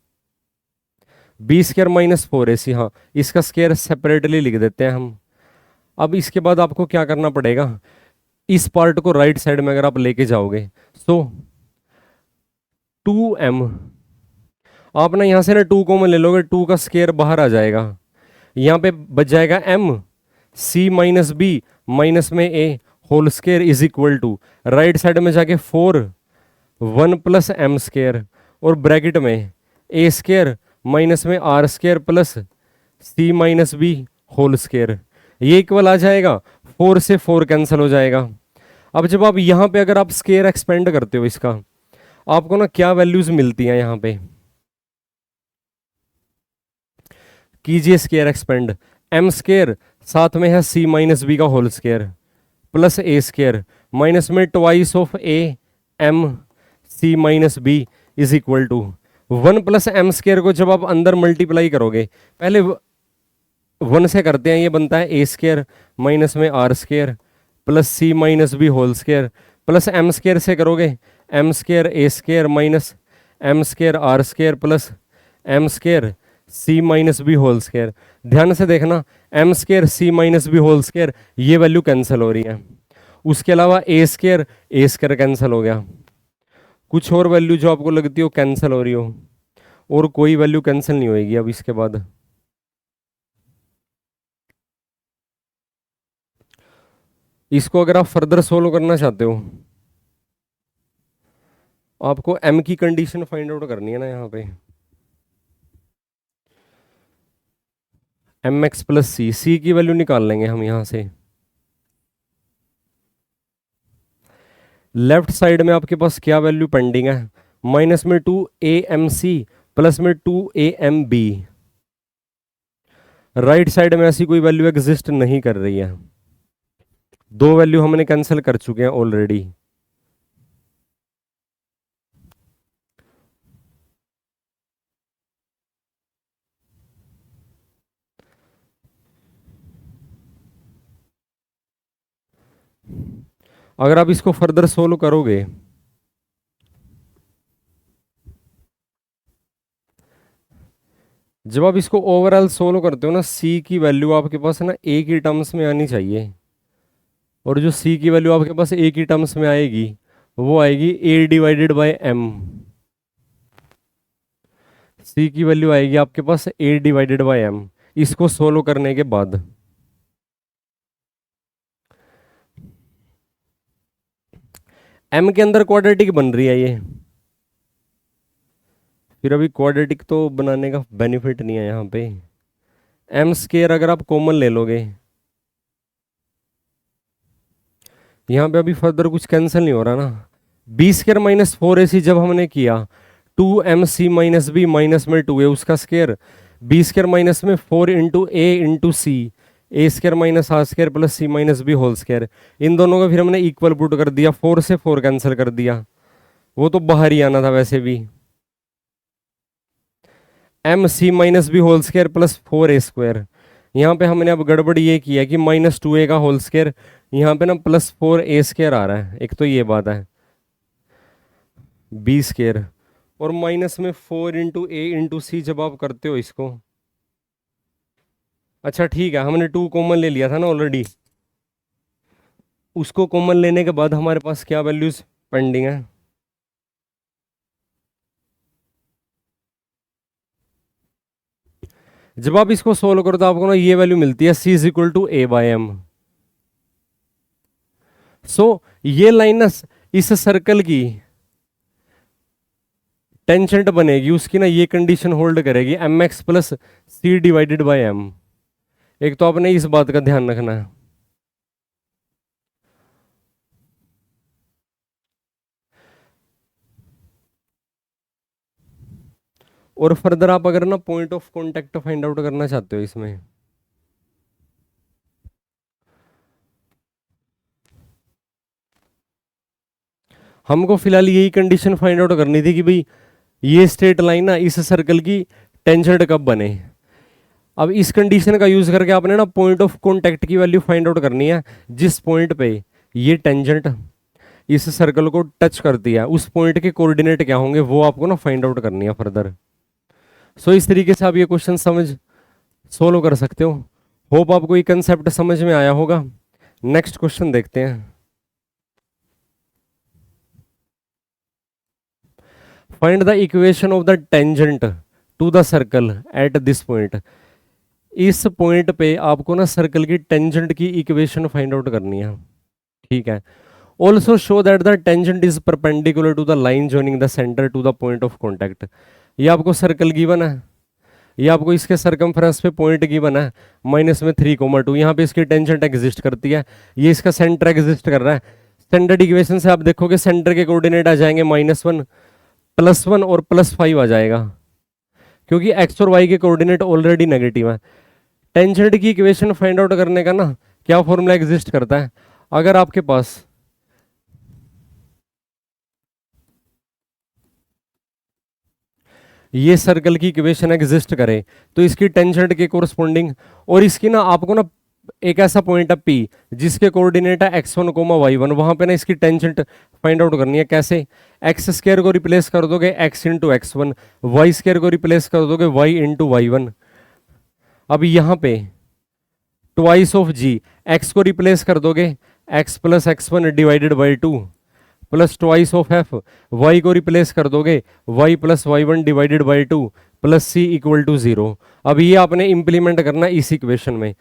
b² - 4ac, हाँ इसका स्केयर सेपरेटली लिख देते हैं हम। अब इसके बाद आपको क्या करना पड़ेगा, इस पार्ट को राइट साइड में अगर आप लेके जाओगे तो 2m, आप ना यहां से ना 2 कॉमन ले लोगे, 2 का स्केयर बाहर आ जाएगा, यहां पे बच जाएगा mc-b माइनस में a whole square is equal to, right side में जाके 4 1 + m स्केयर और ब्रैकेट में a स्केयर माइनस में r square plus c-b whole square, ये इक्वल आ जाएगा, 4 से 4 कैंसिल हो जाएगा। अब जब आप यहां पे अगर आप स्केयर एक्सपेंड करते हो इसका, आपको ना क्या वैल्यूज मिलती हैं, यहां पे कीजिए स्केयर एक्सपेंड, m स्केयर साथ में है c-b का whole square plus a square minus में twice of a m c-b is equal to 1 + m square को जब आप अंदर मल्टीप्लाई करोगे, पहले 1 से करते हैं, ये बनता है a स्केयर माइनस में r square plus c-b whole square plus m square से करोगे m square a square minus m square r square plus m square c-b whole square. ध्यान से देखना, m square c-b whole square ये value cancel हो रही है, उसके अलावा a स्केयर कैंसिल हो गया, कुछ और वैल्यू जो आपको लगती हो कैंसिल हो रही हो, और कोई वैल्यू कैंसिल नहीं होगी। अब इसके बाद इसको अगर आप फर्दर सोल्व करना चाहते हो, आपको m की कंडीशन फाइंड आउट करनी है ना, यहाँ पे mx + c की वैल्यू निकाल लेंगे हम यहां से। लेफ्ट साइड में आपके पास क्या वैल्यू पेंडिंग है, माइनस में 2amc प्लस में 2amb, राइट साइड में ऐसी कोई वैल्यू एग्जिस्ट नहीं कर रही है, 2 वैल्यू हमने कैंसिल कर चुके हैं ऑलरेडी। अगर आप इसको फर्दर सोल्व करोगे, जब आप इसको ओवरऑल सोल्व करते हो ना, c की वैल्यू आपके पास ना a की टर्म्स में आनी चाहिए, और जो c की वैल्यू आपके पास a की टर्म्स में आएगी वो आएगी a/m, c की वैल्यू आएगी आपके पास a/m। इसको सोल्व करने के बाद m के अंदर क्वाड्रेटिक बन रही है ये, फिर अभी क्वाड्रेटिक तो बनाने का बेनिफिट नहीं है यहाँ पे। m स्केयर अगर आप कॉमन ले लोगे, यहाँ पे अभी फर्दर कुछ कैंसिल नहीं हो रहा ना, b² - 4ac जब हमने किया 2mc-b माइनस में 2a उसका स्केयर, b² माइनस में 4 × a × c, a² - r square plus c-b whole square, इन दोनों का फिर हमने इक्वल पुट कर दिया, 4 से 4 कैंसिल कर दिया, वो तो बाहर ही आना था वैसे भी, mc-b whole square plus 4a²। यहाँ पे हमने अब गड़बड़ ये किया कि -2a का होल स्केयर, यहाँ पे ना +4a² आ रहा है, एक तो ये बात है, b² और माइनस में 4 × a × c जब आप करते हो इसको, अच्छा ठीक है, हमने 2 कॉमन ले लिया था ना ऑलरेडी, उसको कॉमन लेने के बाद हमारे पास क्या वैल्यूज पेंडिंग है, जब आप इसको सोल्व करो तो आपको ना ये वैल्यू मिलती है c = a/m। सो ये लाइन ना इस सर्कल की टेंजेंट बनेगी, उसकी ना ये कंडीशन होल्ड करेगी mx + c/m। एक तो आपने इस बात का ध्यान रखना है। और फर्दर आप अगर ना point of contact find out करना चाहते हो इसमें, हमको फिलहाल यही कंडीशन फाइंड आउट करनी थी कि भाई ये स्ट्रेट लाइन ना इस सर्कल की टेंजेंट कब बने। अब इस कंडीशन का यूज करके आपने ना पॉइंट ऑफ कॉन्टैक्ट की वैल्यू फाइंड आउट करनी है। जिस पॉइंट पे ये टेंजेंट इस सर्कल को टच करती है उस पॉइंट के कोऑर्डिनेट क्या होंगे वो आपको ना फाइंड आउट करनी है फर्दर। सो इस तरीके से आप ये क्वेश्चन सोल्व कर सकते हो। होप आपको ये कंसेप्ट समझ में आया होगा। नेक्स्ट क्वेश्चन देखते हैं। Find the equation of the tangent to the circle at this point. इस पॉइंट पे आपको ना सर्कल की टेंजेंट की इक्वेशन फाइंड आउट करनी है, ठीक है। Also show that the tangent is perpendicular to the line joining the centre to the point of contact. ये आपको सर्कल गिवन है, ये आपको इसके सरकमफ्रेंस पे पॉइंट गिवन है -3,2। यहाँ पे इसकी टेंजेंट एग्जिस्ट करती है, ये इसका सेंटर एग्जिस्ट कर रहा है। स्टैंडर्ड इक्वेशन से आप देखोगे सेंटर के कोऑर्डिनेट आ जाएंगे -1, +1 और +5 आ जाएगा, क्योंकि एक्स और वाई के कोऑर्डिनेट ऑलरेडी नेगेटिव है। टेंजेंट की इक्वेशन फाइंड आउट करने का ना क्या फॉर्मूला एग्जिस्ट करता है, अगर आपके पास ये सर्कल की इक्वेशन एग्जिस्ट करे तो इसकी टेंजेंट के कोरस्पॉन्डिंग, और इसकी ना आपको ना एक ऐसा पॉइंट है P जिसके कोऑर्डिनेट है x1, y1, वहां पे ना इसकी टेंजेंट फाइंड आउट करनी है। कैसे? एक्स स्क्वायर को रिप्लेस कर दोगे x into x1, y square को रिप्लेस कर दोगे y इंटू y1। अब यहाँ पे ट्वाइस ऑफ g, x को रिप्लेस कर दोगे x plus x1 divided by 2 plus twice of f, y को रिप्लेस कर दोगे y plus y1 divided by 2 plus c equal to 0। अब ये आपने इंप्लीमेंट करना इस इक्वेशन में।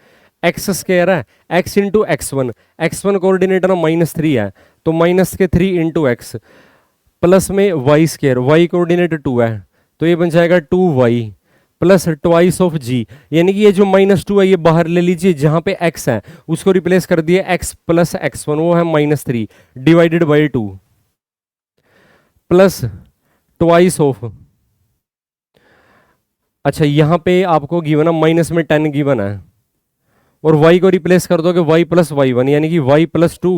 एक्स स्क्वायर है x into x1, x1 coordinate ना -3 है तो -3 इंटू एक्स, प्लस में y स्क्वायर, y कोऑर्डिनेट 2 है तो ये बन जाएगा 2y plus twice of g, यानी कि ये जो -2 है ये बाहर ले लीजिए, जहां पे x है उसको रिप्लेस कर दिए x प्लस x1, वो है -3 divided by 2 plus twice of, अच्छा यहां पे आपको गिवन है -10 गिवन है, और y को रिप्लेस कर दोगे y प्लस y1, यानी कि y plus 2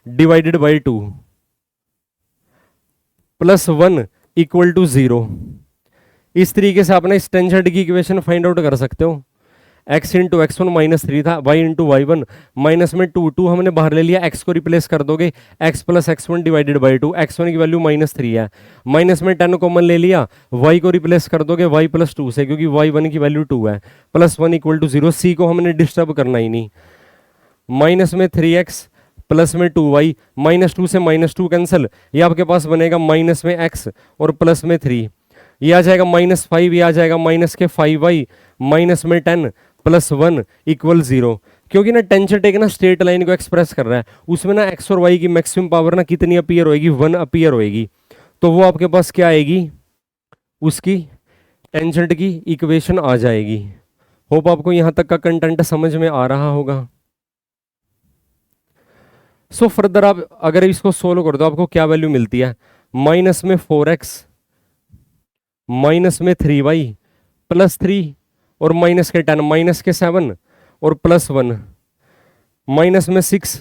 divided by 2 plus 1 equal to 0। इस तरीके से आपने इस टेंजेंट की इक्वेशन फाइंड आउट कर सकते हो। x इंटू एक्स1 -3 था, y इंटू y1 माइनस में 2 हमने बाहर ले लिया, x को रिप्लेस कर दोगे x plus x1 divided by 2, x1 की वैल्यू -3 है, माइनस में 10 कॉमन ले लिया, y को रिप्लेस कर दोगे y प्लस 2 से, क्योंकि y1 की वैल्यू 2 है, प्लस 1 इक्वल टू 0। c को हमने डिस्टर्ब करना ही नहीं, माइनस में 3x प्लस में 2y, -2 से -2 कैंसिल, ये आपके पास बनेगा माइनस में x और प्लस में 3, ये आ जाएगा -5, ये आ जाएगा -5y माइनस में 10 प्लस 1 इक्वल 0। क्योंकि ना टेंजेंट एक ना स्ट्रेट लाइन को एक्सप्रेस कर रहा है, उसमें ना x और y की मैक्सिमम पावर ना कितनी अपीयर होएगी, 1 अपीयर होएगी, तो वो आपके पास क्या आएगी, उसकी टेंजेंट की इक्वेशन आ जाएगी। होप आपको यहां तक का कंटेंट समझ में आ रहा होगा। सो फर्दर आप अगर इसको सोल्व कर दो आपको क्या वैल्यू मिलती है, माइनस में 4x माइनस में 3y प्लस 3 और माइनस के 10 माइनस के 7 और प्लस 1 माइनस में 6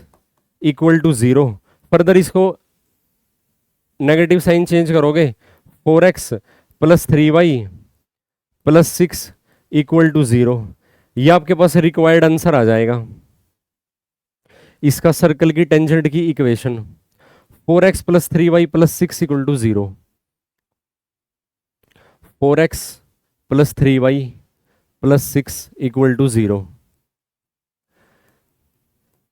इक्वल टू 0। फर्दर इसको नेगेटिव साइन चेंज करोगे 4x plus 3y plus 6 equal to 0, ये आपके पास रिक्वायर्ड आंसर आ जाएगा इसका सर्कल की टेंजेंट की equation. 4x plus 3y plus 6 equal to 0, 4x plus 3y plus 6 equal to 0।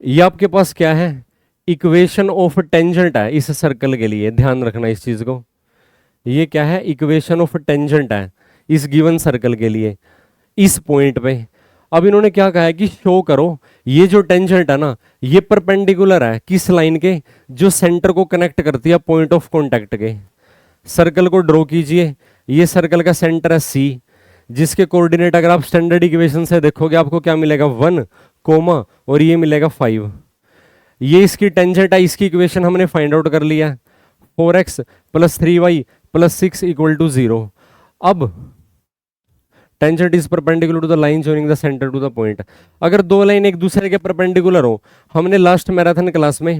ये आपके पास क्या है, इक्वेशन ऑफ टेंजेंट है इस सर्कल के लिए, ध्यान रखना इस चीज को। ये क्या है, इक्वेशन ऑफ टेंजेंट है इस गिवन सर्कल के लिए इस पॉइंट पे। अब इन्होंने क्या कहा है कि शो करो ये जो टेंजेंट है ना ये परपेंडिकुलर है किस लाइन के, जो सेंटर को कनेक्ट करती है पॉइंट ऑफ कॉन्टैक्ट के। सर्कल को ड्रॉ कीजिए, ये सर्कल का सेंटर है C, जिसके कोऑर्डिनेट अगर आप स्टैंडर्ड इक्वेशन से देखोगे आपको क्या मिलेगा 1 कोमा और ये मिलेगा 5। ये इसकी टेंजेंट है, इसकी इक्वेशन हमने फाइंड आउट कर लिया 4x plus 3y plus 6 equal to 0। अब tangent is perpendicular to the line joining the centre to the point. अगर दो लाइन एक दूसरे के परपेंडिकुलर हो, हमने लास्ट मैराथन क्लास में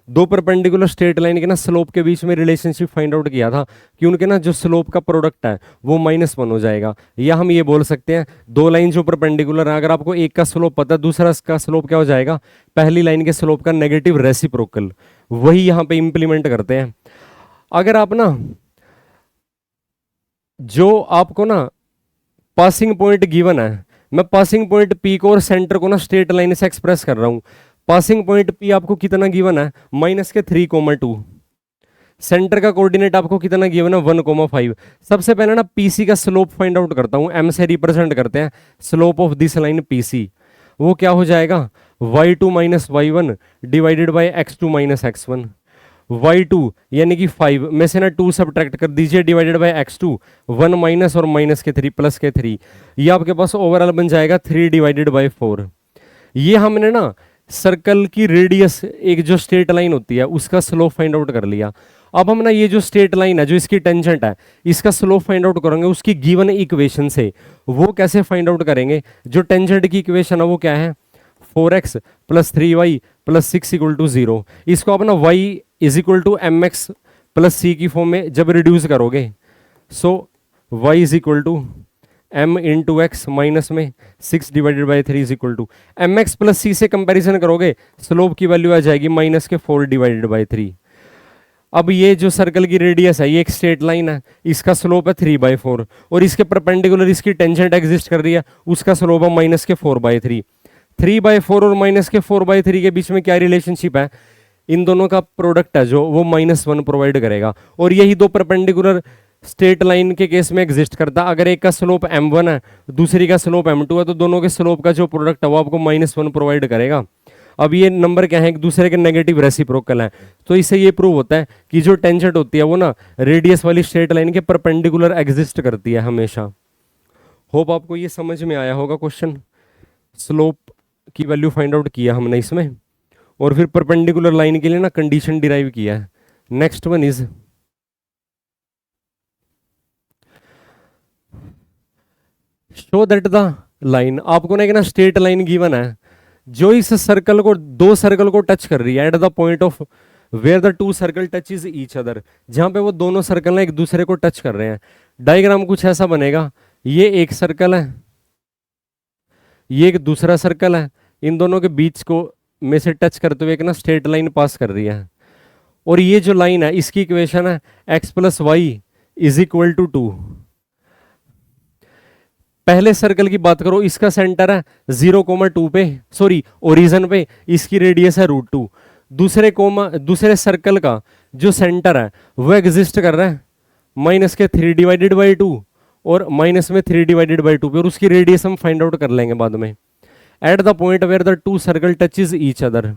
दो परपेंडिकुलर स्ट्रेट लाइन के ना स्लोप के बीच में रिलेशनशिप फाइंड आउट किया था कि उनके ना जो स्लोप का प्रोडक्ट है वो -1 हो जाएगा। या हम ये बोल सकते हैं दो लाइन जो परपेंडिकुलर है, अगर आपको एक का स्लोप पता है दूसरा का स्लोप क्या हो जाएगा, पहली लाइन के स्लोप का नेगेटिव रेसिप्रोकल, वही यहाँ पे इंप्लीमेंट करते हैं। अगर आप ना जो आपको ना पासिंग पॉइंट गिवन है, मैं पासिंग पॉइंट पी को और सेंटर को ना स्ट्रेट लाइन से एक्सप्रेस कर रहा हूं। पासिंग पॉइंट पी आपको कितना गिवन है, -3,2। सेंटर का कोऑर्डिनेट आपको कितना गिवन है, 1,5। सबसे पहले ना पीसी का स्लोप फाइंड आउट करता हूं, एम से रिप्रेजेंट करते हैं slope of this line PC. वो क्या हो जाएगा, y2 - y1 divided by x2 - x1। y2 यानी कि 5 में से ना 2 सब्ट्रैक्ट कर दीजिए, डिवाइडेड बाय x2, 1 माइनस और माइनस के 3 प्लस के 3, ये आपके पास ओवरऑल बन जाएगा 3 डिवाइडेड बाय 4। ये हमने ना सर्कल की रेडियस एक जो स्ट्रेट लाइन होती है उसका स्लोप फाइंड आउट कर लिया। अब हम ना ये जो स्ट्रेट लाइन है जो इसकी टेंजेंट है इसका स्लोप फाइंड आउट करेंगे उसकी गिवन इक्वेशन से। वो कैसे फाइंड आउट करेंगे, जो टेंजेंट की इक्वेशन है वो क्या है, 4x + 3y + 6 = 0। इसको आप ना y = mx + c की फॉर्म में जब रिड्यूस करोगे, सो y = m × x माइनस में 6 डिवाइडेड बाई 3 = mx + c से कंपैरिजन करोगे स्लोप की वैल्यू आ जाएगी -4 डिवाइडेड बाई 3। अब ये जो सर्कल की रेडियस है ये एक स्ट्रेट लाइन है, इसका स्लोप है 3/4 और इसके परपेंडिकुलर इसकी टेंजेंट एग्जिस्ट कर रही है, उसका स्लोप है -4/3। 3/4 और -4/3 के बीच में क्या रिलेशनशिप है, इन दोनों का प्रोडक्ट है जो वो -1 प्रोवाइड करेगा। और यही दो परपेंडिकुलर स्ट्रेट लाइन के केस में एग्जिस्ट करता है। अगर एक का स्लोप m1 है दूसरी का स्लोप m2 है तो दोनों के स्लोप का जो प्रोडक्ट है वो आपको -1 प्रोवाइड करेगा। अब ये नंबर क्या है, एक दूसरे के नेगेटिव रेसिप्रोकल है, तो इससे ये प्रूव होता है कि जो टेंजेंट होती है वो ना रेडियस वाली स्ट्रेट लाइन के परपेंडिकुलर एग्जिस्ट करती है हमेशा। होप आपको ये समझ में आया होगा क्वेश्चन। स्लोप की वैल्यू फाइंड आउट किया हमने इसमें और फिर परपेंडिकुलर लाइन के लिए ना कंडीशन डिराइव किया है। Next one is show that the line, आपको ना एक ना स्ट्रेट लाइन गिवन है जो इस सर्कल को दो सर्कल को टच कर रही है at the point of where the two circle touches each other, जहां पे वो दोनों सर्कल ना एक दूसरे को टच कर रहे हैं। डायग्राम कुछ ऐसा बनेगा, ये एक सर्कल है ये एक दूसरा सर्कल है, इन दोनों के बीच को में से टच करते हुए एक ना स्ट्रेट लाइन पास कर रही है। और ये जो लाइन है इसकी इक्वेशन है x + y = 2। पहले सर्कल की बात करो, इसका सेंटर है 0,2 पे, सॉरी ओरिजिन पे, इसकी रेडियस है √2। दूसरे सर्कल का जो सेंटर है वो एग्जिस्ट कर रहा है -3 डिवाइडेड बाई 2 और -3 डिवाइडेड बाई 2 पे, और उसकी रेडियस हम फाइंड आउट कर लेंगे बाद में। At the point where the two circle touches each other,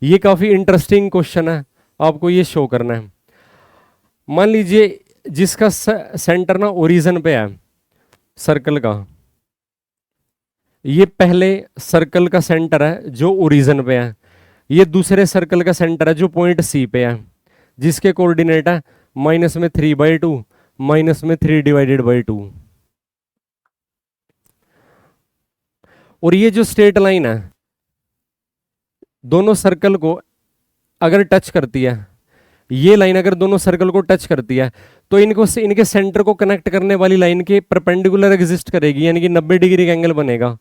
ये काफी इंटरेस्टिंग क्वेश्चन है, आपको ये शो करना है। मान लीजिए जिसका सेंटर ना ओरिजिन पे है सर्कल का, ये पहले सर्कल का सेंटर है जो ओरिजिन पे है, ये दूसरे सर्कल का सेंटर है जो पॉइंट सी पे है, जिसके कोऑर्डिनेट है -3/2 -3 डिवाइडेड बाई 2। और ये जो स्ट्रेट लाइन है दोनों सर्कल को अगर टच करती है, ये लाइन अगर दोनों सर्कल को टच करती है तो इनके सेंटर को कनेक्ट करने वाली लाइन के परपेंडिकुलर एग्जिस्ट करेगी, यानी कि 90 डिग्री का एंगल बनेगा।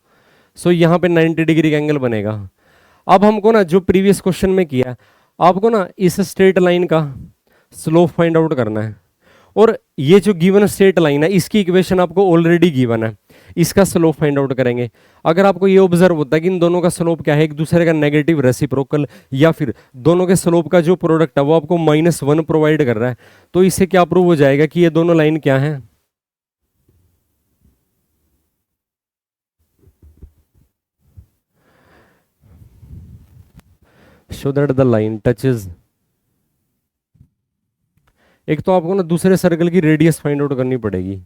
सो यहाँ पे 90 डिग्री का एंगल बनेगा। अब हमको ना जो प्रीवियस क्वेश्चन में किया, आपको ना इस स्ट्रेट लाइन का स्लोप फाइंड आउट करना है, और ये जो गिवन स्ट्रेट लाइन है इसकी इक्वेशन आपको ऑलरेडी गिवन है, इसका स्लोप फाइंड आउट करेंगे। अगर आपको ये ऑब्जर्व होता है कि इन दोनों का स्लोप क्या है, एक दूसरे का नेगेटिव रेसिप्रोकल, या फिर दोनों के स्लोप का जो प्रोडक्ट है वो आपको -1 प्रोवाइड कर रहा है, तो इससे क्या प्रूव हो जाएगा कि ये दोनों लाइन क्या है, show that the line touches. एक तो आपको ना दूसरे सर्कल की रेडियस फाइंड आउट करनी पड़ेगी,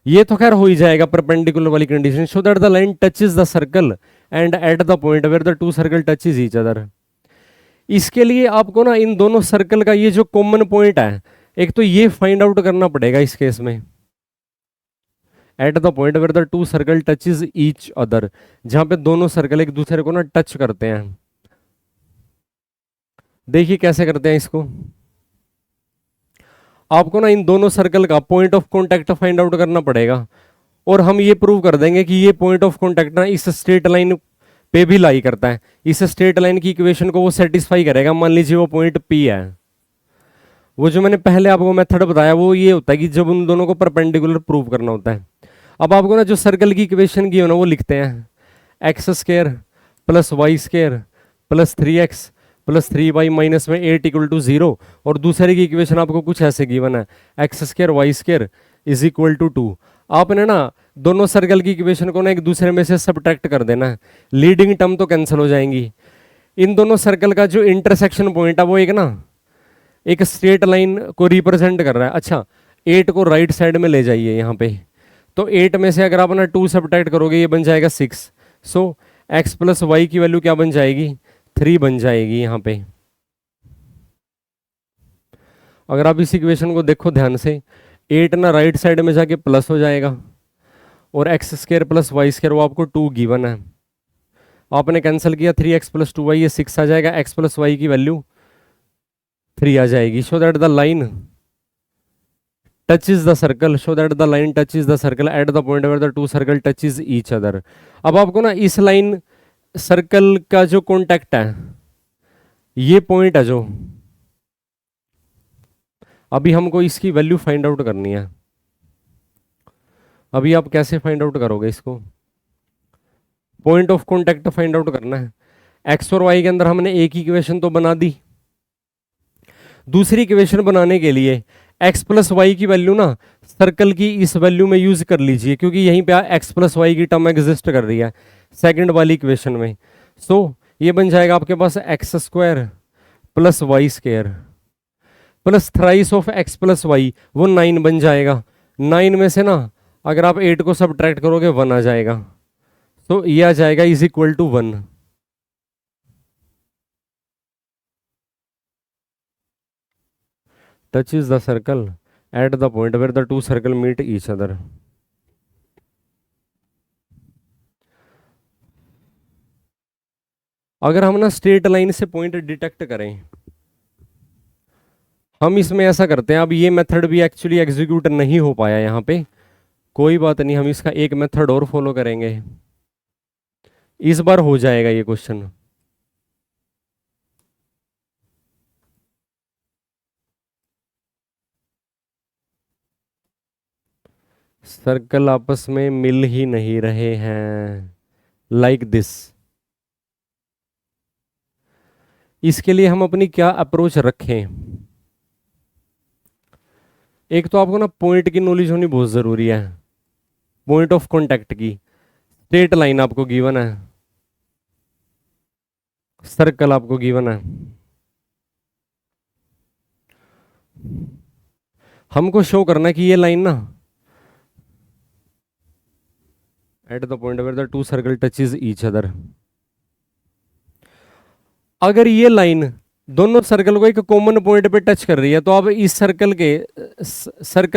ये तो खैर हो ही जाएगा परपेंडिकुलर वाली condition. Show that the line touches the circle and at the point where the two circle touches each other. इसके लिए आपको ना इन दोनों सर्कल का ये जो कॉमन पॉइंट है एक तो ये फाइंड आउट करना पड़ेगा इस केस में, at the point where the two circle touches each other, जहां पे दोनों सर्कल एक दूसरे को ना टच करते हैं। देखिए कैसे करते हैं इसको। आपको ना इन दोनों सर्कल का point of contact find out करना पड़ेगा, और हम ये प्रूव कर देंगे कि ये पॉइंट ऑफ कॉन्टैक्ट ना इस स्ट्रेट लाइन पे भी लाई करता है, इस स्ट्रेट लाइन की इक्वेशन को वो सेटिस्फाई करेगा। मान लीजिए वो पॉइंट पी है। वो जो मैंने पहले आपको मेथड बताया वो ये होता है कि जब उन दोनों को परपेंडिकुलर प्रूव करना होता है। अब आपको ना जो सर्कल की इक्वेशन की हो ना वो लिखते हैं, x square plus Y square plus 3x plus 3y minus में 8 इक्वल टू 0, और दूसरे की इक्वेशन आपको कुछ ऐसे गिवन है, x square y square is equal to 2। आपने ना दोनों सर्कल की इक्वेशन को ना एक दूसरे में से सब्ट्रैक्ट कर देना है, लीडिंग टर्म तो कैंसिल हो जाएंगी। इन दोनों सर्कल का जो इंटरसेक्शन पॉइंट है वो एक स्ट्रेट लाइन को रिप्रेजेंट कर रहा है। अच्छा, 8 को राइट साइड में ले जाइए यहाँ पे, तो 8 में से अगर आप ना 2 सब्ट्रैक्ट करोगे ये बन जाएगा 6। सो x प्लस वाई की वैल्यू क्या बन जाएगी, 3 बन जाएगी यहाँ पे। अगर आप इस इक्वेशन को देखो ध्यान से, 8 ना राइट साइड में जाके प्लस हो जाएगा, और x square plus Y square वो आपको 2 गिवन है, आपने कैंसिल किया 3x प्लस 2y, ये 6 आ जाएगा, x प्लस वाई की वैल्यू 3 आ जाएगी। Show that the line touches the circle, show that the line touches the circle at the point where the two circle touches each other। अब आपको ना इस line circle का जो कॉन्टैक्ट है, ये पॉइंट है जो, अभी हमको इसकी वैल्यू फाइंड आउट करनी है। अभी आप कैसे फाइंड आउट करोगे इसको, point of contact find out करना है। एक्स और वाई के अंदर हमने एक इक्वेशन तो बना दी, दूसरी इक्वेशन बनाने के लिए x प्लस वाई की वैल्यू ना सर्कल की इस वैल्यू में यूज कर लीजिए, क्योंकि यहीं पे x प्लस वाई की टर्म एग्जिस्ट कर रही है सेकंड वाली इक्वेशन में। सो ये बन जाएगा आपके पास X square plus Y square plus thrice of x plus Y, वो 9 बन जाएगा। 9 में से ना अगर आप 8 को सब्ट्रैक्ट करोगे 1 आ जाएगा, तो ये आ जाएगा is equal to 1। touches the circle at the point where the two circle meet each other। अगर हम ना स्ट्रेट लाइन से पॉइंट डिटेक्ट करें, हम इसमें ऐसा करते हैं, अब ये मेथड भी एक्चुअली एग्जीक्यूट नहीं हो पाया यहाँ पे, कोई बात नहीं, हम इसका एक मेथड और फॉलो करेंगे, इस बार हो जाएगा ये क्वेश्चन। सर्कल आपस में मिल ही नहीं रहे हैं, लाइक दिस। इसके लिए हम अपनी क्या अप्रोच रखें, एक तो आपको ना पॉइंट की नॉलेज होनी बहुत जरूरी है, पॉइंट ऑफ कांटेक्ट की। स्ट्रेट लाइन आपको गिवन है, सर्कल आपको गिवन है, हमको शो करना है कि ये लाइन ना at the point where the two circle touches each other. अगर ये लाइन दोनों सर्कल को एक कॉमन पॉइंट पे टच कर रही है, तो आप इस सर्कल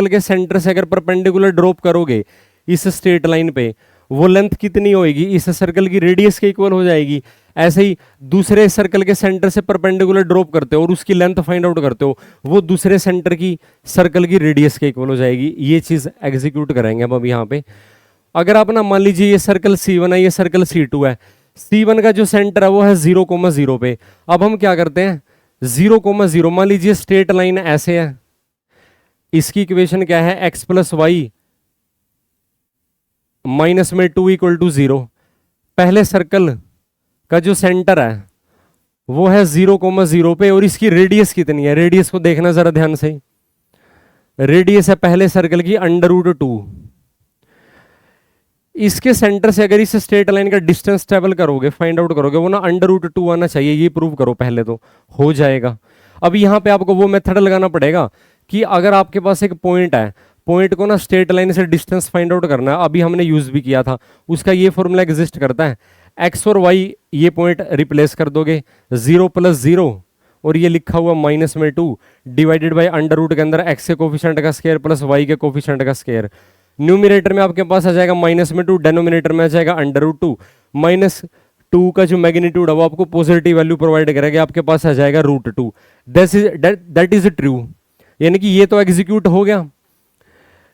के सेंटर से अगर परपेंडिकुलर ड्रॉप करोगे इस स्ट्रेट लाइन पे, वो लेंथ कितनी होएगी, इस सर्कल की रेडियस के इक्वल हो जाएगी। ऐसे ही दूसरे सर्कल के सेंटर से परपेंडिकुलर ड्रॉप करते हो और उसकी लेंथ फाइंड आउट करते हो, वो दूसरे सेंटर की सर्कल की रेडियस के इक्वल हो जाएगी। ये चीज एग्जीक्यूट करेंगे अब यहाँ पे। अगर आप ना मान लीजिए ये सर्कल C1 है, ये सर्कल C2 है, C1 का जो सेंटर है वो है 0,0 पे। अब हम क्या करते हैं, 0,0 मान लीजिए स्ट्रेट लाइन ऐसे है, इसकी इक्वेशन क्या है, x प्लस वाई माइनस में 2 इक्वल टू 0। पहले सर्कल का जो सेंटर है वो है 0,0 पे, और इसकी रेडियस कितनी है, रेडियस को देखना जरा ध्यान से। रेडियस है पहले सर्कल की √2। इसके सेंटर से अगर इस स्ट्रेट लाइन का डिस्टेंस ट्रेवल करोगे, फाइंड आउट करोगे, वो ना √2 आना चाहिए, ये प्रूव करो पहले, तो हो जाएगा। अब यहाँ पे आपको वो मेथड लगाना पड़ेगा कि अगर आपके पास एक पॉइंट है, पॉइंट को ना स्ट्रेट लाइन से डिस्टेंस फाइंड आउट करना है, अभी हमने यूज भी किया था, उसका ये फॉर्मूला एग्जिस्ट करता है, एक्स और वाई ये पॉइंट रिप्लेस कर दोगे, 0 + 0 और ये लिखा हुआ -2 डिवाइडेड बाई √ के अंदर एक्स के कोफिशिएंट का स्क्वायर प्लस वाई के कोफिशिएंट का स्क्वायर। न्यूमिनेटर में आपके पास आ जाएगा -2, डेनोमिनेटर में आ जाएगा √2, टू का जो मैग्नीट्यूड है वो आपको पॉजिटिव वैल्यू प्रोवाइड करेगा, आपके पास आ जाएगा √2। दैट इज ट्रू, यानी कि ये तो एग्जीक्यूट हो गया।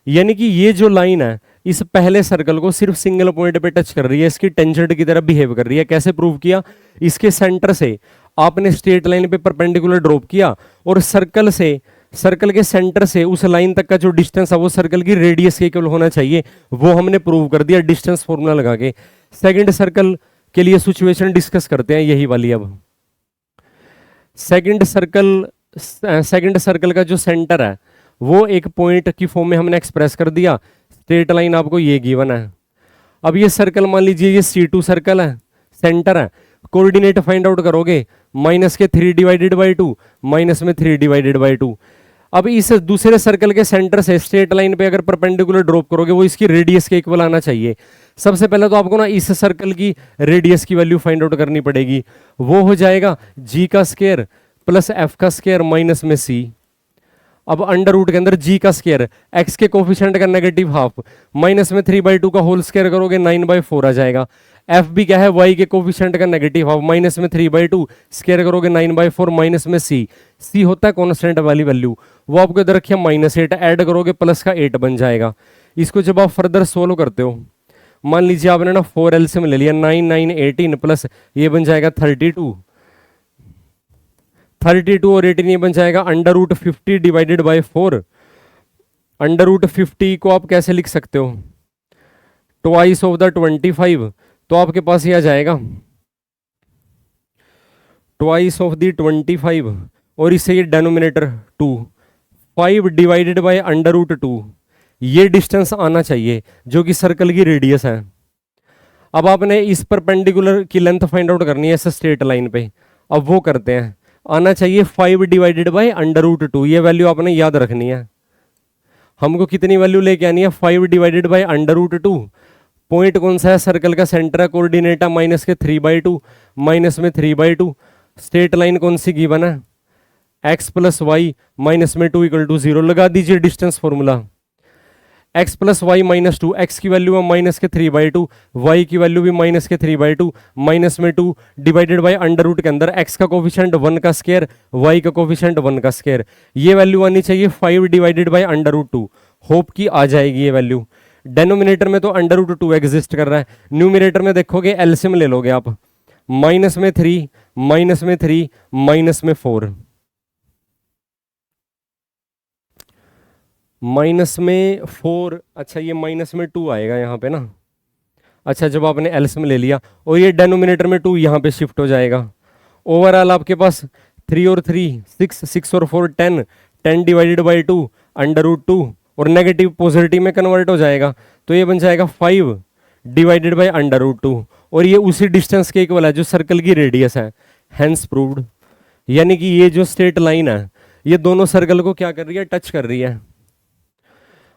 यानी कि ये जो लाइन है इस पहले सर्कल को सिर्फ सिंगल पॉइंट पे टच कर रही है, इसकी टेंजेंट की तरह बिहेव कर रही है। कैसे प्रूव किया? इसके सेंटर से आपने स्ट्रेट लाइन पे परपेंडिकुलर ड्रॉप किया और सर्कल के सेंटर से उस लाइन तक का जो डिस्टेंस है वो सर्कल की रेडियस के इक्वल होना चाहिए, वो हमने प्रूव कर दिया डिस्टेंस फॉर्मूला लगा के। सेकंड सर्कल के लिए सिचुएशन डिस्कस करते हैं, यही वाली। अब सेकंड सर्कल का जो सेंटर है वो एक पॉइंट की फॉर्म में हमने एक्सप्रेस कर दिया। स्ट्रेट लाइन आपको ये गिवन है। अब ये सर्कल मान लीजिए ये C2 सर्कल है, सेंटर है। कोऑर्डिनेट फाइंड आउट करोगे, माइनस के 3 डिवाइडेड बाई 2, माइनस में 3 डिवाइडेड बाई 2। अब इस दूसरे सर्कल के सेंटर से स्ट्रेट लाइन पे अगर परपेंडिकुलर ड्रॉप करोगे वो इसकी रेडियस के इक्वल आना चाहिए। सबसे पहले तो आपको ना इस सर्कल की रेडियस की वैल्यू फाइंड आउट करनी पड़ेगी। वो हो जाएगा g का स्क्वायर प्लस f का स्क्वायर माइनस में c। अब अंडर रूट के अंदर g का स्क्वायर, x के कोफिशिएंट का नेगेटिव हाफ, माइनस में 3/2 का होल स्क्वायर करोगे 9/4 आ जाएगा। f भी क्या है? y के कोफिशिएंट का नेगेटिव हाफ, माइनस में 3/2 स्क्वायर करोगे 9/4 माइनस में c होता है कांस्टेंट वाली वैल्यू, वो आपको इधर रखिए -8, ऐड करोगे प्लस का 8 बन जाएगा। इसको जब आप फर्दर सोल्व करते हो, मान लीजिए आपने ना 4 एलसीएम ले लिया, 9 9 18 प्लस ये बन जाएगा 32 और 18 ये बन जाएगा √50 डिवाइडेड बाई 4। √50 को आप कैसे लिख सकते हो? ट्वाइस ऑफ द 25, तो आपके पास ये आ जाएगा ट्वाइस ऑफ द 25 और इससे ये डेनोमिनेटर 2, 5 डिवाइडेड बाई √2। ये डिस्टेंस आना चाहिए जो कि सर्कल की रेडियस है। अब आपने इस परपेंडिकुलर की लेंथ फाइंड आउट करनी है इस स्ट्रेट लाइन पे। अब वो करते हैं, आना चाहिए 5 डिवाइडेड बाई √2। ये वैल्यू आपने याद रखनी है। हमको कितनी वैल्यू लेके आनी है? 5 डिवाइडेड बाई √2। पॉइंट कौन सा है? सर्कल का सेंटर है, कोऑर्डिनेट है माइनस के 3/2, माइनस में 3/2। स्ट्रेट लाइन कौन सी गिवन है? x प्लस वाई माइनस में 2 = 0। लगा दीजिए distance formula, x plus y minus 2, x की वैल्यू है माइनस के 3/2, y की वैल्यू भी माइनस के 3/2, माइनस में 2 डिवाइडेड बाई अंडर रूट के अंदर x का कोफिशिएंट 1 का स्क्वायर, y का कोफिशिएंट 1 का स्क्वायर। ये वैल्यू आनी चाहिए 5 डिवाइडेड बाई √2। होप की आ जाएगी ये वैल्यू। डेनोमिनेटर में तो √2 एग्जिस्ट कर रहा है, न्यूमिनेटर में देखोगे एलसीएम ले लोगे आप, माइनस में 3 माइनस में 3 माइनस में 4, माइनस में 4। अच्छा ये माइनस में 2 आएगा यहाँ पे ना। अच्छा जब आपने एलसीएम ले लिया और ये डेनोमिनेटर में 2 यहाँ पे शिफ्ट हो जाएगा। ओवरऑल आपके पास 3 और 3 6, 6 और 4 10, 10 डिवाइडेड बाई 2 √2 और नेगेटिव पॉजिटिव में कन्वर्ट हो जाएगा, तो ये बन जाएगा 5 डिवाइडेड बाई √2 और ये उसी डिस्टेंस के इक्वल है जो सर्कल की रेडियस है। Hence proved. यानी कि ये जो स्ट्रेट लाइन है ये दोनों सर्कल को क्या कर रही है? टच कर रही है।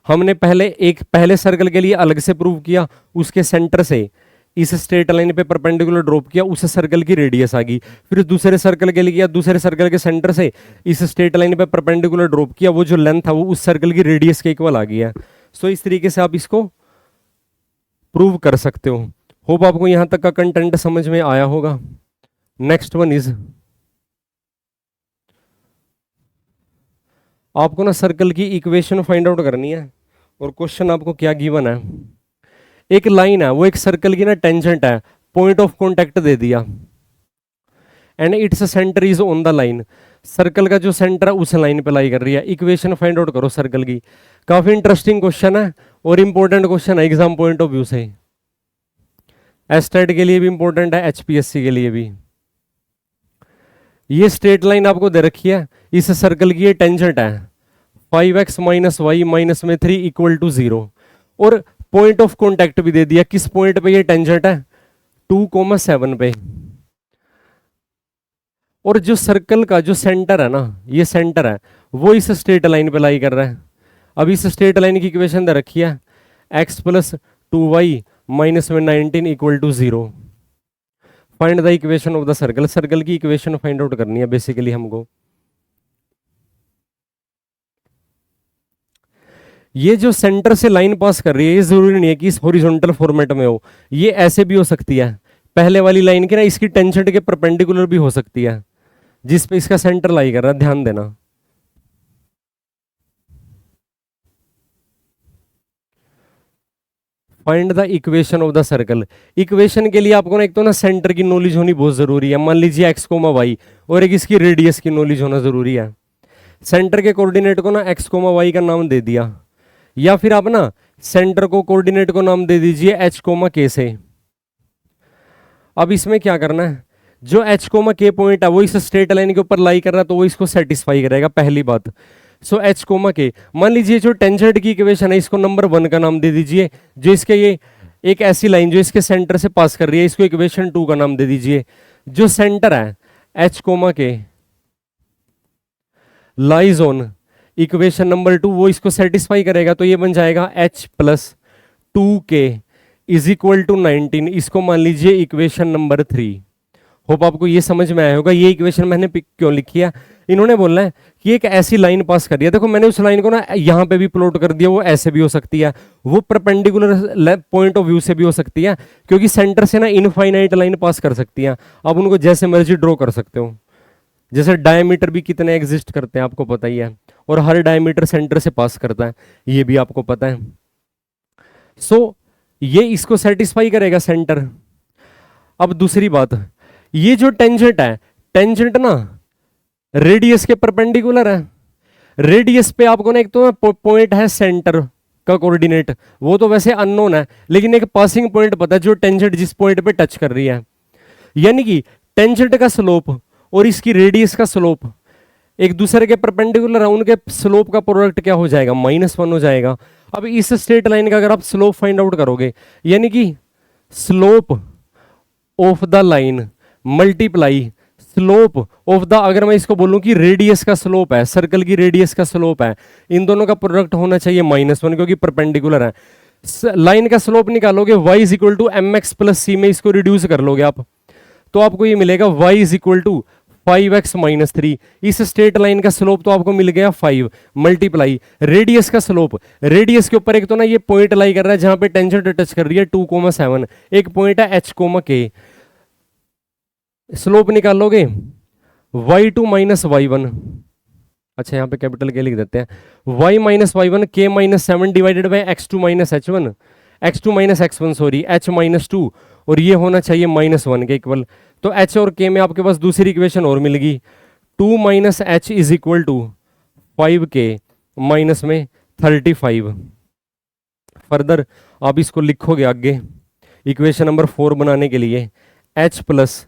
हमने पहले सर्कल के लिए अलग से प्रूव किया, उसके सेंटर से इस स्ट्रेट लाइन पे परपेंडिकुलर ड्रॉप किया, उस सर्कल की रेडियस आ गई। फिर दूसरे सर्कल के लिए किया, दूसरे सर्कल के सेंटर से इस स्ट्रेट लाइन पे परपेंडिकुलर ड्रॉप किया, वो जो लेंथ था वो उस सर्कल की रेडियस के इक्वल आ गया। सो इस तरीके से आप इसको प्रूव कर सकते हो। होप आपको यहां तक का कंटेंट समझ में आया होगा। नेक्स्ट वन इज, आपको ना सर्कल की इक्वेशन फाइंड आउट करनी है और क्वेश्चन आपको क्या गिवन है? एक लाइन है, वो एक सर्कल की ना टेंजेंट है, पॉइंट ऑफ कांटेक्ट दे दिया and its centre is on the line. Circle का जो सेंटर है उस लाइन पे लाई कर रही है। इक्वेशन फाइंड आउट करो सर्कल की। काफी इंटरेस्टिंग क्वेश्चन है और इंपॉर्टेंट क्वेश्चन है एग्जाम पॉइंट ऑफ व्यू से। एस्टेट के लिए भी इंपॉर्टेंट है, HPSC के लिए भी। ये स्ट्रेट लाइन आपको दे रखी है, इस सर्कल की ये टेंजेंट है 5x माइनस वाई माइनस में 3 = 0 और पॉइंट ऑफ कांटेक्ट भी दे दिया। किस पॉइंट पे ये टेंजेंट है? 2,7 पे। और जो सर्कल का जो सेंटर है ना, ये सेंटर है वो इस स्ट्रेट लाइन पे लाई कर रहा है। अब इस स्ट्रेट लाइन की इक्वेशन दे रखी है x प्लस 2y माइनस में 19 = 0। Find the equation of the circle. Circle की इक्वेशन फाइंड आउट करनी है बेसिकली हमको। ये जो सेंटर से लाइन पास कर रही है ये जरूरी नहीं है कि इस हॉरिजॉन्टल फॉर्मेट में हो, ये ऐसे भी हो सकती है, पहले वाली लाइन की ना इसकी टेंजेंट के परपेंडिकुलर भी हो सकती है, जिस पे इसका सेंटर लाई कर रहा है, ध्यान देना। Find the equation of the circle. Equation के लिए आपको ना एक तो ना सेंटर की नॉलेज होनी बहुत जरूरी है, मान लीजिए एक्स कोमा वाई, और एक इसकी रेडियस की नॉलेज होना जरूरी है। सेंटर के कोऑर्डिनेट को ना एक्स कोमा वाई का नाम दे दिया, या फिर आप ना सेंटर को कोऑर्डिनेट को नाम दे दीजिए एच कोमा के से। अब इसमें क्या करना है, जो एच कोमा के पॉइंट है वो इस स्ट्रेट लाइन के ऊपर लाई कर रहा है, तो वो इसको सेटिस्फाई करेगा, पहली बात। सो एच कोमा के, मान लीजिए जो टेंजेंट की इक्वेशन है इसको नंबर 1 का नाम दे दीजिए, जो इसके ये एक ऐसी लाइन जो इसके सेंटर से पास कर रही है, इसको इक्वेशन 2 का नाम दे दीजिए। जो सेंटर है h comma k lies on equation number 2, वो इसको सेटिस्फाई करेगा, तो ये बन जाएगा h plus 2k is equal to 19। इसको मान लीजिए इक्वेशन नंबर 3। होप आपको ये समझ में आया होगा। ये इक्वेशन मैंने क्यों लिखी है, इन्होंने बोलना है कि एक ऐसी लाइन पास कर दिया, देखो मैंने उस लाइन को ना यहाँ पे भी प्लॉट कर दिया, वो ऐसे भी हो सकती है, वो परपेंडिकुलर पॉइंट ऑफ व्यू से भी हो सकती है, क्योंकि सेंटर से ना इनफाइनाइट लाइन पास कर सकती है। आप उनको जैसे मर्जी ड्रॉ कर सकते हो, जैसे डायमीटर भी कितने एग्जिस्ट करते हैं आपको पता ही है, और हर डायमीटर सेंटर से पास करता है, ये भी आपको पता है। सो ये इसको सेटिस्फाई करेगा सेंटर। अब दूसरी बात, ये जो टेंजेंट है, टेंजेंट ना रेडियस के परपेंडिकुलर है। रेडियस पे आपको ना एक तो पॉइंट है सेंटर का कोऑर्डिनेट, वो तो वैसे अननोन है, लेकिन एक पासिंग पॉइंट पता है जो टेंजेंट जिस पॉइंट पे टच कर रही है, यानी कि टेंजेंट का स्लोप और इसकी रेडियस का स्लोप एक दूसरे के परपेंडिकुलर है, उनके स्लोप का प्रोडक्ट क्या हो जाएगा, -1 हो जाएगा। अब इस स्ट्रेट लाइन का अगर आप स्लोप फाइंड आउट करोगे, यानी कि slope of the line multiply slope of the, अगर मैं इसको बोलूं कि रेडियस का स्लोप है, सर्कल की रेडियस का स्लोप है, इन दोनों का प्रोडक्ट होना चाहिए -1, क्योंकि परपेंडिकुलर है। लाइन का स्लोप निकालोगे y is equal to mx plus C में इसको रिड्यूस कर लोगे आप, तो आपको ये मिलेगा y is equal to 5x minus 3। इस स्ट्रेट लाइन का स्लोप तो आपको मिल गया 5 मल्टीप्लाई रेडियस का स्लोप, रेडियस के ऊपर एक तो ना ये पॉइंट लाई कर रहा है जहां पे टेंजेंट टच कर रही है 2,7, एक पॉइंट है h, k। स्लोप निकालोगे y2 माइनस y1, अच्छा यहाँ पे कैपिटल के लिख देते हैं, y minus y1 k minus 7 divided by x2 minus h1, x2 minus x1 sorry h minus 2, और ये होना चाहिए -1 के इक्वल। तो h और k में आपके पास दूसरी इक्वेशन और मिलेगी, 2 minus h is equal to 5k minus में 35। फर्दर आप इसको लिखोगे आगे इक्वेशन नंबर 4 बनाने के लिए, h plus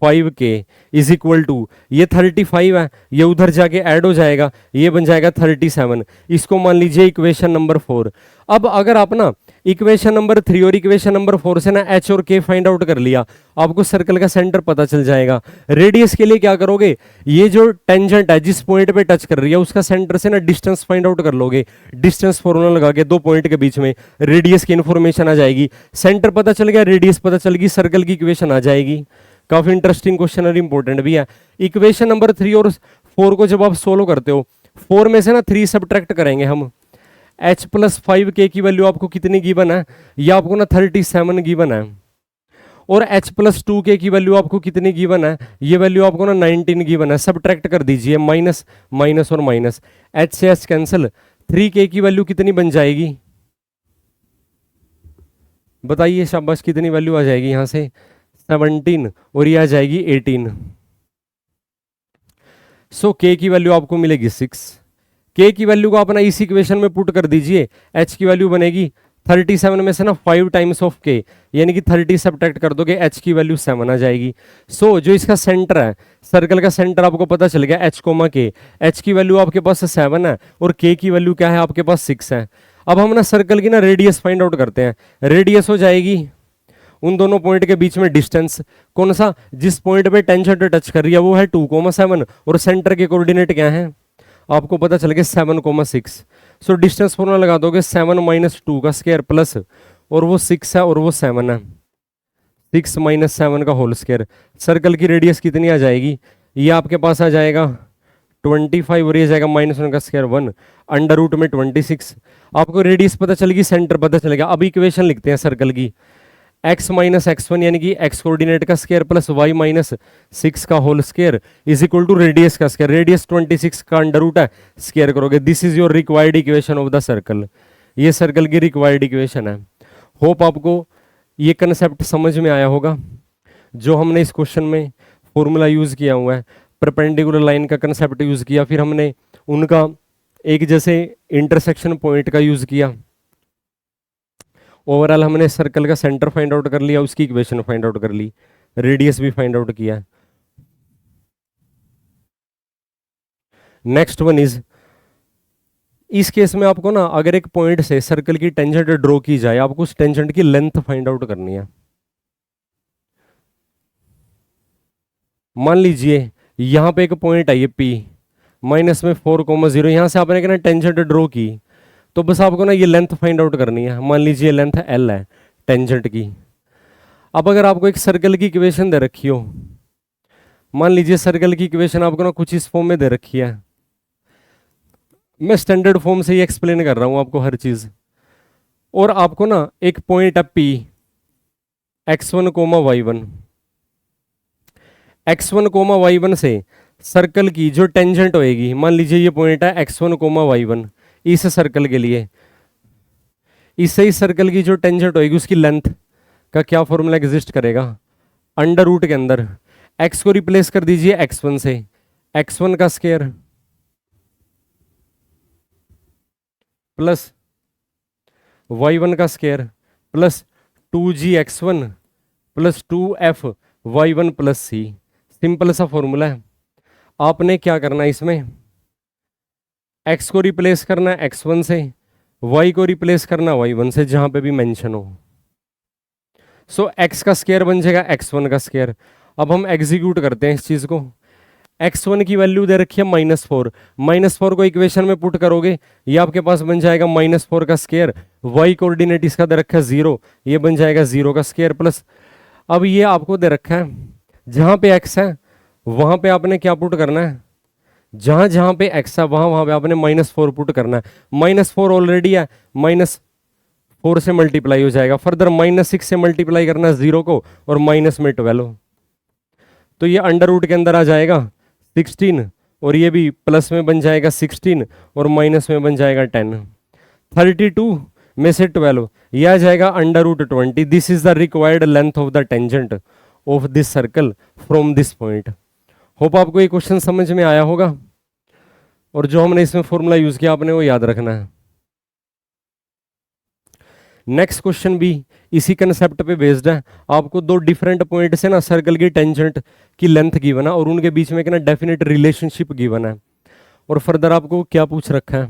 5k is equal to, ये 35 है, ये उधर जाके ऐड हो जाएगा, ये बन जाएगा 37। इसको मान लीजिए इक्वेशन नंबर 4। अब अगर आप ना इक्वेशन नंबर 3 और इक्वेशन नंबर 4 से ना h और k फाइंड आउट कर लिया, आपको सर्कल का सेंटर पता चल जाएगा। रेडियस के लिए क्या करोगे, ये जो टेंजेंट है जिस पॉइंट पे टच कर रही है उसका सेंटर से ना डिस्टेंस फाइंड आउट कर लोगे, डिस्टेंस फॉर्मूला लगा के दो पॉइंट के बीच में रेडियस की इंफॉर्मेशन आ जाएगी, सेंटर पता चल गया, रेडियस पता चल गई, सर्कल की इक्वेशन आ जाएगी। काफी इंटरेस्टिंग क्वेश्चन और इंपॉर्टेंट भी है। इक्वेशन नंबर 3 और 4 को जब आप सोल्व करते हो, 4 में से ना 3 सब्ट्रैक्ट करेंगे हम, h प्लस 5k की वैल्यू आपको कितनी गिवन है, ये आपको ना 37 गिवन है, और h प्लस 2k की वैल्यू आपको कितनी गिवन है, ये वैल्यू आपको ना 19 गिवन है। सब्ट्रैक्ट कर दीजिए, माइनस माइनस और माइनस, h से h कैंसिल, 3k की वैल्यू कितनी बन जाएगी बताइए, शाबाश, कितनी वैल्यू आ जाएगी यहां से 17, और ये आ जाएगी 18। सो k की वैल्यू आपको मिलेगी 6। k की वैल्यू को अपना इस इक्वेशन में पुट कर दीजिए, h की वैल्यू बनेगी 37 में से ना 5 टाइम्स ऑफ k, यानी कि 30 सब्ट्रैक्ट कर दोगे, h की वैल्यू 7 आ जाएगी। सो जो इसका सेंटर है, सर्कल का सेंटर आपको पता चल गया h, k, h की वैल्यू आपके पास 7 है और k की वैल्यू क्या है आपके पास 6 है। अब हम ना सर्कल की ना रेडियस फाइंड आउट करते हैं। रेडियस हो जाएगी उन दोनों पॉइंट के बीच में डिस्टेंस, कौन सा, जिस पॉइंट पे टेंजेंट टच कर रही है वो है 2,7, और सेंटर के कोऑर्डिनेट क्या है आपको पता चल गया 7,6। सो डिस्टेंस फॉर्मूला लगा दोगे 7 माइनस 2 का स्क्वायर प्लस, और वो 6 है और वो 7 है, 6 माइनस 7 का होल स्क्वायर। सर्कल की रेडियस कितनी आ जाएगी, ये आपके पास आ जाएगा 25, और ये जाएगा -1 का स्क्वायर 1 अंडर रूट में 26। आपको रेडियस पता चल गई, सेंटर पता चल गया। अब इक्वेशन लिखते हैं सर्कल की, x माइनस x1 यानी कि x कोऑर्डिनेट का स्क्वायर प्लस y माइनस 6 का whole square is equal to radius का स्क्वायर, रेडियस 26 का अंडर रूट है, स्क्वायर करोगे। This is your required equation of the circle, ये सर्कल की रिक्वायर्ड इक्वेशन है। होप आपको ये कंसेप्ट समझ में आया होगा। जो हमने इस क्वेश्चन में फॉर्मूला यूज किया हुआ है, परपेंडिकुलर लाइन का कंसेप्ट यूज किया, फिर हमने उनका एक जैसे इंटरसेक्शन पॉइंट का यूज किया, ओवरऑल हमने सर्कल का सेंटर फाइंड आउट कर लिया, उसकी इक्वेशन फाइंड आउट कर ली, रेडियस भी फाइंड आउट किया। नेक्स्ट वन इज, इस केस में आपको ना अगर एक पॉइंट से सर्कल की टेंजेंट ड्रॉ की जाए, आपको उस टेंजेंट की लेंथ फाइंड आउट करनी है। मान लीजिए यहां पे एक पॉइंट है ये P माइनस में 4,0, यहां से आपने क्या टेंजेंट ड्रॉ की, तो बस आपको ना ये लेंथ फाइंड आउट करनी है। मान लीजिए लेंथ L है टेंजेंट की। अब अगर आपको एक सर्कल की इक्वेशन दे रखी हो, मान लीजिए सर्कल की इक्वेशन आपको ना कुछ इस फॉर्म में दे रखी है, मैं स्टैंडर्ड फॉर्म से ही एक्सप्लेन कर रहा हूं आपको हर चीज। और आपको ना एक पॉइंट है P x1, y1, x1, y1 से सर्कल की जो टेंजेंट होएगी, मान लीजिए ये पॉइंट है x1, y1, इस सर्कल के लिए, इससे इस सर्कल की जो टेंजेंट होएगी उसकी लेंथ का क्या फॉर्मूला एग्जिस्ट करेगा, अंडर रूट के अंदर x को रिप्लेस कर दीजिए x1 से, x1 का स्क्वायर प्लस y1 का square plus 2gx1 plus 2f y1 plus c। Simple सा फॉर्मूला है। आपने क्या करना है इसमें, x को रिप्लेस करना है x1 से, y को रिप्लेस करना y1 से जहां पे भी मेंशन हो। सो x का स्क्वायर बन जाएगा x1 का स्क्वायर। अब हम एग्जीक्यूट करते हैं इस चीज को। x1 की वैल्यू दे रखी है -4, -4 को इक्वेशन में पुट करोगे, ये आपके पास बन जाएगा -4 का स्क्वायर, y कोऑर्डिनेट इसका दे रखा है 0, ये बन जाएगा 0 का स्क्वायर प्लस, अब ये आपको दे रखा है जहां पे x है वहां पे आपने क्या पुट करना है, जहां जहां पे x है वहां पे आपने -4 पुट करना है। -4 ऑलरेडी है, -4 से मल्टीप्लाई हो जाएगा, फर्दर -6 से मल्टीप्लाई करना है 0 को, और माइनस में 12, तो ये अंडर रूट के अंदर आ जाएगा 16, और ये भी प्लस में बन जाएगा 16 और माइनस में बन जाएगा 10। 32 में से 12 ये आ जाएगा under root 20। This is the required length of the tangent of this circle from this point. Hope आपको ये क्वेश्चन समझ में आया होगा, और जो हमने इसमें फॉर्मूला यूज किया आपने वो याद रखना है। नेक्स्ट क्वेश्चन भी इसी कंसेप्ट पे बेस्ड है। आपको दो डिफरेंट पॉइंट से ना सर्कल की टेंजेंट की लेंथ गिवन है और उनके बीच में ना डेफिनेट रिलेशनशिप गिवन है, और फर्दर आपको क्या पूछ रखा है,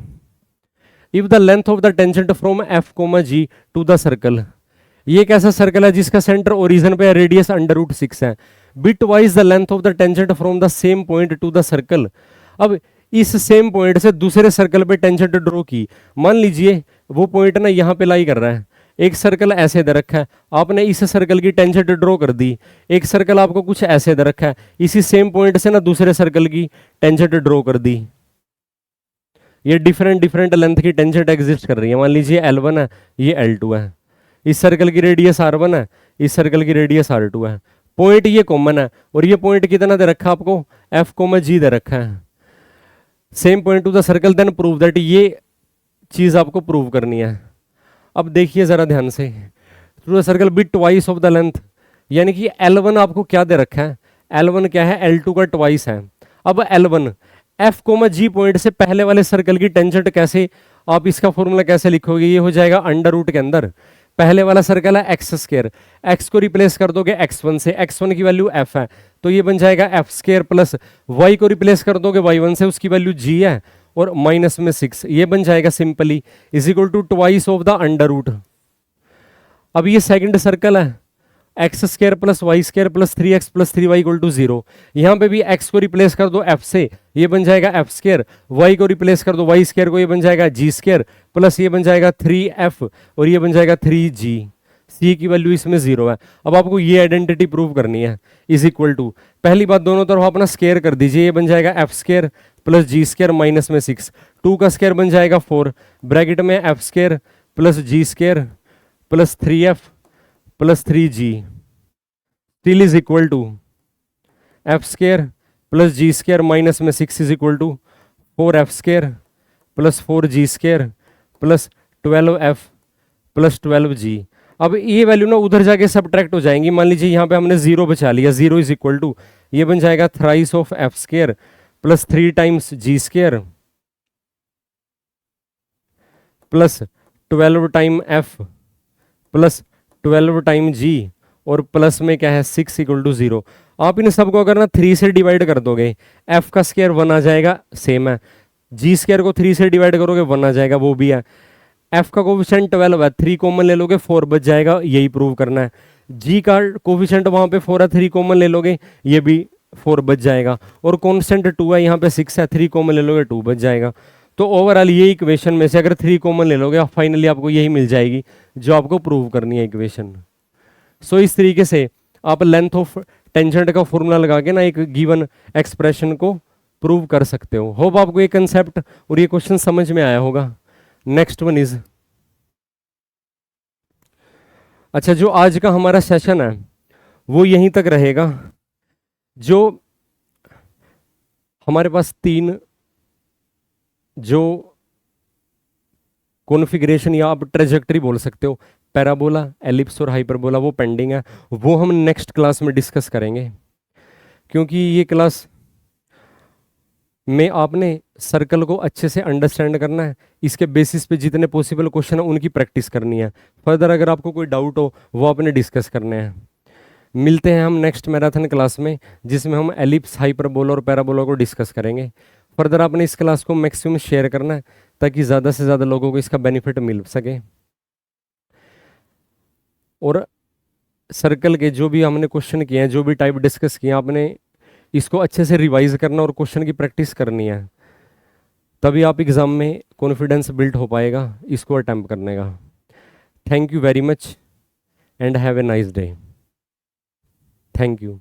if the length of the tangent from f, g to the circle, ये एक ऐसा सर्कल है जिसका सेंटर ओरिजिन पे है, रेडियस अंडर रूट 6 है, bit wise the length of the tangent from the same point to the circle. अब इस सेम पॉइंट से दूसरे सर्कल पे टेंजेंट ड्रॉ की, मान लीजिए वो पॉइंट ना यहाँ पे लाई कर रहा है, एक सर्कल ऐसे दे रखा है, आपने इस सर्कल की टेंजेंट ड्रॉ कर दी, एक सर्कल आपको कुछ ऐसे दे रखा है, इसी सेम पॉइंट से ना दूसरे सर्कल की टेंजेंट ड्रॉ कर दी, ये डिफरेंट डिफरेंट लेंथ की टेंजेंट एग्जिस्ट कर रही है। मान लीजिए L1 है, ये L2 है, इस सर्कल की रेडियस R1 है, इस सर्कल की रेडियस R2 है, पॉइंट ये कॉमन है, और ये पॉइंट कितना दे रखा है आपको, f, g दे रखा है, same point to the circle, then prove that, ये चीज आपको प्रूव करनी है। अब देखिए जरा ध्यान से, to the circle bit twice of the length, यानी कि L1 आपको क्या दे रखा है, L1 क्या है, L2 का ट्वाइस है। अब L1 f, g पॉइंट से पहले वाले सर्कल की टेंजेंट कैसे, आप इसका फॉर्मूला कैसे लिखोगे, ये हो जाएगा अंडर रूट के अंदर, पहले वाला सर्कल है एक्स स्क्वायर, एक्स को रिप्लेस कर दोगे x1 से, x1 की वैल्यू f है, तो ये बन जाएगा एफ स्क्वायर प्लस y को रिप्लेस कर दोगे y1 से, उसकी वैल्यू g है, और माइनस में 6, ये बन जाएगा simply is equal to twice of the under root. अब ये सेकंड सर्कल है, x square plus Y square plus 3x plus 3y equal to 0, यहाँ पे भी x को रिप्लेस कर दो f से, ये बन जाएगा एफ स्क्वायर, y को रिप्लेस कर दो y स्क्वायर को, ये बन जाएगा g स्क्वायर प्लस ये बन जाएगा 3f और ये बन जाएगा 3g, c की वैल्यू इसमें 0 है। अब आपको ये आइडेंटिटी प्रूव करनी है, इज इक्वल टू, पहली बात दोनों तरफ अपना स्क्वायर कर दीजिए, ये बन जाएगा एफ स्क्वायर प्लस जी स्क्वायर माइनस में 6, 2 का स्क्वायर बन जाएगा 4, ब्रैकेट में f square plus ji square plus 3f plus 3g still is equal to f square plus g square minus में 6 is equal to 4f square plus 4g square plus 12f plus 12g। अब ये value ना उधर जाके subtract हो जाएंगी। मान लीजिए यहाँ पे हमने 0 बचा लिया, 0 इज इक्वल टू ये बन जाएगा thrice of F square plus 3 times G square plus 12 time F plus 12 time G और प्लस में क्या है 6 इक्वल टू 0। आप इन सबको अगर ना 3 से डिवाइड कर दोगे, एफ का स्केयर 1 आ जाएगा, सेम है। जी स्केयर को 3 से डिवाइड करोगे 1 आ जाएगा, वो भी है। एफ का कोफिशिएंट 12 है, 3 कॉमन ले लोगे 4 बच जाएगा, यही प्रूव करना है। जी का कोफिशिएंट वहां पे 4 है, 3 कॉमन ले लोगे ये भी 4 बच जाएगा। और कॉन्स्टेंट 2 है, यहाँ पे 6 है, 3 कॉमन ले लोगे 2 बच जाएगा। तो ओवरऑल ये इक्वेशन में से अगर 3 कॉमन ले लोगे फाइनली आपको यही मिल जाएगी जो आपको प्रूव करनी है इक्वेशन। सो इस तरीके से आप लेंथ ऑफ टेंजेंट का फॉर्मूला लगा के ना एक गिवन एक्सप्रेशन को प्रूव कर सकते हो। होप आपको ये कंसेप्ट और ये क्वेश्चन समझ में आया होगा। नेक्स्ट वन इज, अच्छा जो आज का हमारा सेशन है वो यहीं तक रहेगा। जो हमारे पास 3 जो कॉन्फ़िगरेशन या आप ट्रेजेक्टरी बोल सकते हो, पैराबोला, एलिप्स और हाइपरबोला, वो पेंडिंग है, वो हम नेक्स्ट क्लास में डिस्कस करेंगे। क्योंकि ये क्लास में आपने सर्कल को अच्छे से अंडरस्टैंड करना है, इसके बेसिस पे जितने पॉसिबल क्वेश्चन है उनकी प्रैक्टिस करनी है। फर्दर अगर आपको कोई डाउट हो वो आपने डिस्कस करने हैं। मिलते हैं हम नेक्स्ट मैराथन क्लास में जिसमें हम एलिप्स, हाइपरबोला और पैराबोला को डिस्कस करेंगे। फर्दर आपने इस क्लास को मैक्सिमम शेयर करना है ताकि ज़्यादा से ज़्यादा लोगों को इसका बेनिफिट मिल सके। और सर्कल के जो भी हमने क्वेश्चन किए हैं, जो भी टाइप डिस्कस किए हैं, आपने इसको अच्छे से रिवाइज करना और क्वेश्चन की प्रैक्टिस करनी है, तभी आप एग्ज़ाम में कॉन्फिडेंस बिल्ड हो पाएगा इसको अटेम्प्ट करने का। Thank you very much and have a nice day. Thank you.